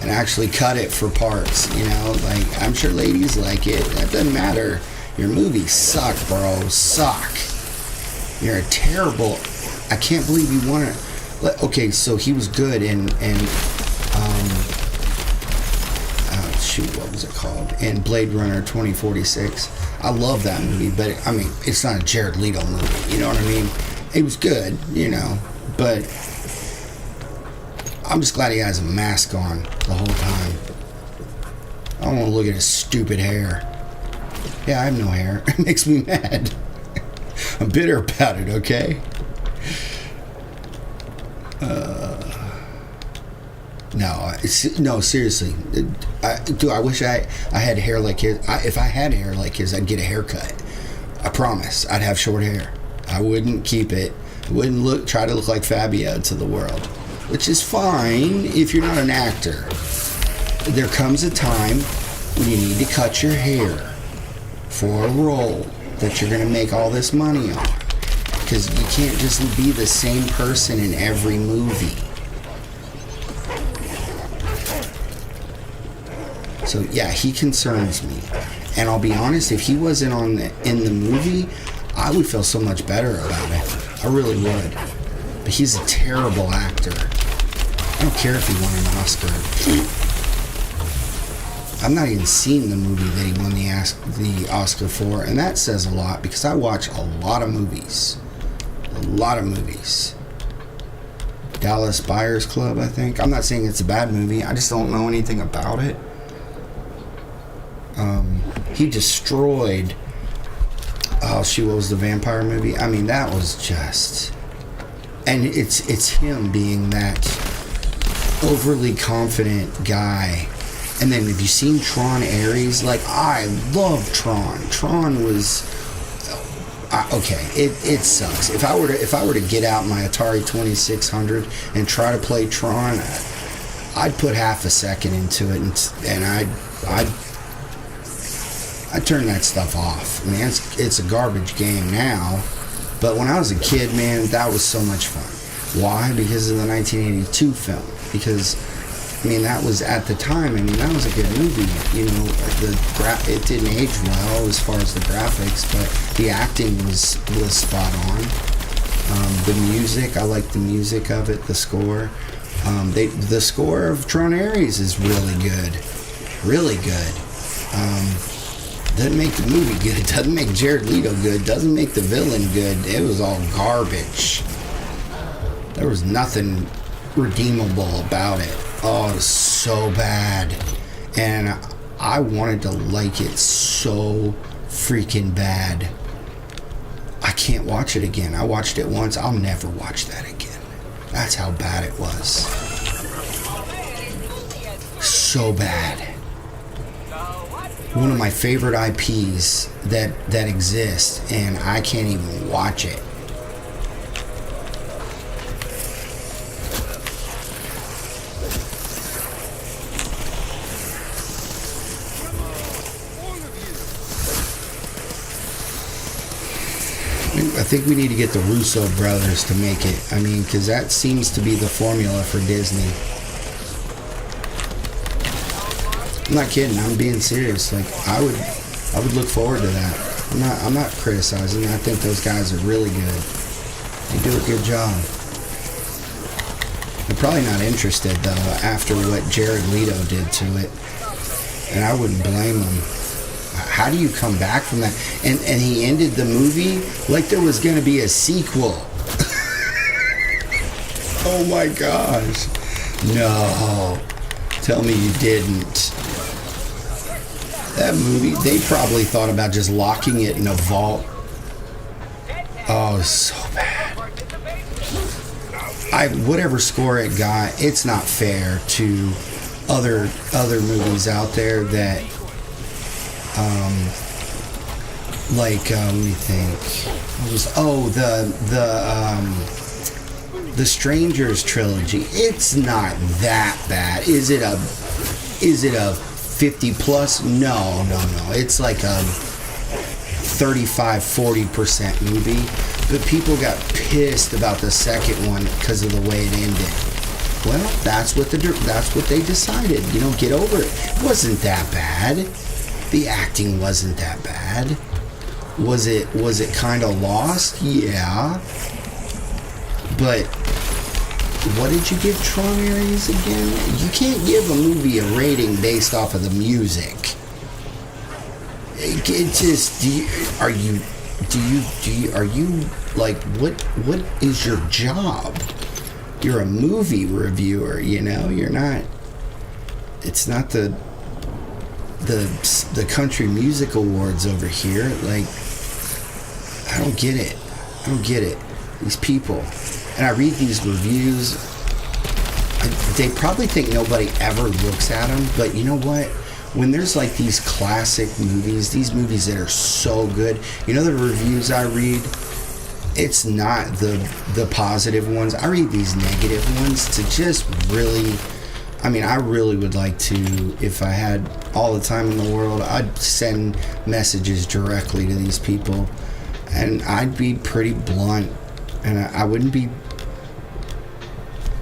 and actually cut it for parts, you know? Like, I'm sure ladies like it. That doesn't matter. Your movies suck, bro. Suck. You're a terrible... I can't believe you want to... Okay, so he was good in shoot, what was it called? In Blade Runner 2046. I love that movie, but I mean, it's not a Jared Leto movie, you know what I mean? It was good, you know, but I'm just glad he has a mask on the whole time. I don't want to look at his stupid hair. Yeah, I have no hair. It makes me mad. I'm bitter about it, okay? No, seriously. I wish I had hair like his. If I had hair like his, I'd get a haircut. I promise. I'd have short hair. I wouldn't keep it. I wouldn't try to look like Fabio to the world. Which is fine if you're not an actor. There comes a time when you need to cut your hair for a role that you're going to make all this money on. Because you can't just be the same person in every movie. So yeah, he concerns me. And I'll be honest, if he wasn't in the movie, I would feel so much better about it. I really would. But he's a terrible actor. I don't care if he won an Oscar. I've not even seen the movie that he won the Oscar for, and that says a lot because I watch a lot of movies. A lot of movies. Dallas Buyers Club, I think. I'm not saying it's a bad movie. I just don't know anything about it. He destroyed... Oh, shoot, what was the vampire movie? I mean, that was just... And it's him being that overly confident guy. And then have you seen Tron Ares? Like, I love Tron. Tron was Okay, it sucks. If I were to get out my Atari 2600 and try to play Tron, I'd put half a second into it, and I'd turn that stuff off. I mean, it's a garbage game now, but when I was a kid, man, that was so much fun. Why? Because of the 1982 film. Because, I mean, that was at the time. I mean, that was a good movie. You know, it didn't age well as far as the graphics, but the acting was spot on. The music, I like the music of it. The score, the score of Tron Ares is really good, really good. Doesn't make the movie good. Doesn't make Jared Leto good. Doesn't make the villain good. It was all garbage. There was nothing redeemable about it. Oh, it was so bad. And I wanted to like it so freaking bad. I can't watch it again. I watched it once. I'll never watch that again. That's how bad it was. So bad. One of my favorite IPs that exists, and I can't even watch it. I think we need to get the Russo brothers to make it. I mean, because that seems to be the formula for Disney. I'm not kidding. I'm being serious. Like, I would look forward to that. I'm not criticizing. I think those guys are really good. They do a good job. They're probably not interested though after what Jared Leto did to it, and I wouldn't blame them. How do you come back from that? And he ended the movie like there was going to be a sequel. Oh my gosh. No. Tell me you didn't. That movie, they probably thought about just locking it in a vault. Oh, so bad. Whatever score it got, it's not fair to other movies out there that let me think. What was the Strangers trilogy. It's not that bad. Is it a 50 plus? No. It's like a 35-40% movie. But people got pissed about the second one because of the way it ended. Well, that's what they decided. You know, get over it. It wasn't that bad. The acting wasn't that bad. Was it kind of lost? Yeah. But what did you give Tron Ares again? You can't give a movie a rating based off of the music. It just, are you like, what is your job? You're a movie reviewer, you know. You're not. It's not the Country Music Awards over here. Like, I don't get it. These people. And I read these reviews. They probably think nobody ever looks at them, but you know what? When there's like these classic movies, these movies that are so good, you know the reviews I read? It's not the positive ones. I read these negative ones to just really, I mean, I really would like to, if I had all the time in the world, I'd send messages directly to these people, and I'd be pretty blunt, and I wouldn't be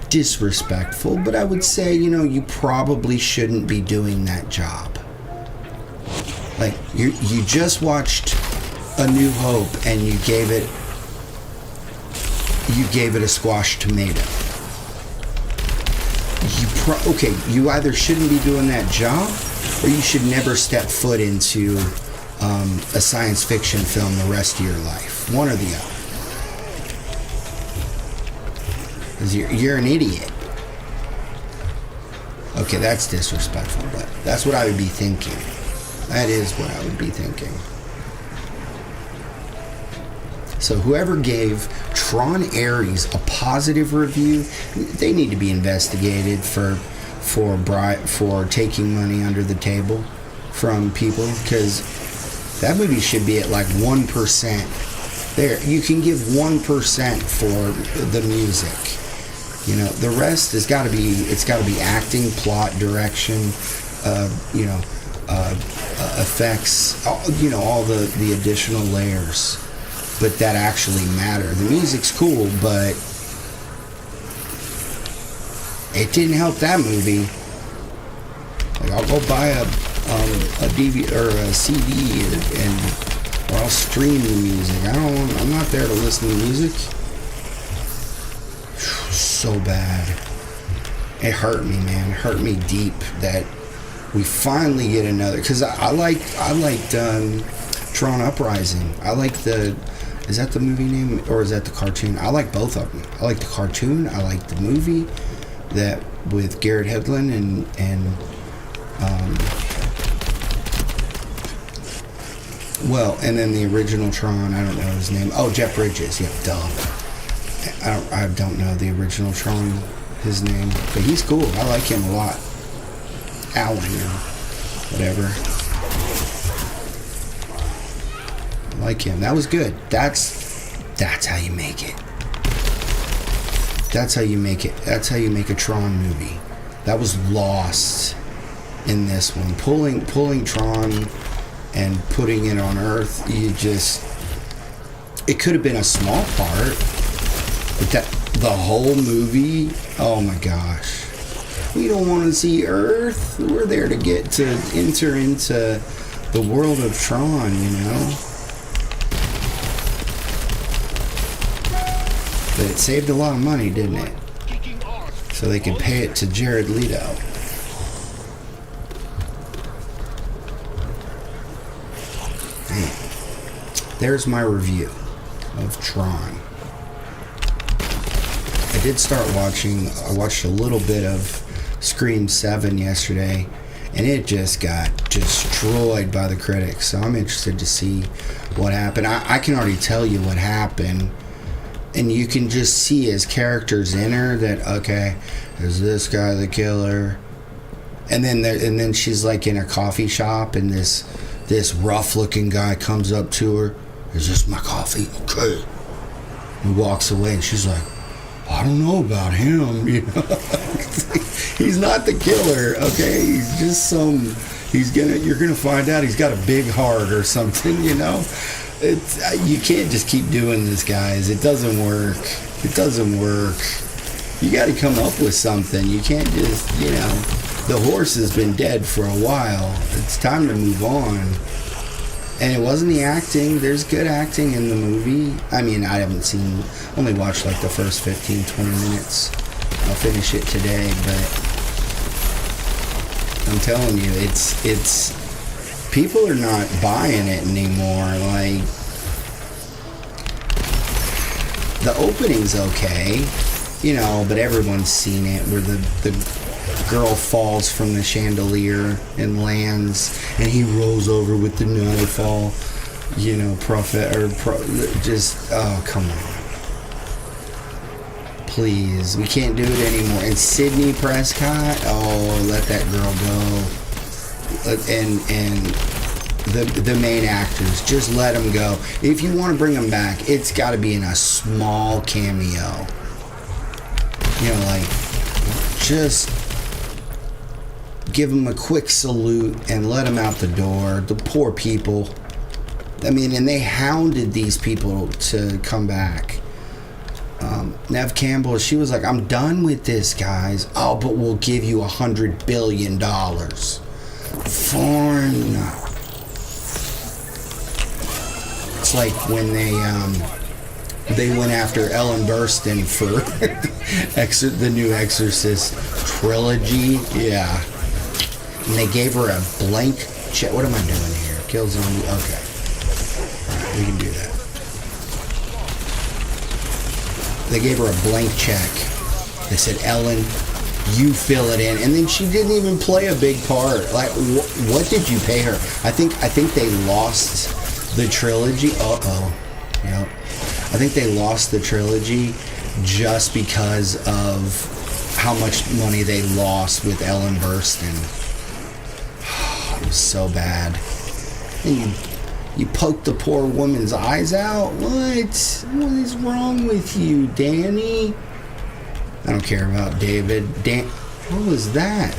disrespectful, but I would say, you know, you probably shouldn't be doing that job. Like, you just watched A New Hope and you gave it a squash tomato. You either shouldn't be doing that job, or you should never step foot into a science fiction film the rest of your life. One or the other. Because you're an idiot. Okay, that's disrespectful, but that's what I would be thinking. That is what I would be thinking. So whoever gave Tron Ares a positive review, they need to be investigated for taking money under the table from people, because that movie should be at like 1% There, you can give 1% for the music. You know, the rest has got to be. It's got to be acting, plot, direction. Effects. All the additional layers. But that actually matter. The music's cool, but it didn't help that movie. Like, I'll go buy a DVD or a CD or I'll stream the music. I'm not there to listen to music. So bad. It hurt me, man. It hurt me deep that we finally get another. Because I liked Tron Uprising. I like the. Is that the movie name or is that the cartoon? I like both of them. I like the cartoon. I like the movie that with Garrett Hedlund and then the original Tron. I don't know his name. Oh, Jeff Bridges. Yeah, duh. I don't know the original Tron, his name, but he's cool. I like him a lot. Alan or whatever. I like him. That was good. That's how you make it. That's how you make it. That's how you make a Tron movie. That was lost in this one. Pulling Tron and putting it on Earth. It could have been a small part. But the whole movie, oh my gosh. We don't want to see Earth. We're there to get to enter into the world of Tron, you know? But it saved a lot of money, didn't it? So they could pay it to Jared Leto. Man. There's my review of Tron. I did start watching. I watched a little bit of Scream 7 yesterday, and it just got destroyed by the critics. So I'm interested to see what happened. I can already tell you what happened, and you can just see as characters enter that, okay, is this guy the killer? And then she's like in a coffee shop, and this rough-looking guy comes up to her. Is this my coffee? Okay. He walks away, and she's like, I don't know about him, you know. He's not the killer, okay? He's just you're gonna find out he's got a big heart or something, you know. You can't just keep doing this, guys. It doesn't work. It doesn't work. You got to come up with something. You can't just, the horse has been dead for a while. It's time to move on. And it wasn't the acting. There's good acting in the movie. I mean, I haven't only watched like the first 15, 20 minutes. I'll finish it today, but I'm telling you, it's people are not buying it anymore. Like, the opening's okay, but everyone's seen it, where the girl falls from the chandelier and lands, and he rolls over with the knife all, oh, come on. Please, we can't do it anymore. And Sidney Prescott, oh, let that girl go. And the main actors, just let them go. If you want to bring them back, it's got to be in a small cameo. Just give them a quick salute and let them out the door. The poor people. I mean, and they hounded these people to come back. Nev Campbell, she was like, I'm done with this, guys. Oh, but we'll give you $100 billion. Fine. It's like when they went after Ellen Burstyn for the new Exorcist trilogy. Yeah. And they gave her a blank check. What am I doing here? Kill zombie. Okay. Alright, we can do that. They gave her a blank check. They said, Ellen, you fill it in. And then she didn't even play a big part. Like, what did you pay her? I think they lost the trilogy. Uh-oh. Yep. I think they lost the trilogy just because of how much money they lost with Ellen Burstyn. It was so bad. And You poked the poor woman's eyes out? What? What is wrong with you, Danny? I don't care about David. What was that?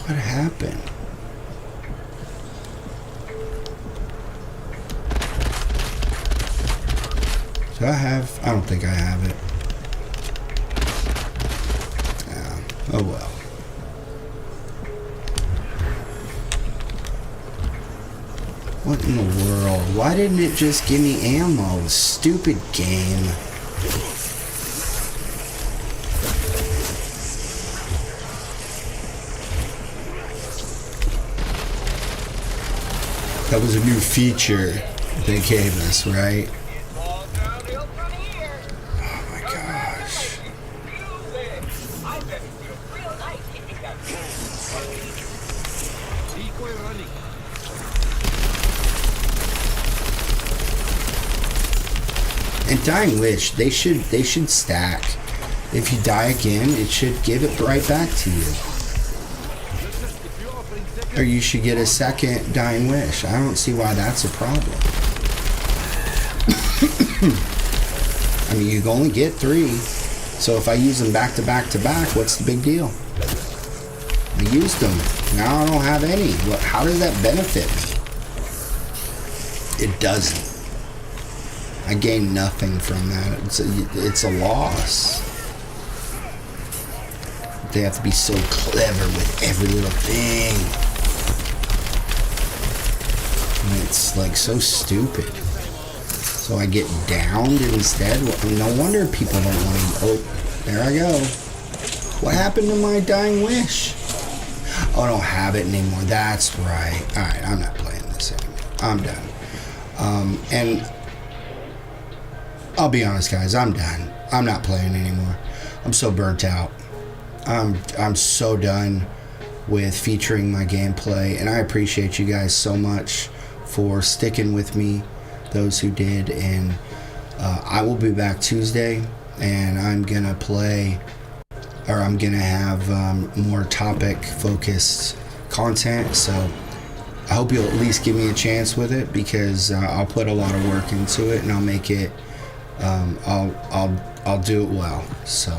What happened? Do I have? I don't think I have it. Yeah. Oh well. What in the world? Why didn't it just give me ammo? Stupid game. That was a new feature they gave us, right? Oh my gosh. And Dying Wish, they should stack. If you die again, it should give it right back to you. Or you should get a second Dying Wish. I don't see why that's a problem. I mean, you can only get 3. So if I use them back to back to back, what's the big deal? I used them. Now I don't have any. How does that benefit me? It doesn't. I gain nothing from that. It's a loss. They have to be so clever with every little thing. And it's like so stupid. So I get downed instead. Well, no wonder people don't want to. Oh, there I go. What happened to my Dying Wish? Oh, I don't have it anymore. That's right. Alright, I'm not playing this anymore. I'm done. And I'll be honest, guys, I'm done. I'm not playing anymore. I'm so burnt out. I'm so done with featuring my gameplay, and I appreciate you guys so much for sticking with me, those who did. And I will be back Tuesday, and I'm gonna play, or I'm gonna have more topic focused content. So I hope you'll at least give me a chance with it, because I'll put a lot of work into it, and I'll make it. I'll do it well. So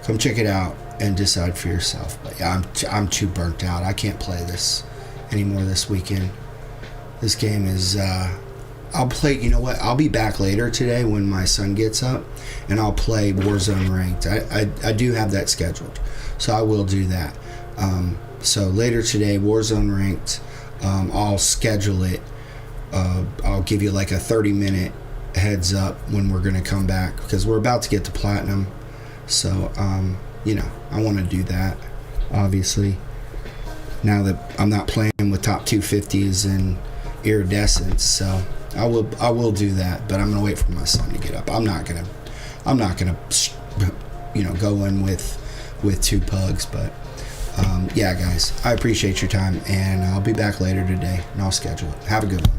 come check it out and decide for yourself. But yeah, I'm too burnt out. I can't play this anymore this weekend. This game is I'll play, you know what, I'll be back later today when my son gets up, and I'll play Warzone ranked. I do have that scheduled, so I will do that. So later today, Warzone ranked, I'll schedule it. I'll give you like a 30-minute heads up when we're going to come back, because we're about to get to platinum. So you know, I want to do that, obviously, now that I'm not playing with top 250s and iridescence. So I will do that, but I'm gonna wait for my son to get up. I'm not gonna you know, go in with 2 pugs. But yeah, guys, I appreciate your time, and I'll be back later today, and I'll schedule it. Have a good one.